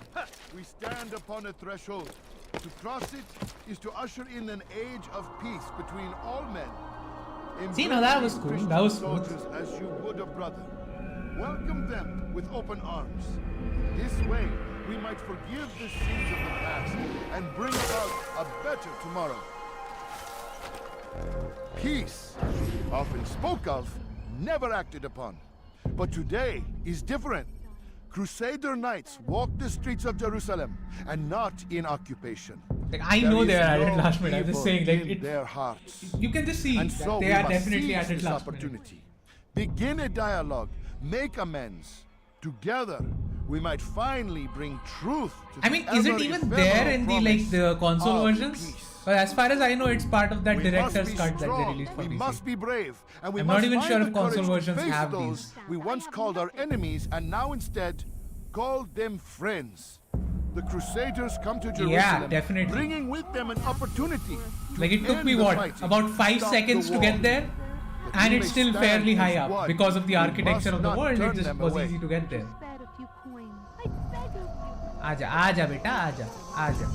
we stand upon a threshold. To cross it is to usher in an age of peace between all men. See, no, that was cool. That was smooth. As you would a brother. Welcome them with open arms. This way, we might forgive the sins of the past and bring about a better tomorrow. Peace, often spoke of, never acted upon. But today is different. Crusader knights walk the streets of Jerusalem and not in occupation. Like, I know they are at it last minute. I'm just saying, like, in their hearts. You can just see that they are definitely at it last minute. Begin a dialogue, make amends. Together, we might finally bring truth to I mean, is it even there in the console versions? But as far as I know, it's part of that director's cut that they released for PC. We must be brave, and we I'm must not even find sure the if console courage to versions face have those these. we once called our enemies and now instead call them friends. The Crusaders come to Jerusalem, Yeah, definitely. bringing with them an opportunity. Like, it took me what, about 5 seconds to get there, and it's still fairly high up because of the architecture of the world. It just was easy to get there. आजा आजा बेटा आजा आजा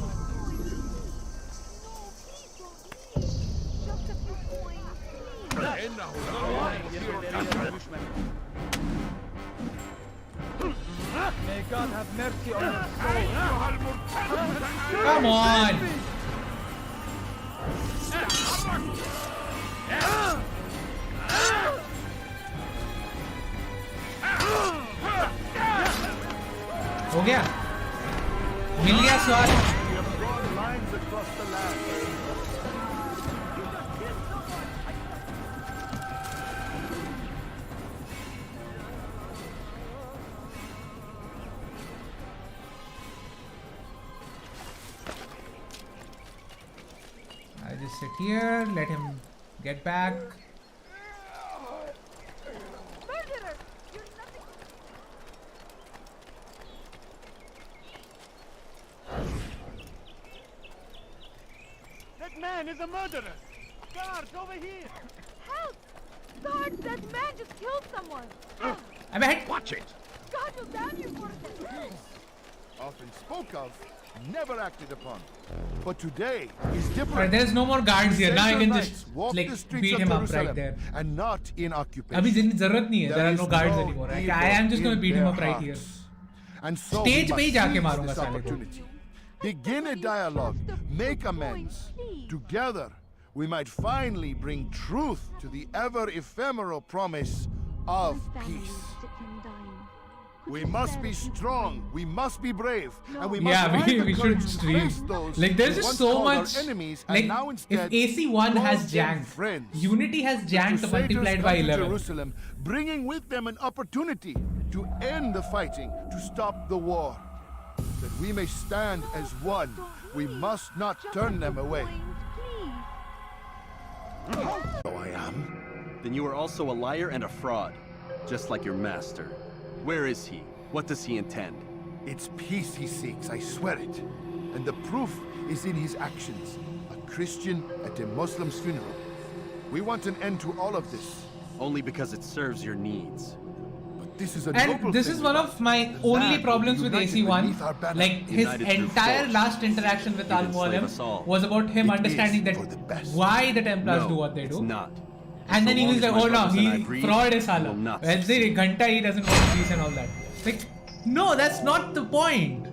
May God have mercy on your soul. Come on. हो गया मिल गया स्वाद. We have drawn lines across the land. I just sit here, let him get back. Murderer! You're nothing. That man is a murderer! Guards, over here! Help! Guards, that man just killed someone. I'm ahead. Watch it. God will damn you for it. Often spoke of, never acted upon. But today is different. Alright, there's no more guards here. Now I can just Walk like the streets beat of him up Jerusalem right there. And not in occupation. Abhi jitni zarurat nahi hai. There are is no guards no anymore. I evil am just going to in beat him their up right here. hearts. And so Stage we pe hi must jaake seize marunga this साले को. opportunity. Begin a dialogue, make amends. Together, we might finally bring truth to the ever ephemeral promise of peace. We must be strong, we must be brave, and we must find the we should courage to stream. face those Like there's who just once so called our much. enemies Like and now if instead AC1 call has them janked, friends. Unity has The janked Crusaders multiplied come by to 11. Jerusalem, bringing with them an opportunity to end the fighting, to stop the war. That we may stand as one, we must not turn them away. So I am? Then you are also a liar and a fraud, just like your master. Where is he? What does he intend? It's peace he seeks, I swear it. And the proof is in his actions. A Christian at a Muslim's funeral. We want an end to all of this. Only because it serves your needs. But this is a And noble this thing is one of my only problems with AC1. Like his entire last interaction with Al-Mualim was about him understanding that why the Templars do what they do. Not. And then he was like, oh no, he fraud is Hala. Wednesday, Ghanta, he doesn't want peace and all that. Like, no, that's not the point.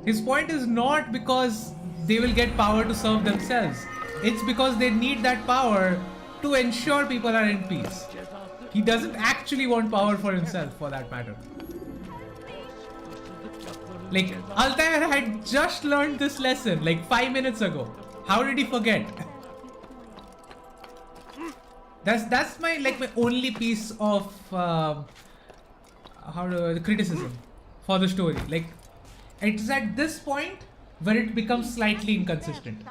His point is not because they will get power to serve themselves. It's because they need that power to ensure people are in peace. He doesn't actually want power for himself, for that matter. Like, Altair had just learned this lesson like 5 minutes ago. How did he forget? That's my only piece of criticism for the story. Like, it's at this point where it becomes slightly inconsistent.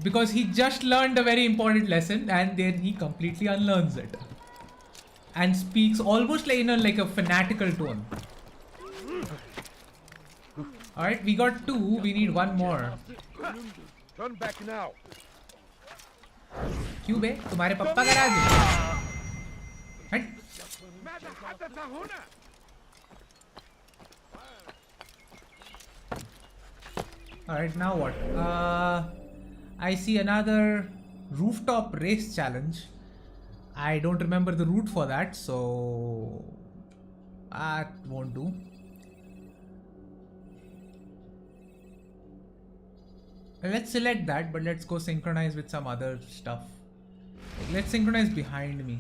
Because he just learned a very important lesson and then he completely unlearns it. And speaks almost like in a fanatical tone. Alright, we got 2, we need 1 more. Turn back now. क्यों बे? तुम्हारे पप्पा का राज है? हट. Alright, now what? I see another rooftop race challenge. I don't remember the route for that, so that won't do. Let's select that, but let's go synchronize with some other stuff. Let's synchronize behind me.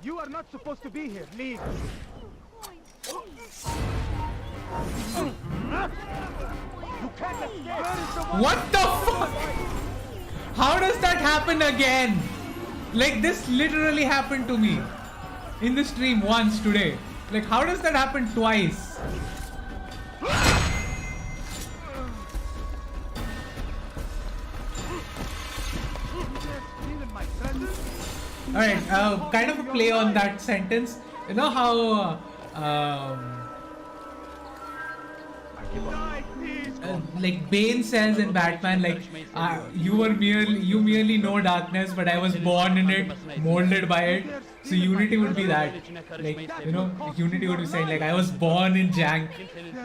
You are not supposed to be here. Leave. You can't escape. What the fuck? How does that happen again? Like, this literally happened to me in the stream once today. Like, how does that happen twice? Alright, kind of a play on that sentence. You know how like Bane says in Batman, like you merely know darkness, but I was born in it, molded by it. So Unity would be that, like, you know, Unity would be saying like, I was born in jank,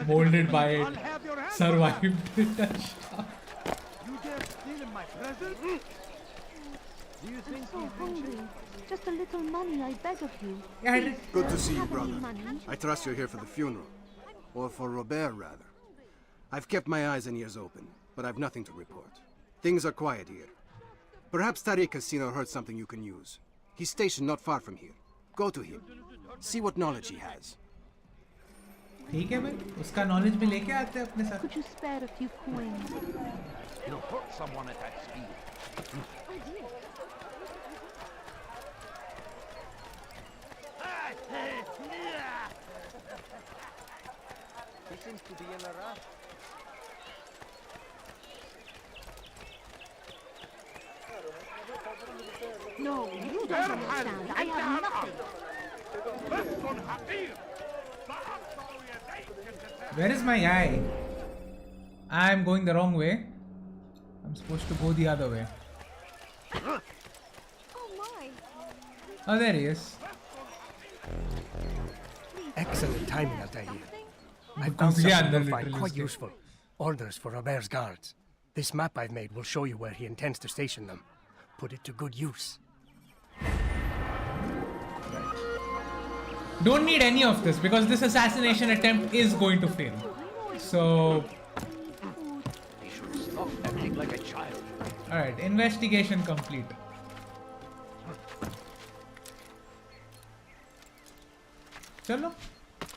molded by it, survived it. You dare steal my present? Do you think so hungry? Just a little money, I beg of you. Good to see you, brother. I trust you're here for the funeral. Or for Robert, rather. I've kept my eyes and ears open. but I've nothing to report. Things are quiet here. Perhaps Tariq has seen or heard something you can use. He's stationed not far from here. Go to him. See what knowledge he has. ठीक है भाई, उसका knowledge भी लेके आते हैं अपने साथ. Could you spare a few coins? You'll hurt someone at that speed. He seems to be in a rush. No, you don't understand. I have nothing. Where is my guy? I'm going the wrong way. I'm supposed to go the other way. Oh my. Oh, there he is. Excellent timing, Altair. I Of found course, yeah, something the you'll find literal quite escape. useful. Orders for Robert's guards. This map I've made will show you where he intends to station them. Put it to good use. Don't need any of this because this assassination attempt is going to fail. So, He should stop acting like a child. alright, investigation complete. चलो,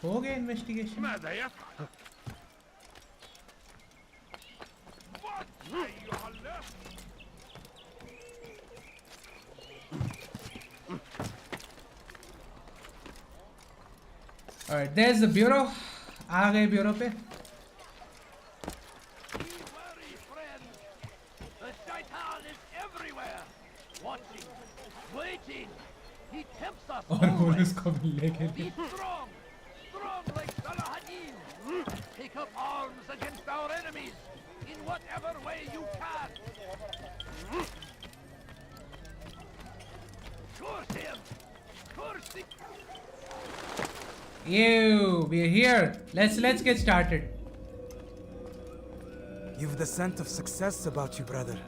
हो गया investigation. Alright, there's the bureau. आ गए bureau पे. The shaitan is everywhere. Watching, waiting. He tempts us और always. Police को भी लेके Be strong. Strong like Salahadin. Take up arms against our enemies in whatever way you can. Curse him. Curse him. Ew, we're here. Let's get started. You've the scent of success about you, brother.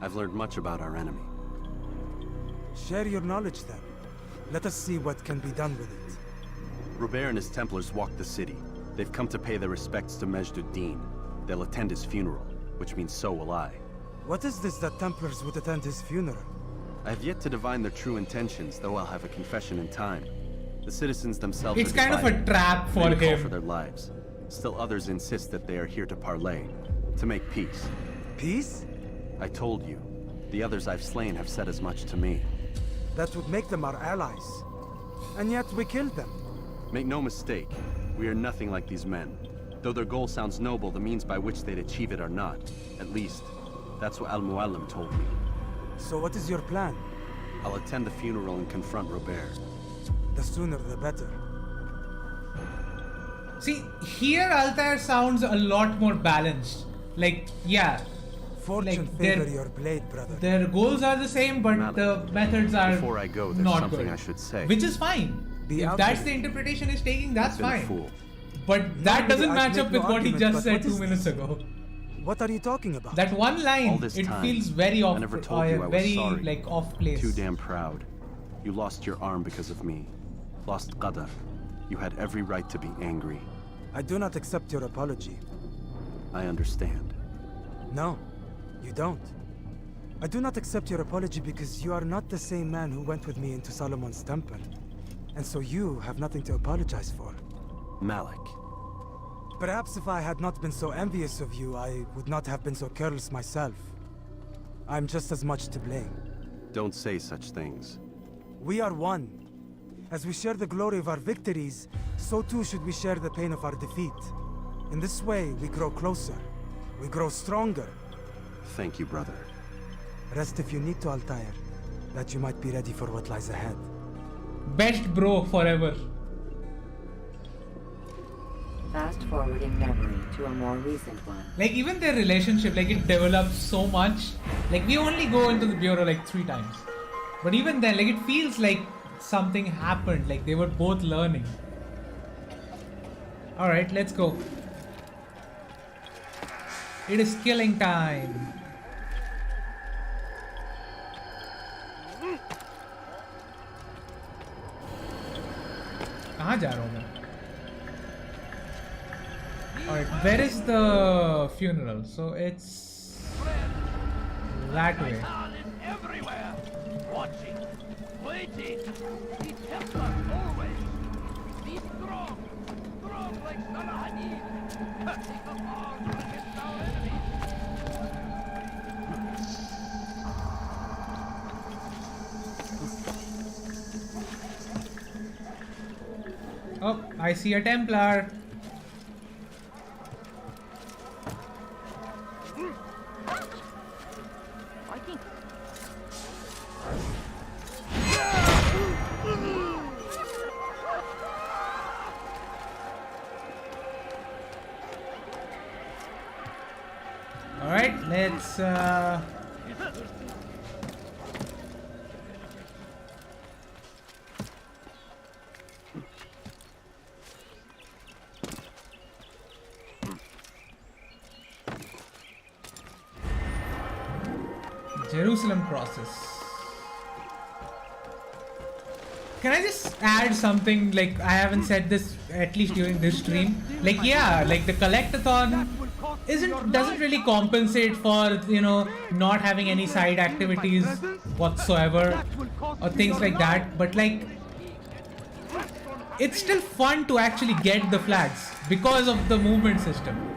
I've learned much about our enemy. Share your knowledge then. Let us see what can be done with it. Robert and his Templars walked the city. They've come to pay their respects to Majd-ud-Din. They'll attend his funeral, which means so will I. What is this that Templars would attend his funeral? I have yet to divine their true intentions, though I'll have a confession in time. The citizens themselves It's are kind of a divided. trap for Many call him. for their lives. Still others insist that they are here to parley, to make peace. Peace? I told you. The others I've slain have said as much to me. That would make them our allies. And yet we killed them. Make no mistake, we are nothing like these men. Though their goal sounds noble, the means by which they'd achieve it are not. At least, that's what Al-Muallim told me. So what is your plan? I'll attend the funeral and confront Robert. The sooner the better. See, here Altair sounds a lot more balanced. Like, yeah. Fortune like favor your blade, brother. Their goals are the same, but the methods are Before I go, there's not something good. I should say. Which is fine. The If Altair- that's the interpretation he's taking, that's I've been a fine. fool. But that No, doesn't I match make up no with what he argument, just but said what 2 is minutes this? ago. What are you talking about? That one line, All this it time, feels very I off, never told you I was very sorry. like off place. Too damn proud. You lost your arm because of me. Lost Qadar. You had every right to be angry. I do not accept your apology. I understand. No, you don't. I do not accept your apology because you are not the same man who went with me into Solomon's temple. And so you have nothing to apologize for. Malik. Perhaps if I had not been so envious of you, I would not have been so careless myself. I'm just as much to blame. Don't say such things. We are one. As we share the glory of our victories, so too should we share the pain of our defeat. In this way, we grow closer. We grow stronger. Thank you, brother. Rest if you need to, Altair, that you might be ready for what lies ahead. Best bro forever. Fast forwarding memory to a more recent one. Like even their relationship, like it develops so much. Like we only go into the bureau like 3 times. But even then, like it feels like something happened. Like they were both learning. Alright, let's go. It is killing time. कहाँ जा रहा हूँ मैं? Alright, where is the funeral? So it's that way. Everywhere, watching, waiting. Be Templar always. Be strong, strong like Salah Hadid. Take up arms against our enemies. Oh, I see a Templar. Alright, let's Jerusalem process. Can I just add something? Like, I haven't said this at least during this stream. Like, yeah, like the collectathon doesn't really compensate for, you know, not having any side activities whatsoever or things like that. But like, it's still fun to actually get the flags because of the movement system,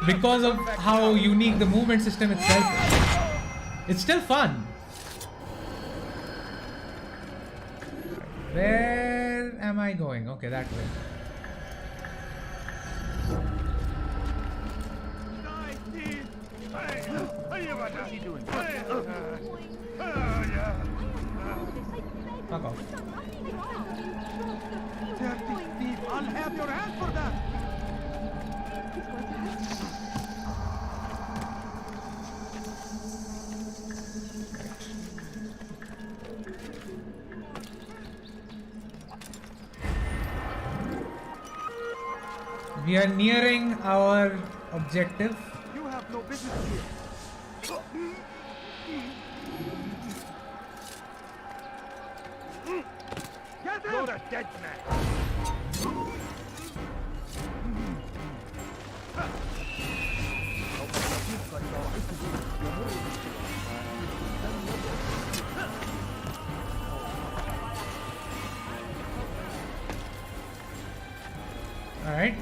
because of how unique the movement system itself is. It's still fun. Where am I going? Okay, that way. Fuck off. I'll have your hand for that. We are nearing our objective. You have no business here. You're a dead man. Alright.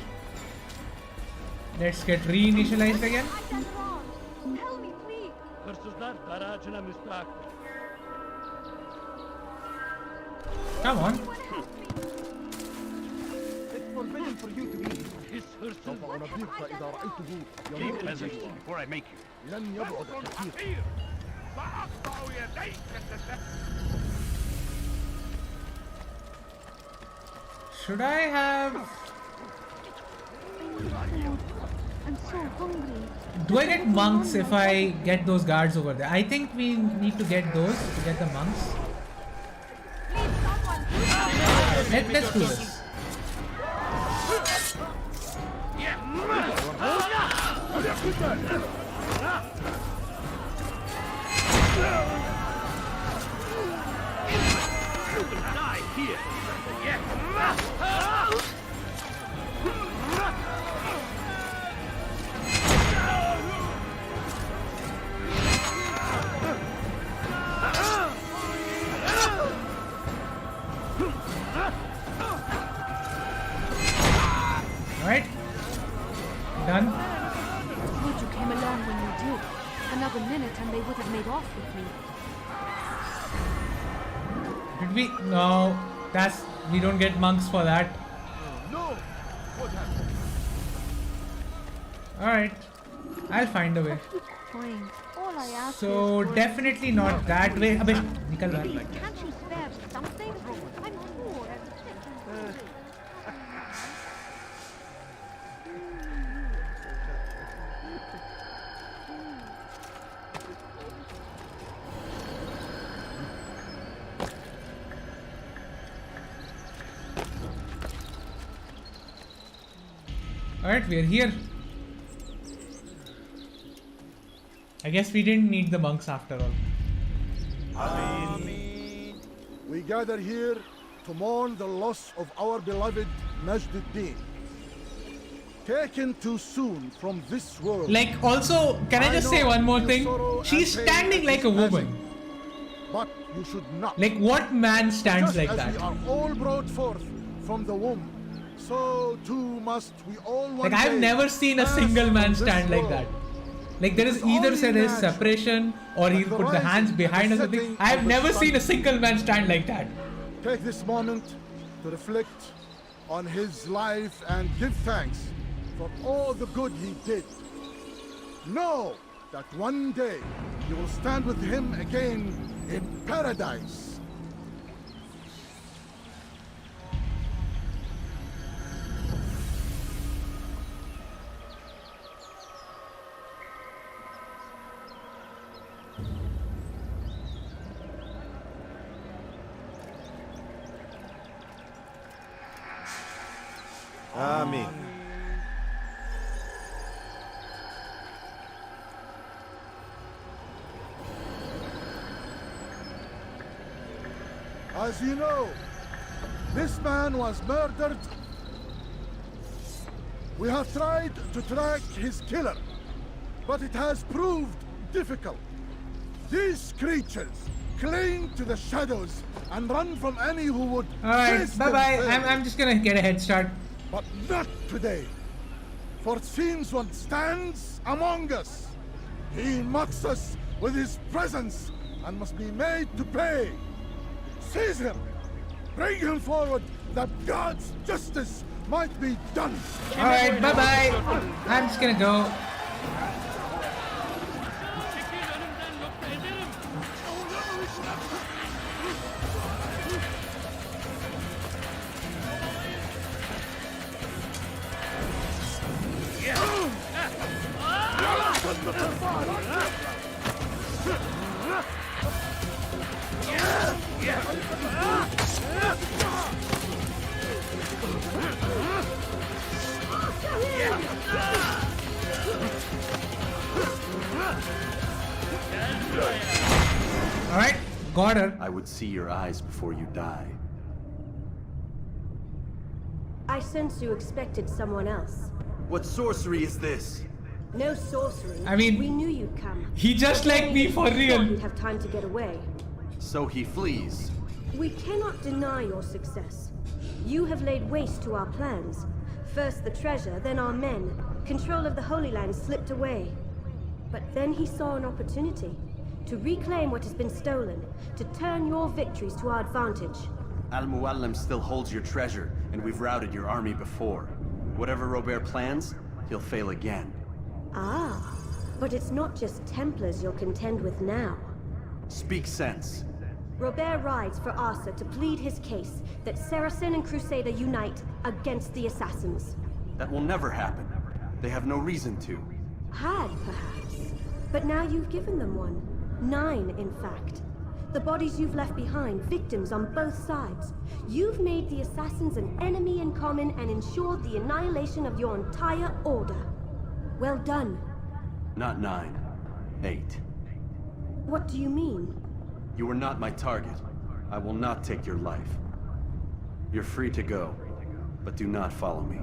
Let's get reinitialized again. Help me, please. Come on. It's forbidden for you to be here. Keep message before I make you. Should I have... I'm so hungry. Do I get monks if I get those guards over there? I think we need to get those to get the monks. Let's do this. Die here. Alright. Done. Would you came along when you did? Another minute and they would have made off with me. Did we? No. That's... We don't get monks for that. No. What happened? Alright. I'll find a way. All I ask So definitely not that way. Abhi, nikal baar. Can't you spare something? I'm poor and Alright, we are here. I guess we didn't need the monks after all. We gather here to mourn the loss of our beloved Majd ad-Din. taken too soon from this world. Like, also, can I just say one more thing? She's standing like a woman. But you should not. Like, what man stands Just like as that? we are all brought forth from the womb, so too must we all one Like, I've day never seen a pass single man from this stand like world. that. Like, there is either say there is separation or he'll put the hands behind or something. I've never seen a single man stand like that. Take this moment to reflect on his life and give thanks for all the good he did. Know that one day you will stand with him again in paradise. Amen. As you know, this man was murdered. We have tried to track his killer, but it has proved difficult. These creatures cling to the shadows and run from any who would. Alright, bye bye. I'm just gonna get a head start. But not today. For it seems one stands among us. He mocks us with his presence and must be made to pay. Seize him. Bring him forward that God's justice might be done. Alright, bye bye. I'm just gonna go. Alright, got her. I would see your eyes before you die. I sense you expected someone else. What sorcery is this? No sorcery. I mean, we knew you'd come. He just like me for real. You'd have time to get away. So he flees. We cannot deny your success. You have laid waste to our plans. First the treasure, then our men. Control of the Holy Land slipped away. But then he saw an opportunity to reclaim what has been stolen, to turn your victories to our advantage. Al-Muallim still holds your treasure, and we've routed your army before. Whatever Robert plans, he'll fail again. Ah, but it's not just Templars you'll contend with now. Speak sense. Robert rides for Asa to plead his case that Saracen and Crusader unite against the Assassins. That will never happen. They have no reason to. Had, perhaps. But now you've given them one. 9, in fact. The bodies you've left behind, victims on both sides. You've made the Assassins an enemy in common and ensured the annihilation of your entire order. Well done. Not 9. 8. What do you mean? You are not my target. I will not take your life. You're free to go, but do not follow me.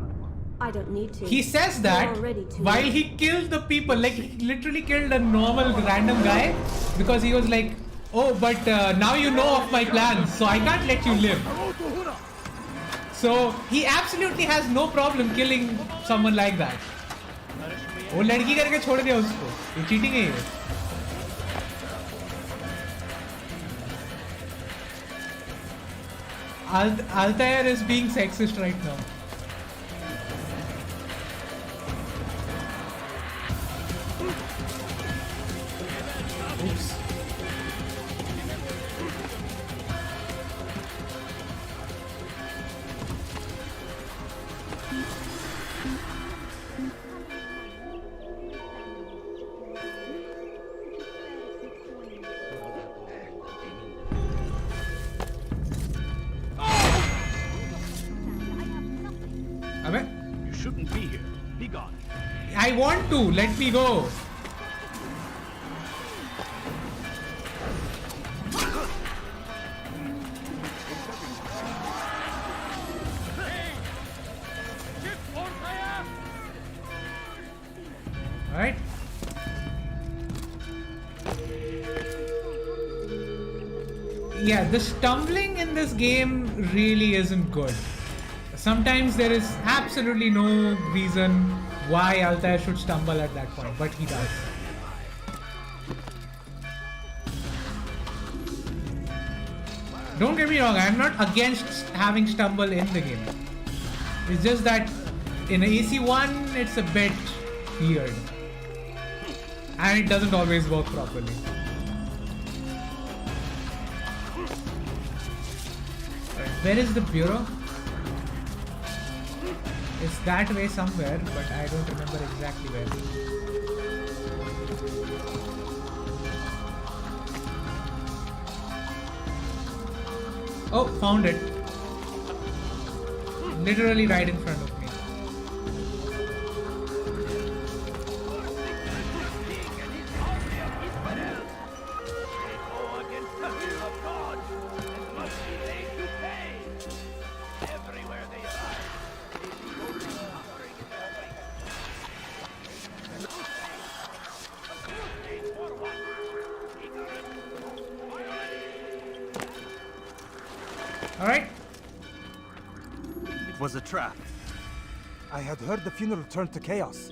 I don't need to. He says that while he killed the people, like he literally killed a normal random guy because he was like, oh, but now you know of my plans, so I can't let you live. So he absolutely has no problem killing someone like that. वो लड़की करके छोड़ दिया उसको. ये cheating है ये. Altair is being sexist right now. Oops. You shouldn't be here. Be gone. I want to. Let me go. yeah, the stumbling in this game really isn't good. Sometimes there is absolutely no reason why Altair should stumble at that point, but he does. Don't get me wrong, I'm not against having stumble in the game. It's just that in AC1 it's a bit weird. And it doesn't always work properly. Where is the bureau? It's that way somewhere, but I don't remember exactly where. Oh, found it. Literally right in front of me. Alright. It was a trap. I had heard the funeral turned to chaos.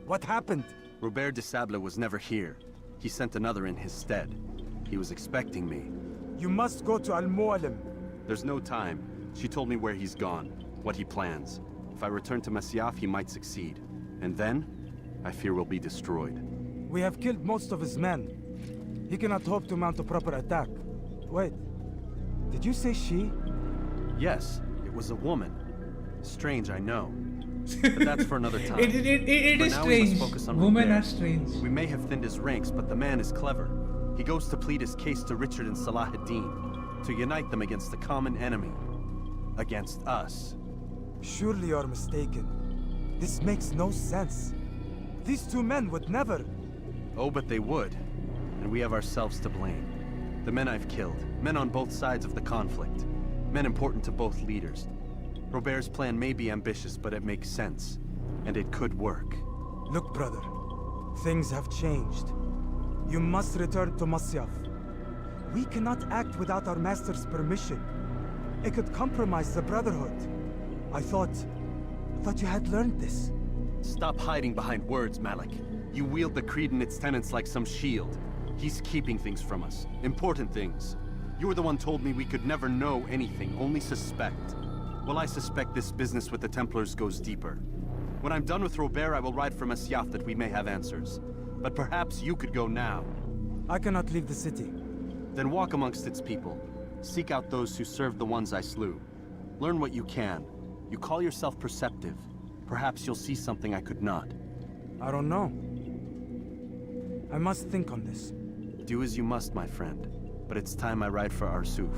What happened? Robert de Sable was never here. He sent another in his stead. He was expecting me. You must go to Al-Mu'alim. There's no time. She told me where he's gone, what he plans. If I return to Masyaf, he might succeed. And then, I fear we'll be destroyed. We have killed most of his men. He cannot hope to mount a proper attack. Wait, did you say she? Yes, it was a woman. Strange, I know. But that's for another time. It is strange. Women are strange. We may have thinned his ranks, but the man is clever. He goes to plead his case to Richard and Salah ad-Din, to unite them against the common enemy. Against us. Surely you're mistaken. This makes no sense. These two men would never... Oh, but they would. And we have ourselves to blame. The men I've killed, men on both sides of the conflict. Men important to both leaders. Robert's plan may be ambitious, but it makes sense. And it could work. Look, brother. Things have changed. You must return to Masyaf. We cannot act without our master's permission. It could compromise the Brotherhood. I thought you had learned this. Stop hiding behind words, Malik. You wield the creed and its tenets like some shield. He's keeping things from us. Important things. You were the one told me we could never know anything, only suspect. Well, I suspect this business with the Templars goes deeper. When I'm done with Robert, I will ride for Masyaf that we may have answers. But perhaps you could go now. I cannot leave the city. Then walk amongst its people. Seek out those who served the ones I slew. Learn what you can. You call yourself perceptive. Perhaps you'll see something I could not. I don't know. I must think on this. Do as you must, my friend. But it's time I ride for Arsuf.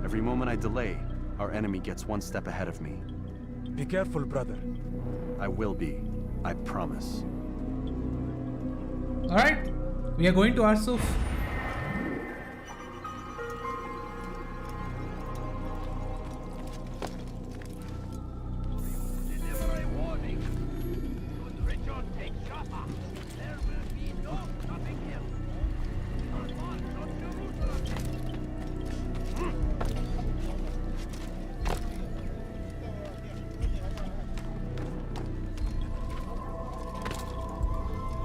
Every moment I delay, our enemy gets one step ahead of me. Be careful, brother. I will be. I promise. Alright, we are going to Arsuf.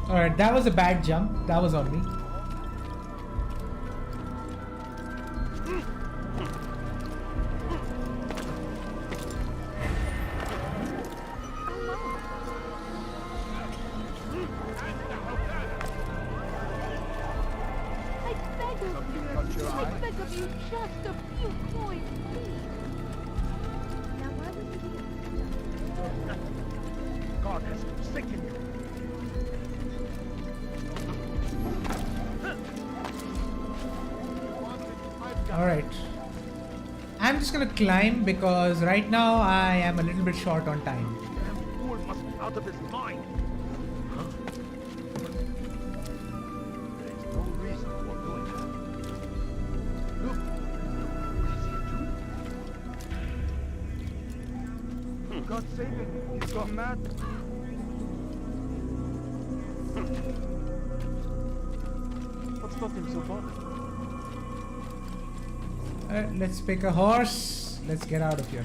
Alright, that was a bad jump. That was on me. I beg of you, just a few coins, please. Now, why would you... God has forsaken you. Alright. I'm just gonna climb because right now I am a little bit short on time. Damn fool must be out of his mind. Huh? There is no reason for doing that. Look, what is he doing? God save him. He's gone mad. What's got him so bothered? Let's pick a horse. Let's get out of here.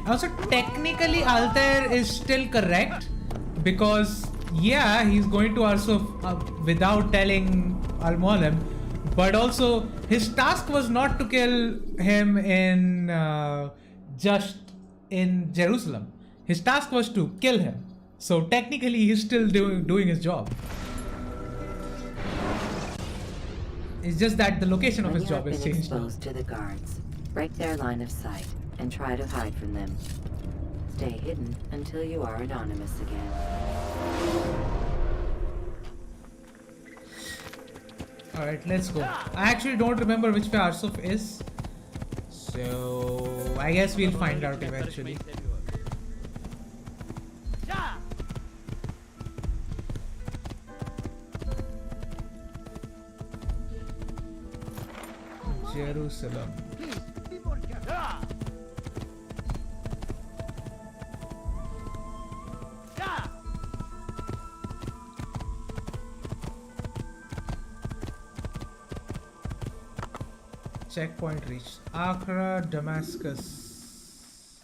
Also, technically, Altair is still correct because, yeah, he's going to Arsuf without telling Al-Mualim, but also his task was not to kill him in just in Jerusalem. His task was to kill him. So technically, he's still doing his job. It's just that the location of his job has changed. Exposed to the guards, break their line of sight and try to hide from them. Stay hidden until you are anonymous again. Alright, let's go. I actually don't remember which way Arsuf is. So I guess we'll find out eventually. Jerusalem. Checkpoint reached. Acre, Damascus.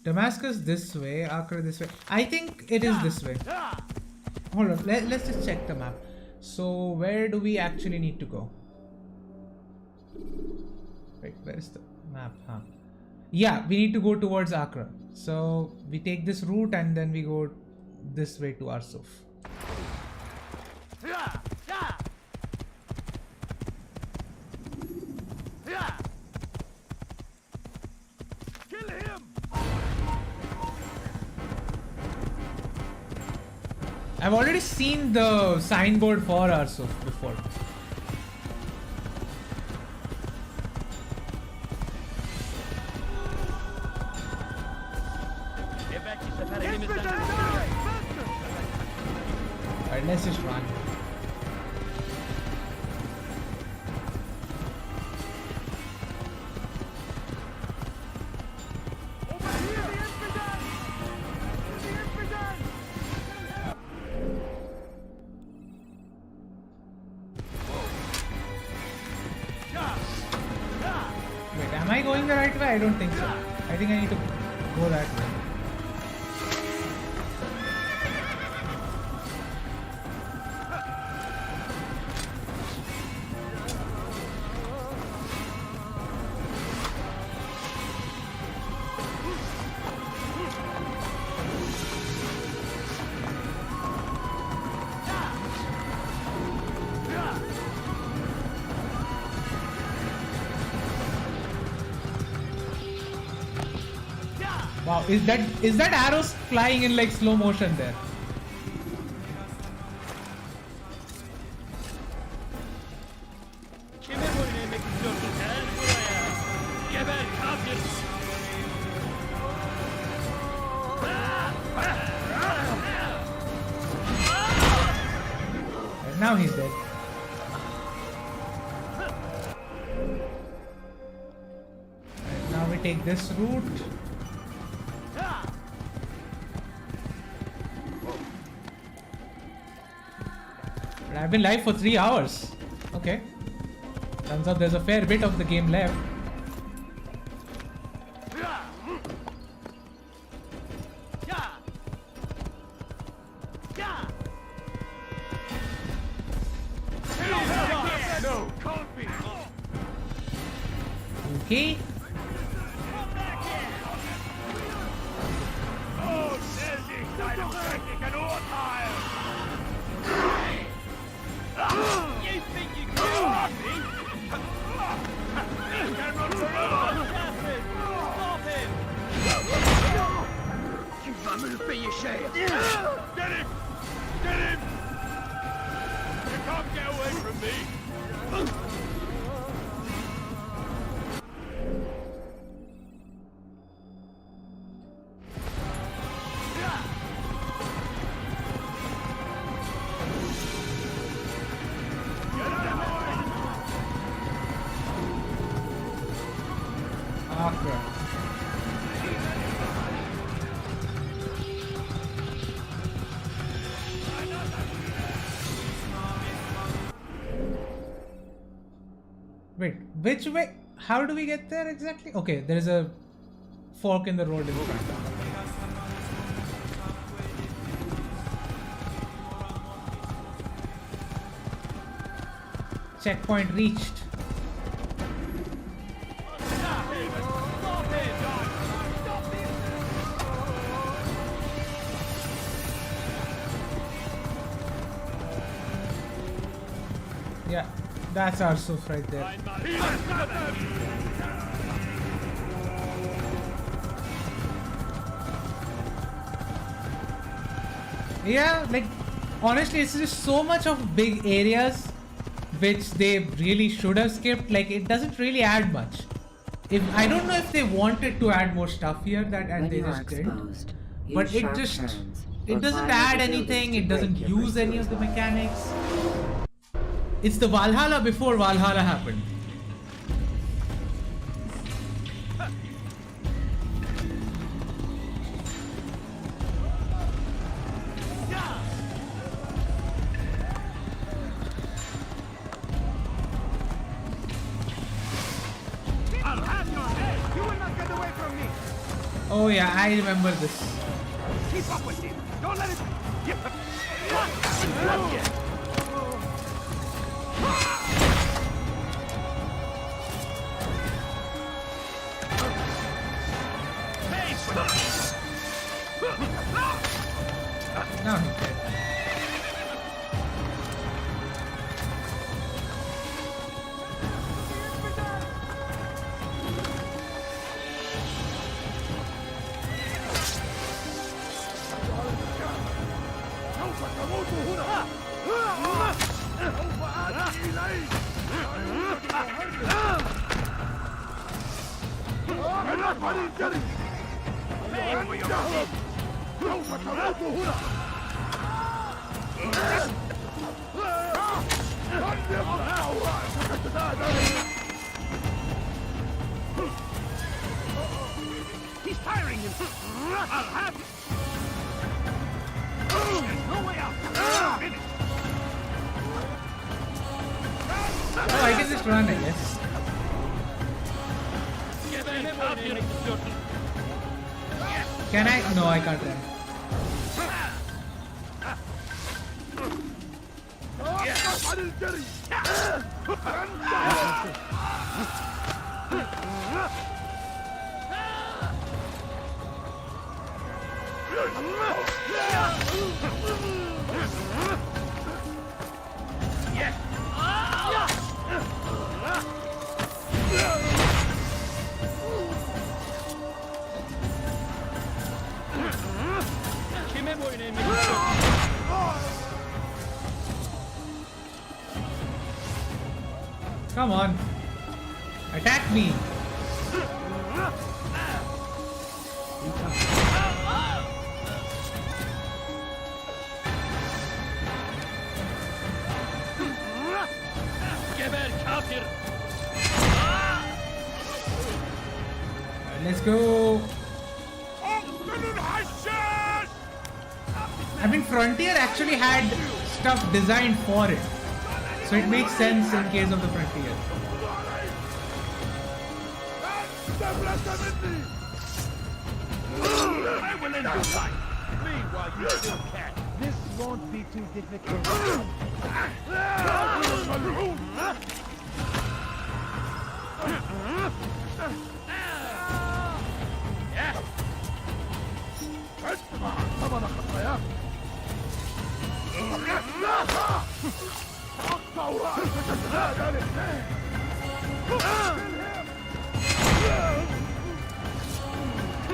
Damascus this way, Acre this way. I think it is this way. Hold on, let's just check the map. So where do we actually need to go? Wait, where is the map? Huh? Yeah, we need to go towards Acre. So we take this route and then we go this way to Arsuf. I've already seen the signboard for Arsuf before. Alright, let's just run. Am I going the right way? I don't think so. I think I need to go that way. Wow, is that arrows flying in like slow motion there? And now he's dead. And now we take this route. I've been live for 3 hours. Okay. Turns out there's a fair bit of the game left. Okay. You think you can stop me? You can run forever! Stop him! You must be ashamed! Get him! Get him! You can't get away from me! Acre. Which way? How do we get there exactly? Okay, there is a fork in the road in front. Checkpoint reached. Yeah, that's our Suf right there. Yeah, like honestly, it's just so much of big areas which they really should have skipped. Like it doesn't really add much. If I don't know if they wanted to add more stuff here that and they just didn't. But it doesn't add anything. It doesn't use any of the mechanics. It's the Valhalla before Valhalla happened. Oh yeah, I remember this. Keep up with him. Don't let him. Now he's dead. He's tiring him. I'll have him. There's no way out. Finish. Oh, I can just run, I guess. Can I? No, I can't run. Come on. Attack me. Let's go. I mean, Frontier actually had stuff designed for it. So it makes sense in case of the Frontier. I will end your life. Flee while you still can. This won't be too difficult.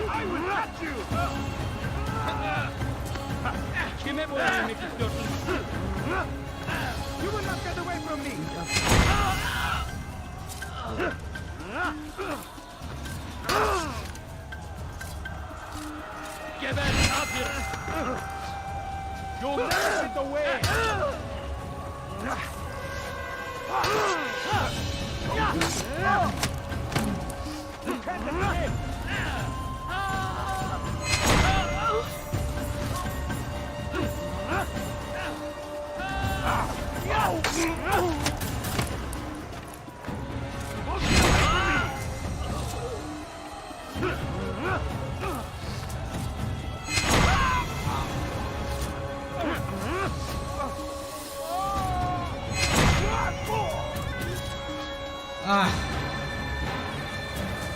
I will not you! You will not get away from me! Get back up here! You'll never get away! You can't escape!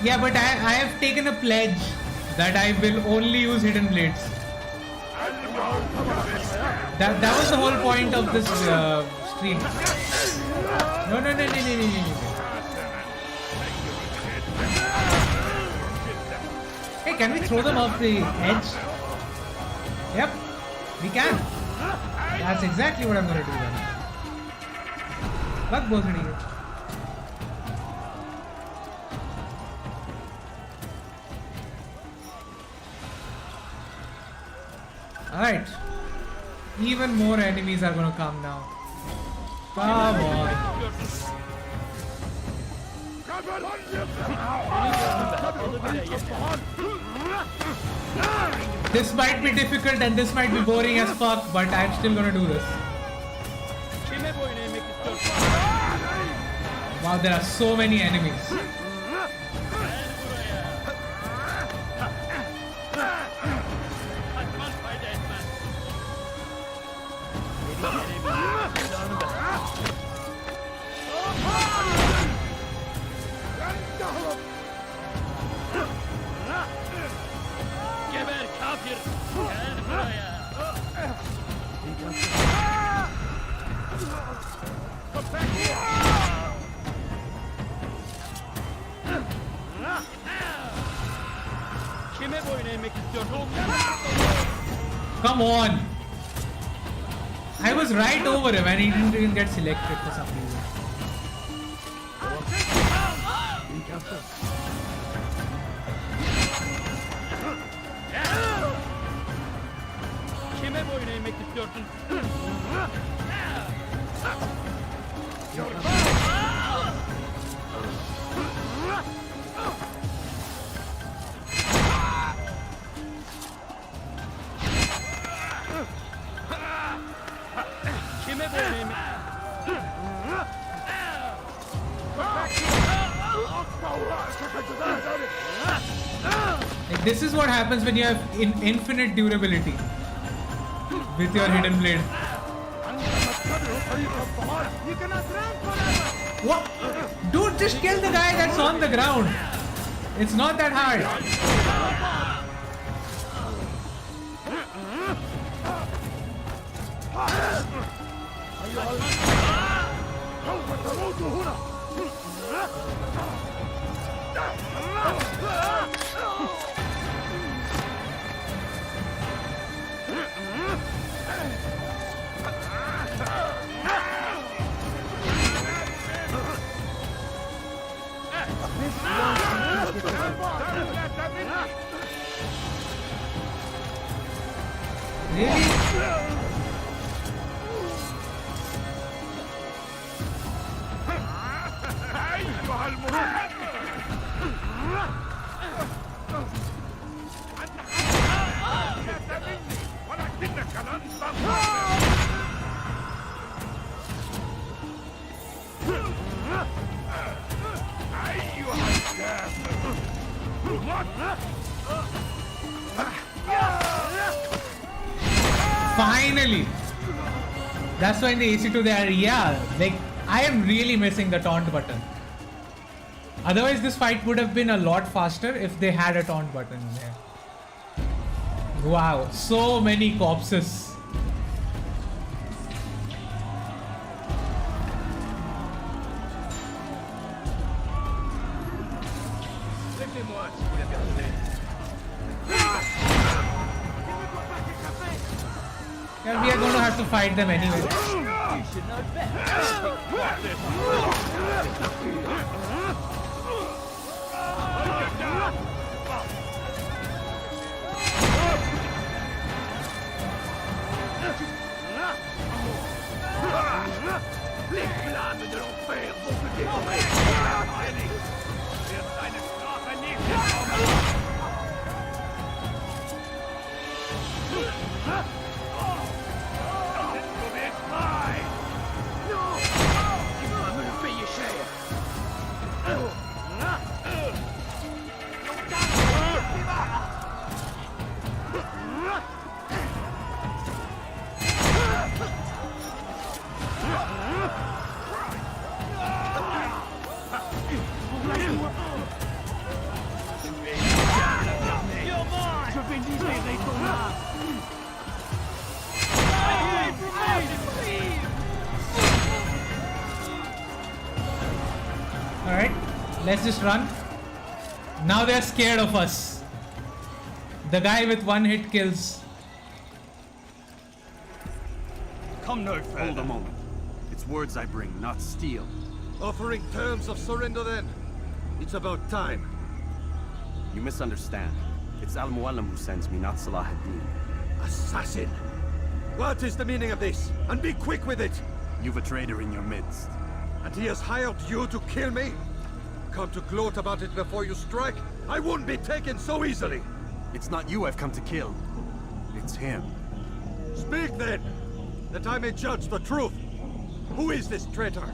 Yeah, but I have taken a pledge that I will only use hidden blades. That was the whole point of this stream. No. Hey, can we throw them off the edge? Yep, we can. That's exactly what I'm gonna do then. Bug both here. Alright. Even more enemies are gonna come now. Come on. This might be difficult and this might be boring as fuck, but I'm still gonna do this. Wow, there are so many enemies. Come on! I was right over him and he didn't even get selected for some reason. Like, this is what happens when you have infinite durability with your hidden blade. What? Dude, just kill the guy that's on the ground. It's not that hard. Finally! That's why in the AC2 they are, yeah, like, I am really missing the taunt button. Otherwise this fight would have been a lot faster if they had a taunt button there. Wow, so many corpses. Yeah, we are going to have to fight them anyway. You should know better. Les flammes de l'enfer vont te dévorer. Deine Strafe nicht Let's just run. Now they're scared of us. The guy with one hit kills. Come no further. Hold a moment. It's words I bring, not steel. Offering terms of surrender then. It's about time. You misunderstand. It's Al-Mualim who sends me, not Salah ad-Din. Assassin! What is the meaning of this? And be quick with it! You've a traitor in your midst. And he has hired you to kill me? Come to gloat about it before you strike? I won't be taken so easily! It's not you I've come to kill. It's him. Speak then! That I may judge the truth! Who is this traitor?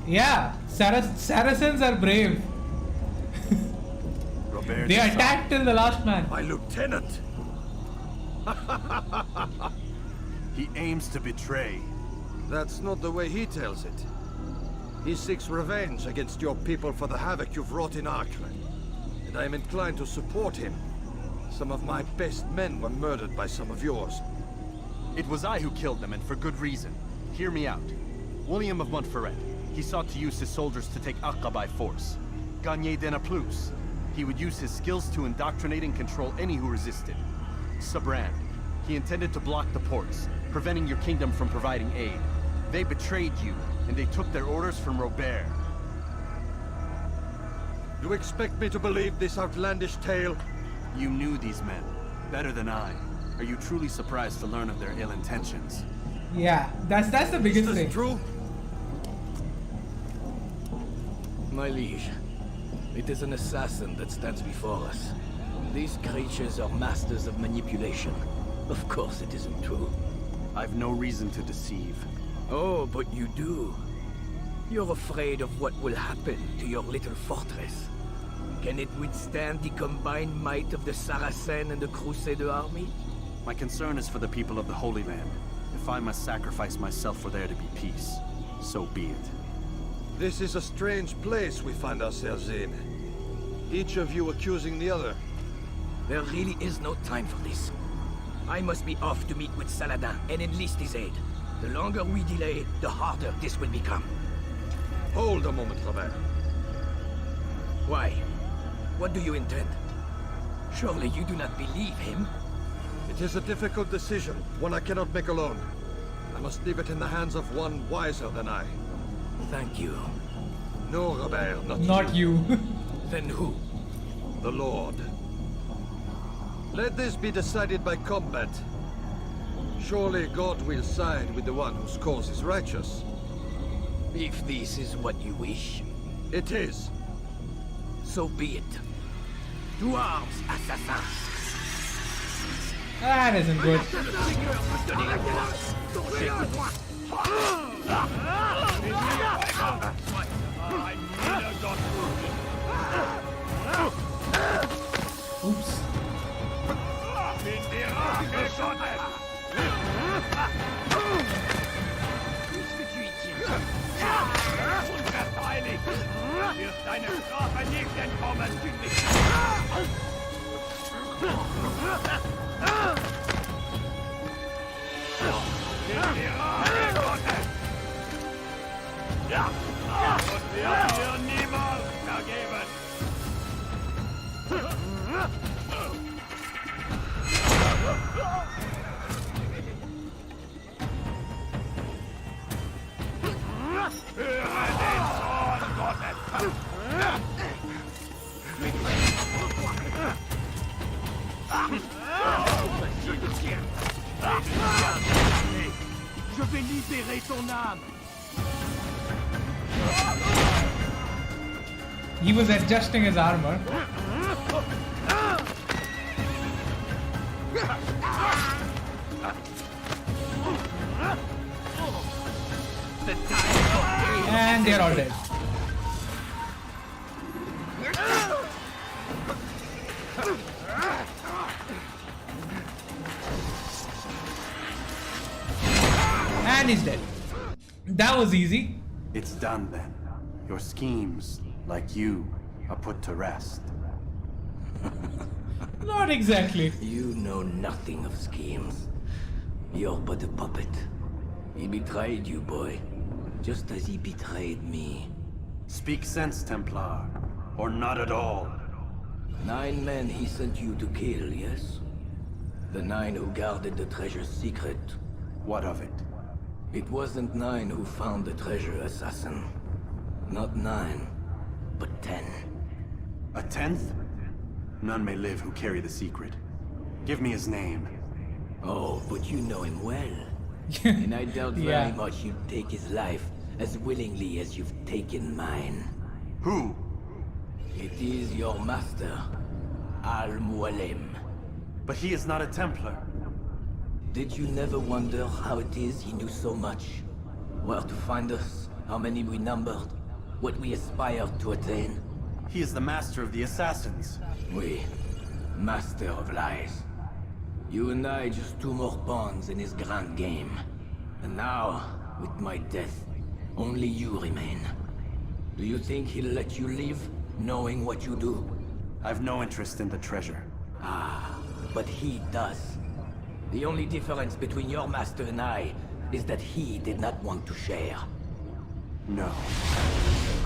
Yeah, Saracens are brave. They attacked till the last man. My lieutenant! He aims to betray. That's not the way he tells it. He seeks revenge against your people for the havoc you've wrought in Acre. And I am inclined to support him. Some of my best men were murdered by some of yours. It was I who killed them, and for good reason. Hear me out. William of Montferrat. He sought to use his soldiers to take Acre by force. Gagne de Naplouse. He would use his skills to indoctrinate and control any who resisted. Sabrand. He intended to block the ports, preventing your kingdom from providing aid. They betrayed you, and they took their orders from Robert. You expect me to believe this outlandish tale? You knew these men, better than I. Are you truly surprised to learn of their ill intentions? Yeah, that's the biggest thing. True? My liege, it is an assassin that stands before us. These creatures are masters of manipulation. Of course it isn't true. I've no reason to deceive. Oh, but you do. You're afraid of what will happen to your little fortress. Can it withstand the combined might of the Saracen and the Crusader army? My concern is for the people of the Holy Land. If I must sacrifice myself for there to be peace, so be it. This is a strange place we find ourselves in. Each of you accusing the other. There really is no time for this. I must be off to meet with Saladin and enlist his aid. The longer we delay, the harder this will become. Hold a moment, Robert. Why? What do you intend? Surely you do not believe him? It is a difficult decision, one I cannot make alone. I must leave it in the hands of one wiser than I. Thank you. No, Robert, not you. Then who? The Lord. Let this be decided by combat. Surely God will side with the one whose cause is righteous. If this is what you wish. It is. So be it. To arms, assassins! That isn't good. Oops. Je vais libérer ton âme. He was adjusting his armor. And they're all dead. And he's dead. That was easy. It's done then. Your schemes, like you, are put to rest. Not exactly. You know nothing of schemes. You're but a puppet. He betrayed you, boy. Just as he betrayed me. Speak sense, Templar. Or not at all. 9 men he sent you to kill, yes? The 9 who guarded the treasure's secret. What of it? It wasn't 9 who found the treasure, assassin. Not 9, but 10. A 10th? None may live who carry the secret. Give me his name. Oh, but you know him well. And I doubt Yeah. very much you'd take his life as willingly as you've taken mine. Who? It is your master, Al-Mualim. But he is not a Templar. Did you never wonder how it is he knew so much? Where to find us, how many we numbered, what we aspired to attain? He is the master of the assassins. We, master of lies. You and I just 2 more pawns in his grand game. And now, with my death, only you remain. Do you think he'll let you live, knowing what you do? I've no interest in the treasure. Ah, but he does. The only difference between your master and I is that he did not want to share. No.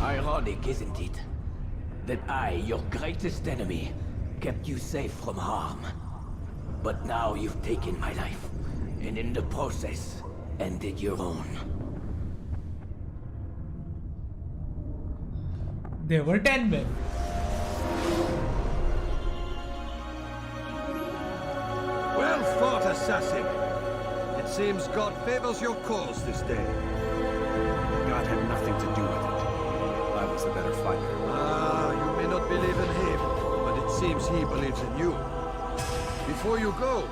Ironic, isn't it? That I, your greatest enemy, kept you safe from harm. But now you've taken my life, and in the process, ended your own. There were 10 men. Well fought, assassin. It seems God favors your cause this day. God had nothing to do with it. I was the better fighter. Ah, you may not believe in him, but it seems he believes in you. Before you go,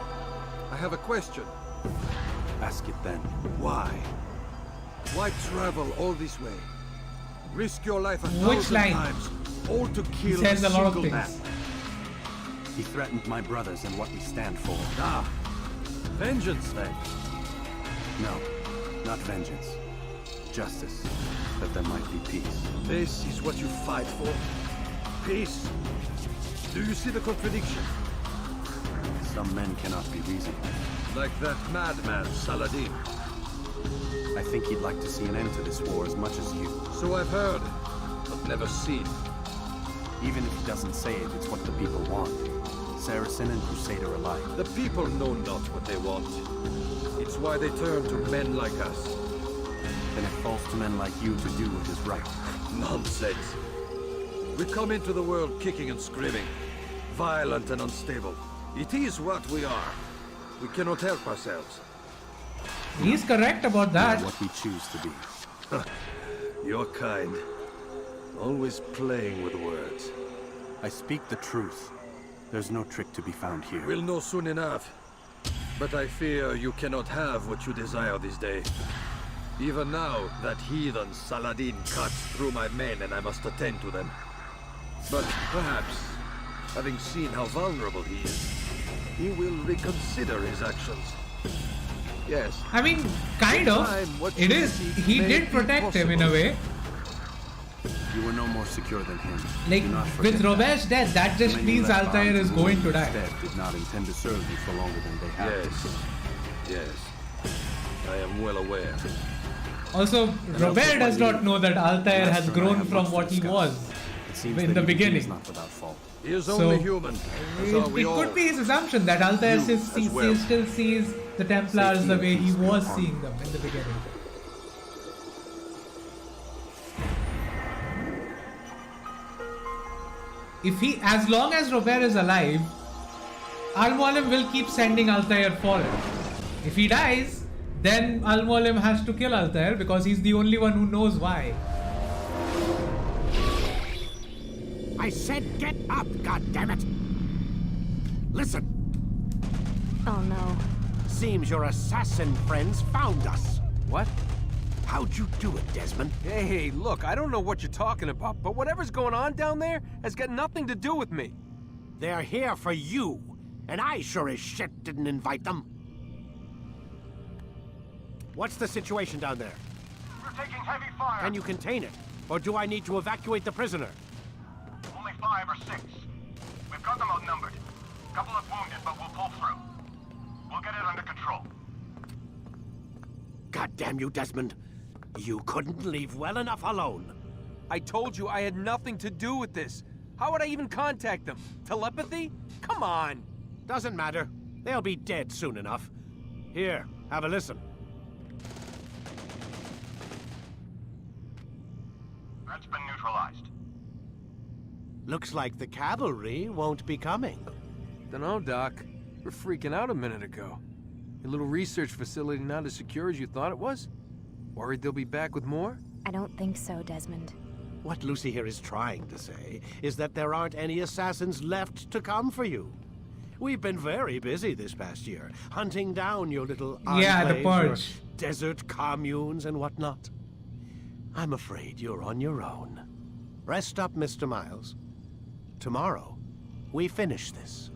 I have a question. Ask it then. Why? Why travel all this way? Risk your life Which 1,000 line? times, all to He kill says a lot of single man. things. He threatened my brothers and what we stand for. Ah, vengeance then. No, not vengeance. Justice, that there might be peace. This is what you fight for? Peace? Do you see the contradiction? Some men cannot be reasoned. Like that madman, Saladin. I think he'd like to see an end to this war as much as you. So I've heard, but never seen. Even if he doesn't say it, it's what the people want. Saracen and Crusader alike. The people know not what they want. It's why they turn to men like us. Then it falls to men like you to do what is right. Nonsense. We come into the world kicking and screaming, violent and unstable. It is what we are. We cannot help ourselves. He's correct about that. What we choose to be. Your kind. Always playing with words. I speak the truth. There's no trick to be found here. We'll know soon enough. But I fear you cannot have what you desire this day. Even now, that heathen Saladin cuts through my men and I must attend to them. But perhaps, having seen how vulnerable he is, he will reconsider his actions. Yes. I mean, kind of. It is. He did protect him in a way. You were no more secure than him. Like, with Robert's death, that just means Altair is going to die. Instead, did not intend to serve you for longer than they have. Yes. I am well aware. Also, Robert does not know that Altair has grown from what he was in the beginning. He is So, only human. As are we it all. could be his assumption that Altair You still sees the Templars the way he was seeing them in the beginning. As long as Robert is alive, Al-Mualim will keep sending Altair for it. If he dies, then Al-Mualim has to kill Altair because he's the only one who knows why. I said get up, goddammit! Listen. Oh no. Seems your assassin friends found us. What? How'd you do it, Desmond? Hey, look, I don't know what you're talking about, but whatever's going on down there has got nothing to do with me. They're here for you, and I sure as shit didn't invite them. What's the situation down there? We're taking heavy fire. Can you contain it? Or do I need to evacuate the prisoner? Only 5 or 6. We've got them outnumbered. Couple of wounded, but we'll pull through. We'll get it under control. God damn you, Desmond. You couldn't leave well enough alone. I told you I had nothing to do with this. How would I even contact them? Telepathy? Come on. Doesn't matter. They'll be dead soon enough. Here, have a listen. Threat's been neutralized. Looks like the cavalry won't be coming. Dunno, Doc. We're freaking out a minute ago. Your little research facility not as secure as you thought it was? Worried they'll be back with more? I don't think so, Desmond. What Lucy here is trying to say is that there aren't any assassins left to come for you. We've been very busy this past year, hunting down your little yeah, the enclaves, purge, your desert communes and whatnot. I'm afraid you're on your own. Rest up, Mr. Miles. Tomorrow, we finish this.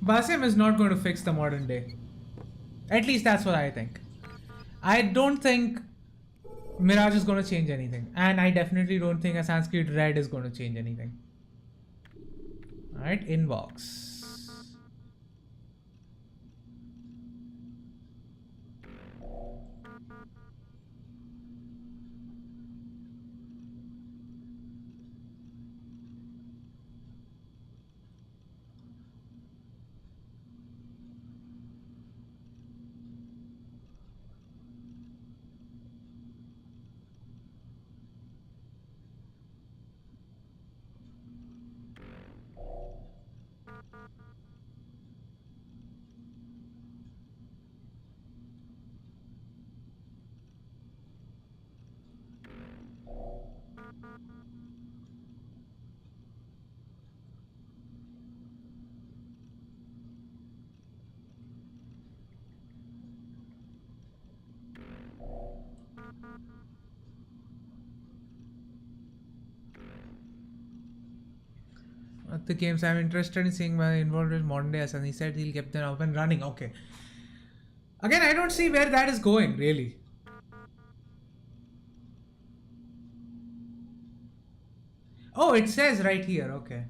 Basim is not going to fix the modern day. At least that's what I think. I don't think Mirage is going to change anything. And I definitely don't think Assassin's Creed Red is going to change anything. Alright, inbox. The games I'm interested in seeing my involved in modern day Assassin. He said he'll get them up and running. Okay. Again, I don't see where that is going, really. Oh, it says right here. Okay.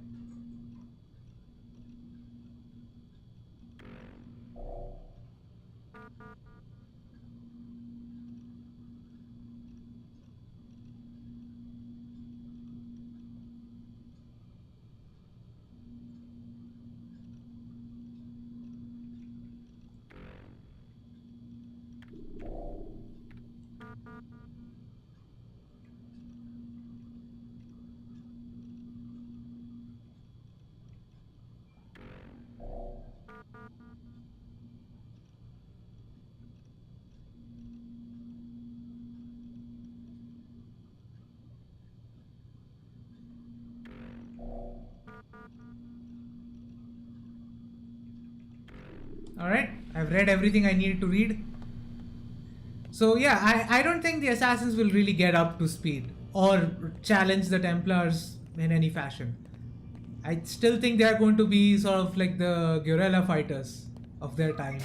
Alright, I've read everything I needed to read. So yeah, I don't think the assassins will really get up to speed or challenge the Templars in any fashion. I still think they are going to be sort of like the guerrilla fighters of their time.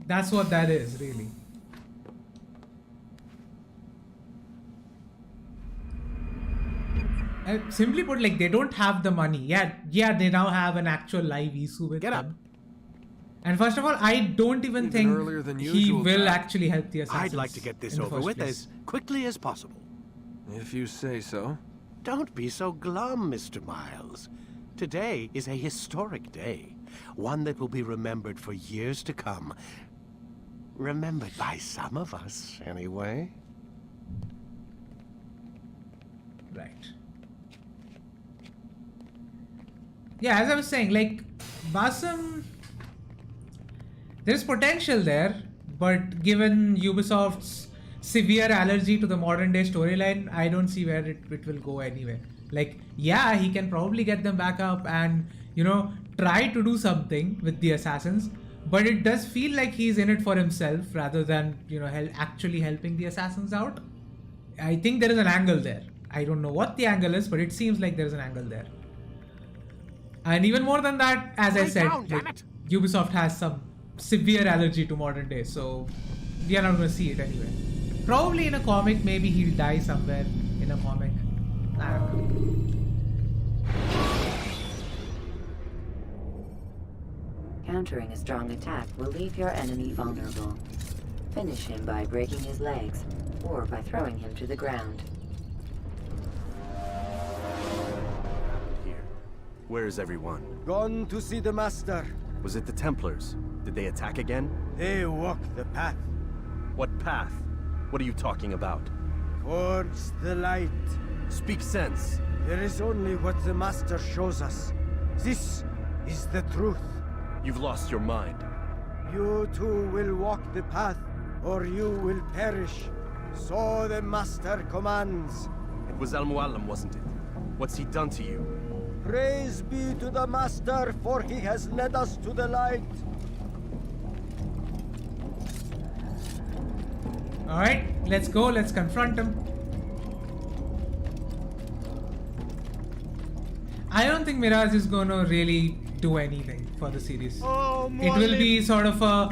That's what that is, really. Simply put, like, they don't have the money. Yeah, they now have an actual live Isu with them. And first of all, I don't even think he will actually help the assassins. I'd like to get this over with as quickly as possible. If you say so. Don't be so glum, Mr. Miles. Today is a historic day. One that will be remembered for years to come. Remembered by some of us, anyway. Right. Yeah, as I was saying, like, Basim... There's potential there, but given Ubisoft's severe allergy to the modern day storyline, I don't see where it will go anywhere. Like, yeah, he can probably get them back up and, you know, try to do something with the assassins, but it does feel like he's in it for himself rather than, you know, actually helping the assassins out. I think there is an angle there. I don't know what the angle is, but it seems like there's an angle there. And even more than that, as I said, Ubisoft has some severe allergy to modern day, so we are not going to see it anyway. Probably in a comic, maybe he'll die somewhere in a comic. I don't know. Countering a strong attack will leave your enemy vulnerable. Finish him by breaking his legs, or by throwing him to the ground. Here. Where is everyone? Gone to see the Master. Was it the Templars? Did they attack again? They walk the path. What path? What are you talking about? Towards the light. Speak sense. There is only what the Master shows us. This is the truth. You've lost your mind. You too will walk the path, or you will perish. So the Master commands. It was Al-Mualim, wasn't it? What's he done to you? Praise be to the Master, for he has led us to the light. Alright, let's go, let's confront him. I don't think Mirage is gonna really do anything for the series. Oh, it will be sort of a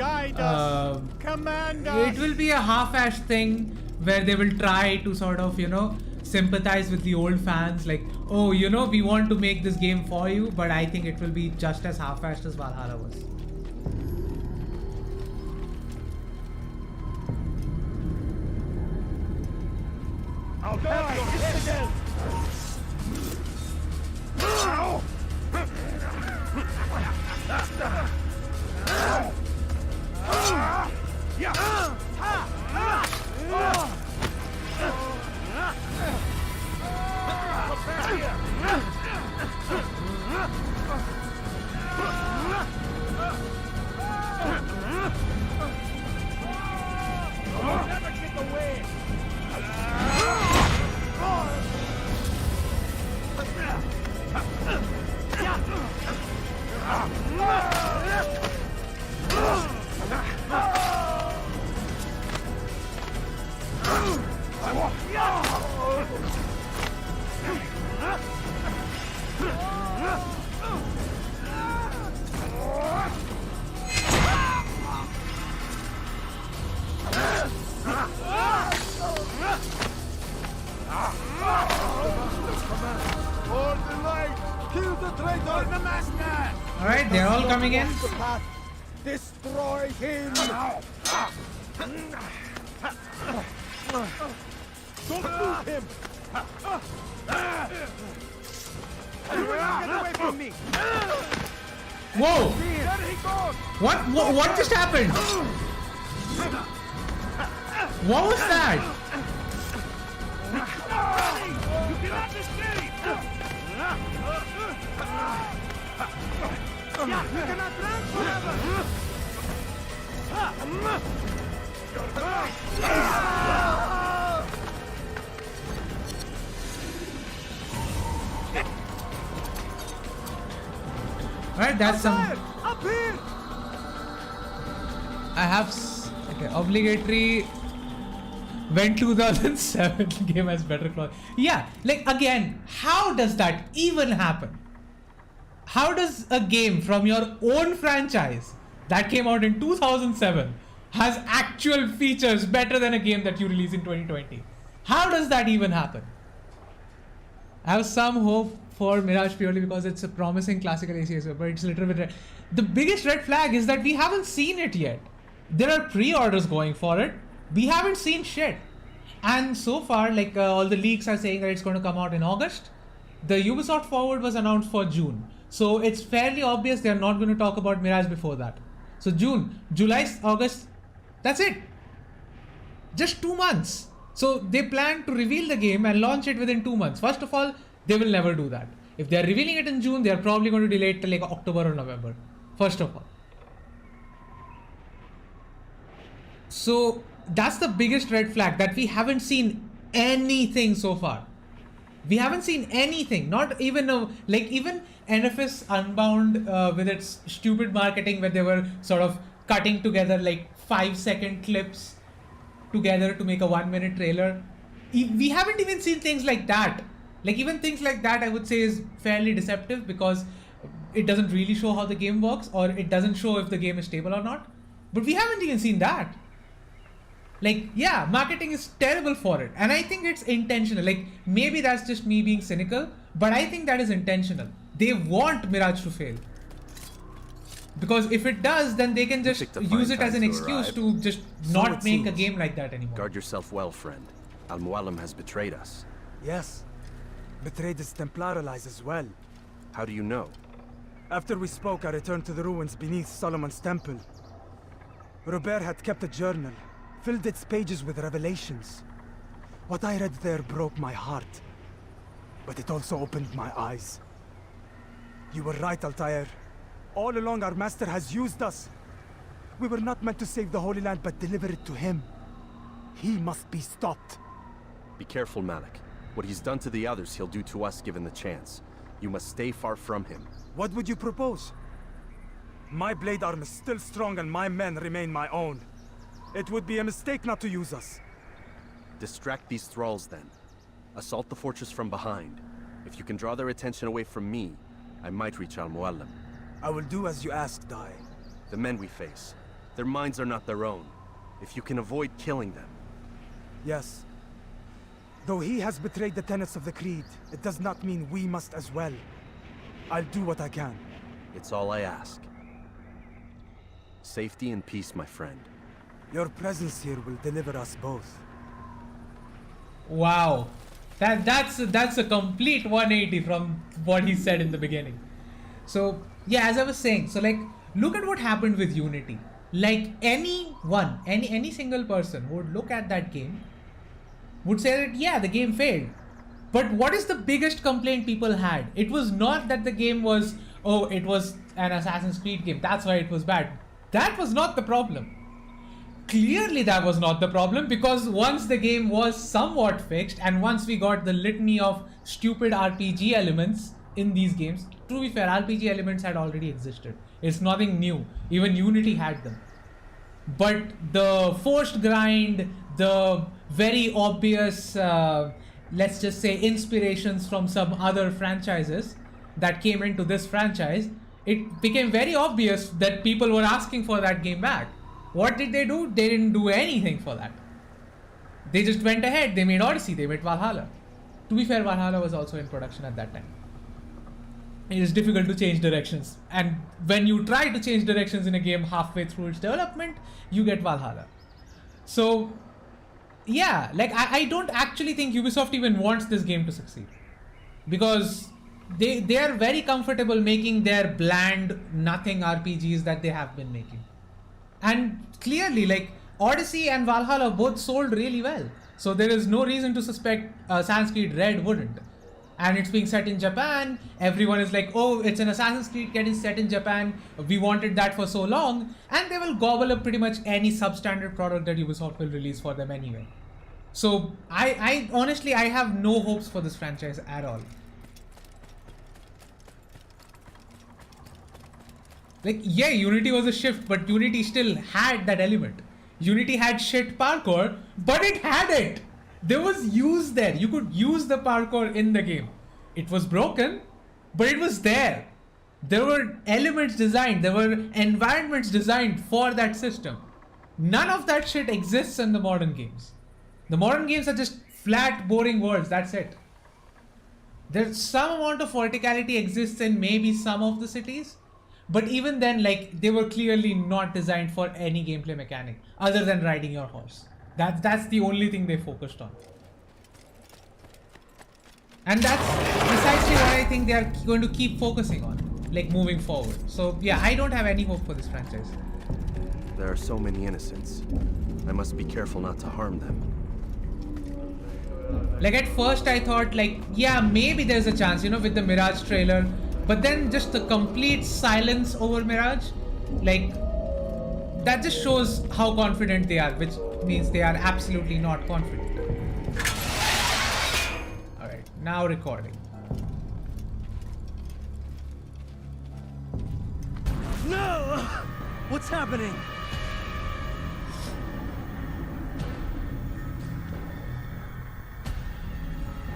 command us. It will be a half-assed thing where they will try to sort of, you know, sympathize with the old fans, like, oh, you know, we want to make this game for you, but I think it will be just as half-assed as Valhalla was. I'll have your head. Never get away. Alright, they're all coming in. Destroy him! Don't move him! Get away from me! Whoa! What just happened? What was that? You cannot escape! You cannot run forever! Alright, that's some. Up here! I have. Okay, obligatory. When 2007 game has better clock. Yeah, like again, how does that even happen? How does a game from your own franchise that came out in 2007 has actual features better than a game that you release in 2020? How does that even happen? I have some hope for Mirage purely because it's a promising classical ACS, but it's a little bit red. The biggest red flag is that we haven't seen it yet. There are pre-orders going for it. We haven't seen shit. And so far, like all the leaks are saying that it's going to come out in August. The Ubisoft Forward was announced for June. So it's fairly obvious they're not going to talk about Mirage before that. So June, July, August, that's it. Just 2 months. So they plan to reveal the game and launch it within 2 months. First of all, they will never do that. If they're revealing it in June, they're probably going to delay it till like October or November. First of all. So that's the biggest red flag, that we haven't seen anything so far. We haven't seen anything, not even like even NFS Unbound with its stupid marketing where they were sort of cutting together like 5-second clips together to make a 1-minute trailer. We haven't even seen things like that. Like even things like that I would say is fairly deceptive because it doesn't really show how the game works, or it doesn't show if the game is stable or not. But we haven't even seen that. Like, yeah, marketing is terrible for it. And I think it's intentional. Like, maybe that's just me being cynical, but I think that is intentional. They want Mirage to fail. Because if it does, then they can just use it as an excuse to just not make a game like that anymore. Guard yourself well, friend. Al-Mualim has betrayed us. Yes. Betrayed his Templar allies as well. How do you know? After we spoke, I returned to the ruins beneath Solomon's temple. Robert had kept a journal, filled its pages with revelations. What I read there broke my heart. But it also opened my eyes. You were right, Altair. All along our master has used us. We were not meant to save the Holy Land, but deliver it to him. He must be stopped. Be careful, Malik. What he's done to the others, he'll do to us given the chance. You must stay far from him. What would you propose? My blade arm is still strong and my men remain my own. It would be a mistake not to use us. Distract these thralls then. Assault the fortress from behind. If you can draw their attention away from me, I might reach Al-Mualim. I will do as you ask, Dai. The men we face, their minds are not their own. If you can avoid killing them. Yes. Though he has betrayed the tenets of the Creed, it does not mean we must as well. I'll do what I can. It's all I ask. Safety and peace, my friend. Your presence here will deliver us both. Wow. That's a complete 180 from what he said in the beginning. So, yeah, as I was saying, so like, look at what happened with Unity. Like anyone, any single person who would look at that game would say that, yeah, the game failed. But what is the biggest complaint people had? It was not that the game was, oh, it was an Assassin's Creed game, that's why it was bad. That was not the problem. Clearly that was not the problem, because once the game was somewhat fixed and once we got the litany of stupid RPG elements in these games, to be fair, RPG elements had already existed. It's nothing new. Even Unity had them. But the forced grind, the very obvious, let's just say, inspirations from some other franchises that came into this franchise, it became very obvious that people were asking for that game back. What did they do? They didn't do anything for that. They just went ahead. They made Odyssey. They made Valhalla. To be fair, Valhalla was also in production at that time. It is difficult to change directions. And when you try to change directions in a game halfway through its development, you get Valhalla. So, yeah, like I don't actually think Ubisoft even wants this game to succeed. Because they are very comfortable making their bland, nothing RPGs that they have been making. And clearly, like, Odyssey and Valhalla both sold really well. So there is no reason to suspect Assassin's Creed Red wouldn't. And it's being set in Japan. Everyone is like, oh, it's an Assassin's Creed getting set in Japan. We wanted that for so long. And they will gobble up pretty much any substandard product that Ubisoft will release for them anyway. So I honestly, I have no hopes for this franchise at all. Like, yeah, Unity was a shift, but Unity still had that element. Unity had shit parkour, but it had it. There was use there. You could use the parkour in the game. It was broken, but it was there. There were elements designed. There were environments designed for that system. None of that shit exists in the modern games. The modern games are just flat, boring worlds. That's it. There's some amount of verticality exists in maybe some of the cities. But even then, like, they were clearly not designed for any gameplay mechanic other than riding your horse. That's the only thing they focused on. And that's precisely what I think they are going to keep focusing on, like, moving forward. So yeah, I don't have any hope for this franchise. There are so many innocents. I must be careful not to harm them. Like, at first I thought, like, yeah, maybe there's a chance, you know, with the Mirage trailer. But then just the complete silence over Mirage, like, that just shows how confident they are, which means they are absolutely not confident. Alright, Now recording. No! What's happening?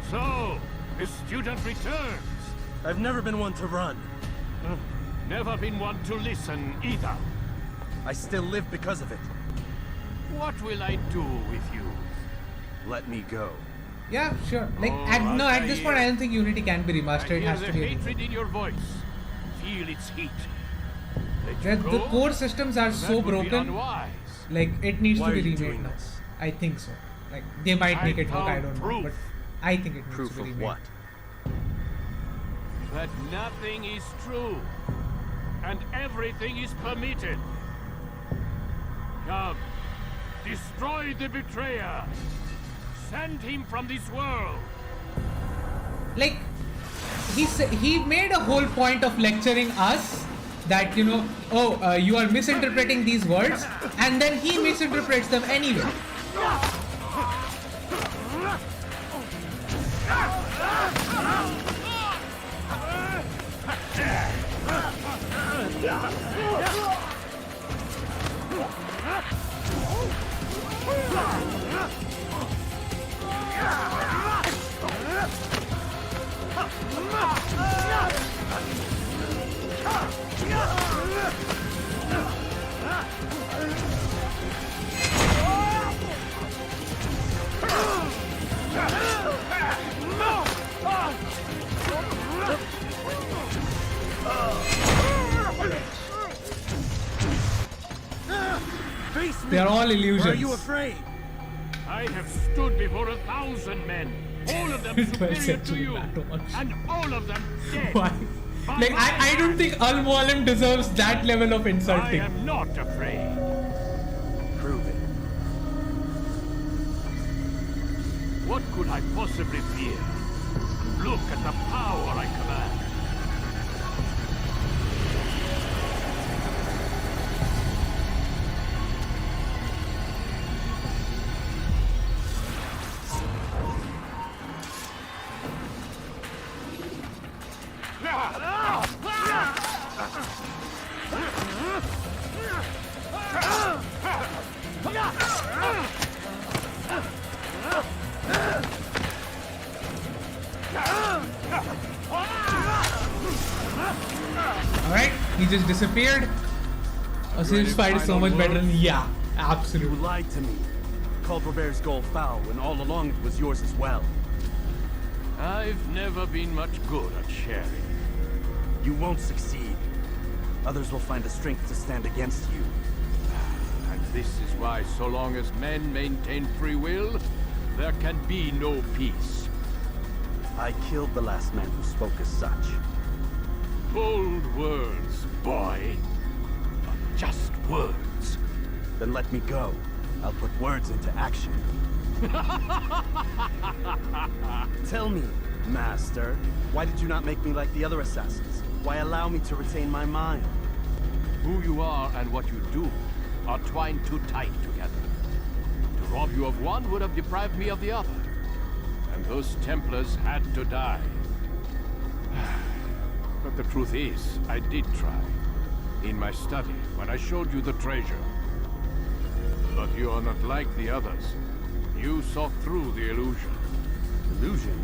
So, the student returns. I've never been one to run. Never been one to listen either. I still live because of it. What will I do with you? Let me go. Yeah, sure. Like, at this point, I don't think Unity can be remastered. It has to be. Hatred in your voice. Feel its heat. The core systems are so broken. Like, it needs to be remade now. I think so. Like, they might make it work. I don't know, but I think it needs to be remade. Proof of what? That nothing is true, and everything is permitted. Come, destroy the betrayer. Send him from this world. Like, he made a whole point of lecturing us that, you know, you are misinterpreting these words, and then he misinterprets them anyway. They are all illusions. Are you afraid? I have stood before 1,000 men, all of them superior to you, and all of them dead. Why? Like, I don't think Al-Mualim deserves that level of insulting. I am not afraid. Prove it. What could I possibly fear? Look at the power I command. Alright, he just disappeared. Osiris fight is so much better than absolutely. You lied to me. Called Robert's goal foul when all along it was yours as well. I've never been much good at sharing. You won't succeed. Others will find the strength to stand against you. And this is why so long as men maintain free will, there can be no peace. I killed the last man who spoke as such. Bold words, boy. But just words. Then let me go. I'll put words into action. Tell me, Master, why did you not make me like the other assassins? Why allow me to retain my mind? Who you are and what you do are twined too tight together. To rob you of one would have deprived me of the other. And those Templars had to die. But the truth is, I did try. In my study, when I showed you the treasure. But you are not like the others. You saw through the illusion. Illusion?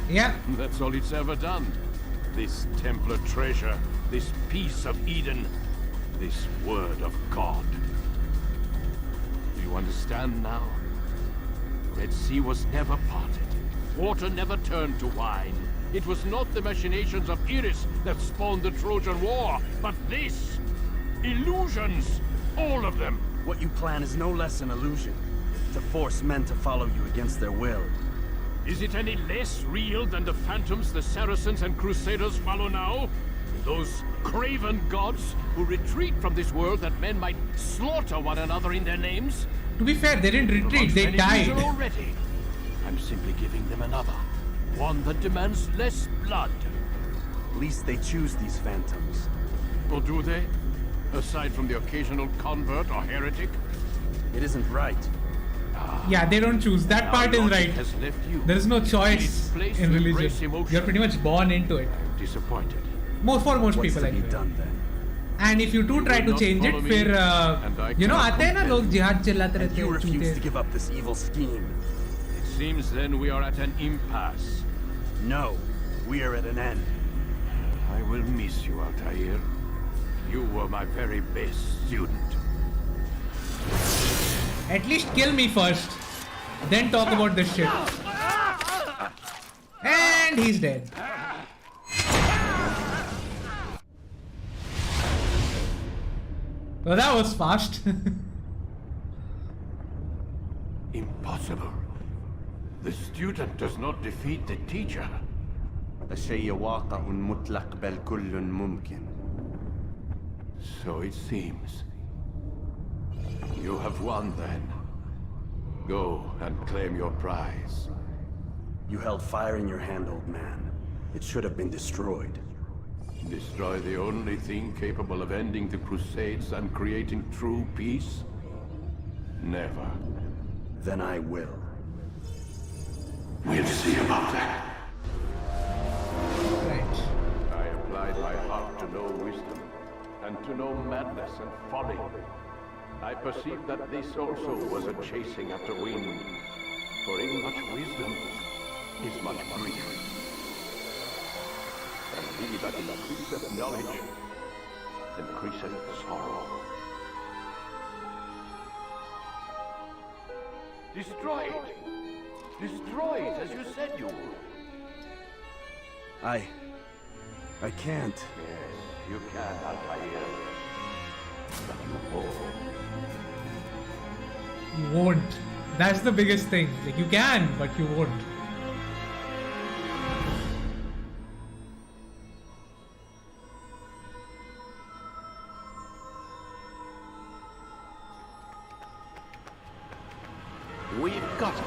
Yeah. That's all it's ever done. This Templar treasure, this piece of Eden, this word of God. Do you understand now? Red Sea was never parted. Water never turned to wine. It was not the machinations of Iris that spawned the Trojan War, but this! Illusions! All of them! What you plan is no less an illusion. To force men to follow you against their will. Is it any less real than the phantoms the Saracens and Crusaders follow now? Those craven gods who retreat from this world that men might slaughter one another in their names? To be fair, they didn't retreat, they died. Already. I'm simply giving them another. One that demands less blood. At least they choose these phantoms. Or do they? Aside from the occasional convert or heretic? It isn't right. Yeah, they don't choose. That part is right. There is no choice in religion. You're pretty much born into it. Disappointed. For most people, I think. And if you do try to change it, फिर आते हैं ना लोग जिहाद चिल्लाते रहते हैं. You refuse to give up this evil scheme. It seems then we are at an impasse. No, we are at an end. I will miss you, Altair. You were my very best student. At least kill me first, then talk about this shit. And he's dead. Well, that was fast. Impossible. The student does not defeat the teacher. الشيء واقع مطلق بل كل ممكن. So it seems. You have won then. Go and claim your prize. You held fire in your hand, old man. It should have been destroyed. Destroy the only thing capable of ending the Crusades and creating true peace? Never. Then I will. We'll see about that. Right. I applied my heart to know wisdom, and to know madness and folly. I perceived that this also was a chasing after wind, for in much wisdom is much grief. And he that increaseth knowledge, increaseth sorrow. Destroy it! Destroy it as you said you would. I can't. Yes, you can, Altair. But you won't. You won't. That's the biggest thing. Like, you can, but you won't. We've got it.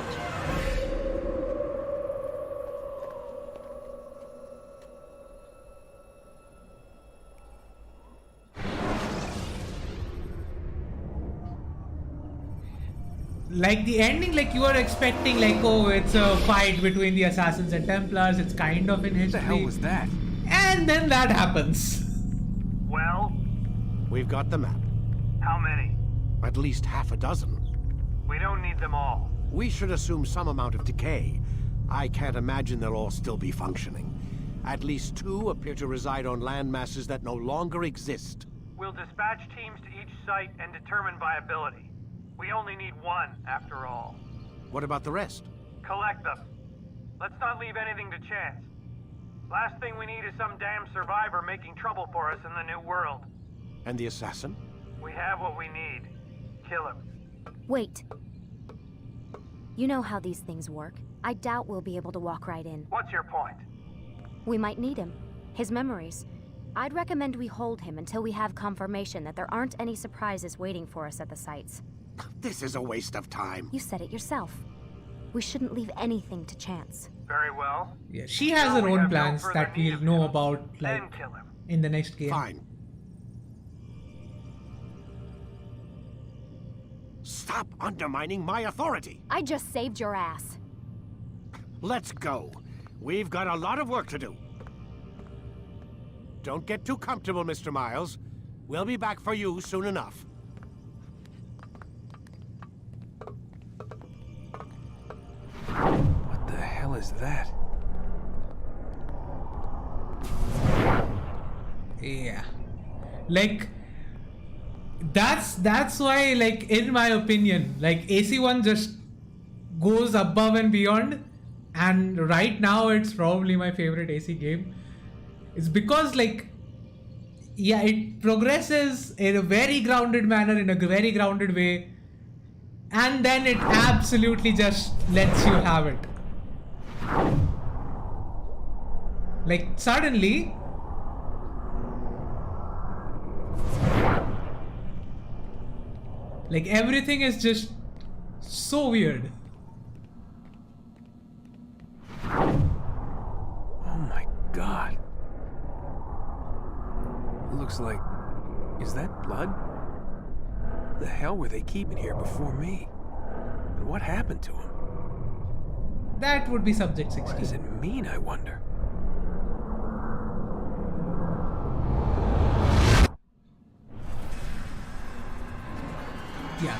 Like the ending, like you are expecting, like, oh, it's a fight between the Assassins and Templars. It's kind of in history. What the hell was that? And then that happens. Well? We've got the map. How many? At least half a dozen. We don't need them all. We should assume some amount of decay. I can't imagine they'll all still be functioning. At least 2 appear to reside on land masses that no longer exist. We'll dispatch teams to each site and determine viability. We only need 1, after all. What about the rest? Collect them. Let's not leave anything to chance. Last thing we need is some damn survivor making trouble for us in the new world. And the assassin? We have what we need. Kill him. Wait. You know how these things work. I doubt we'll be able to walk right in. What's your point? We might need him. His memories. I'd recommend we hold him until we have confirmation that there aren't any surprises waiting for us at the sites. This is a waste of time. You said it yourself. We shouldn't leave anything to chance. Very well. Yeah, she has her own plans that we'll know about, like, in the next game. Fine. Stop undermining my authority. I just saved your ass. Let's go. We've got a lot of work to do. Don't get too comfortable, Mr. Miles. We'll be back for you soon enough. What the hell is that? Yeah. Like, that's why, like, in my opinion, like, AC1 just goes above and beyond, and right now it's probably my favorite AC game. It's because, like, yeah, it progresses in a very grounded manner, in a very grounded way, and then it absolutely just lets you have it. Like, suddenly, like, everything is just so weird. Oh my god. Looks like... Is that blood? The hell were they keeping here before me? And what happened to him? That would be Subject 16. What does it mean, I wonder? Yeah,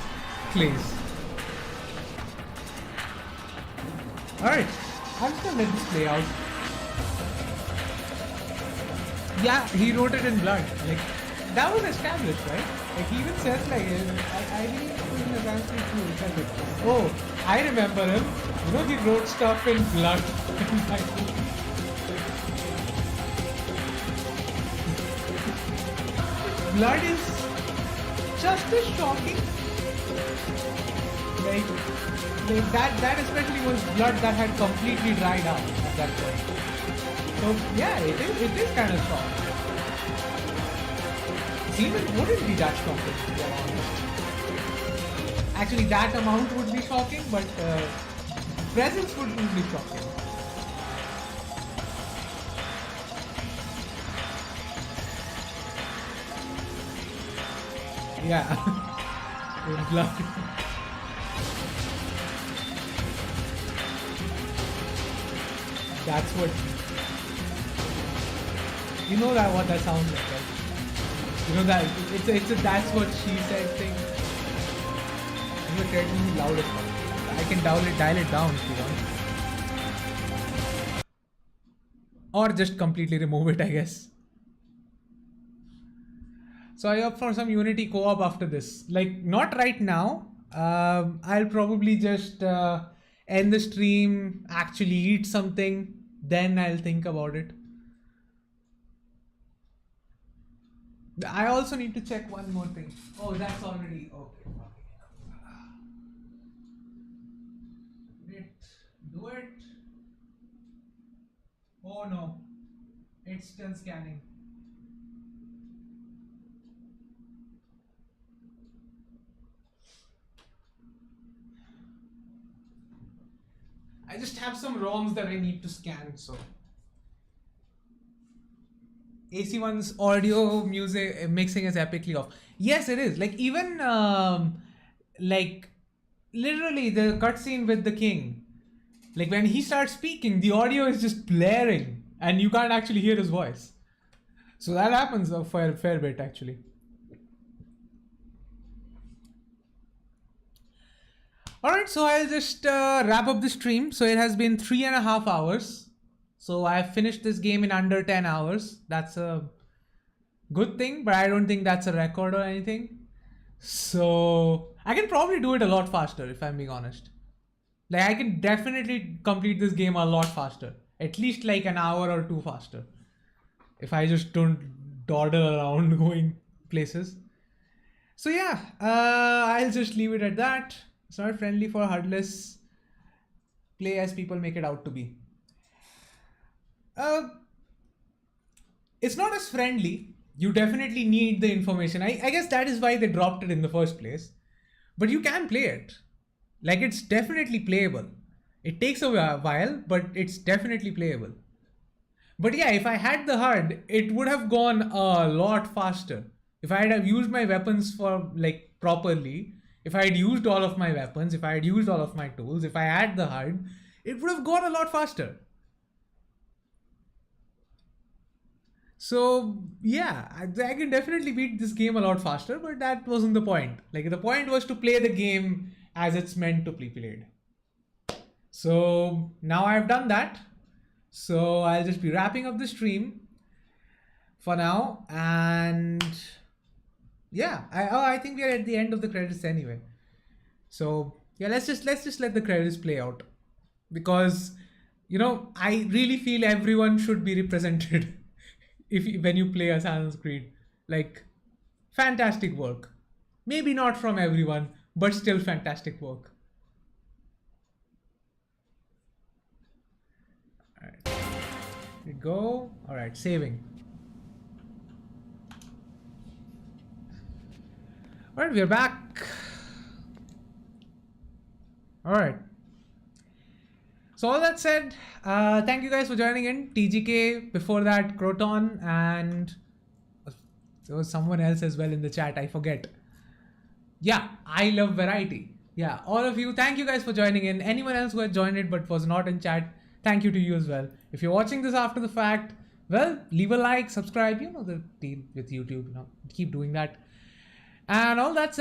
please. Alright, I'm just gonna let this play out. Yeah, he wrote it in blood. Like, that was established, right? Like, he even says, like, I didn't put in the translation to oh, I remember him. You know, he wrote stuff in blood. Blood is just as shocking. Like that especially was blood that had completely dried out at that point. So yeah, it is kind of shocking. Semen wouldn't be that shocking, to be honest. Actually, that amount would be shocking, but presence wouldn't be shocking. Yeah. In blood. That's what. You know that what that sounds like, right? You know that it's a that's what she said thing. I'm gonna try to be loud as possible. I can dial it down if you want. Or just completely remove it, I guess. So I opt for some Unity co-op after this. Like, not right now. I'll probably just end the stream, actually eat something, then I'll think about it. I also need to check one more thing. Oh, that's already okay. Do it. Oh no, it's still scanning. I just have some ROMs that I need to scan, so. AC1's audio music mixing is epically off. Yes, it is. Like, even like literally the cutscene with the king. Like, when he starts speaking, the audio is just blaring and you can't actually hear his voice. So that happens a fair bit, actually. Alright, so I'll just wrap up the stream. So it has been 3.5 hours. So I've finished this game in under 10 hours. That's a good thing, but I don't think that's a record or anything. So I can probably do it a lot faster, if I'm being honest. Like, I can definitely complete this game a lot faster. At least like an hour or two faster. If I just don't dawdle around going places. So yeah, I'll just leave it at that. It's not friendly for HUDless. Play as people make it out to be. It's not as friendly. You definitely need the information. I guess that is why they dropped it in the first place. But you can play it. Like, it's definitely playable. It takes a while, but it's definitely playable. But yeah, if I had the HUD, it would have gone a lot faster. If I had used my weapons for like properly, if I had used all of my weapons, if I had used all of my tools, if I had the HUD, it would have gone a lot faster. So yeah, I can definitely beat this game a lot faster, but that wasn't the point. Like, the point was to play the game as it's meant to be played. So now I've done that. So I'll just be wrapping up the stream for now. And yeah, I think we are at the end of the credits anyway. So yeah, let's just let the credits play out, because, you know, I really feel everyone should be represented when you play Assassin's Creed. Like, fantastic work. Maybe not from everyone, but still fantastic work. All right, here we go. All right, saving. All right, we're back. All right. So all that said, thank you guys for joining in. TGK, before that, Croton, and there was someone else as well in the chat, I forget. Yeah, I love variety. Yeah, all of you, thank you guys for joining in. Anyone else who had joined it but was not in chat, thank you to you as well. If you're watching this after the fact, well, leave a like, subscribe, you know the deal with YouTube, keep doing that. And all that said,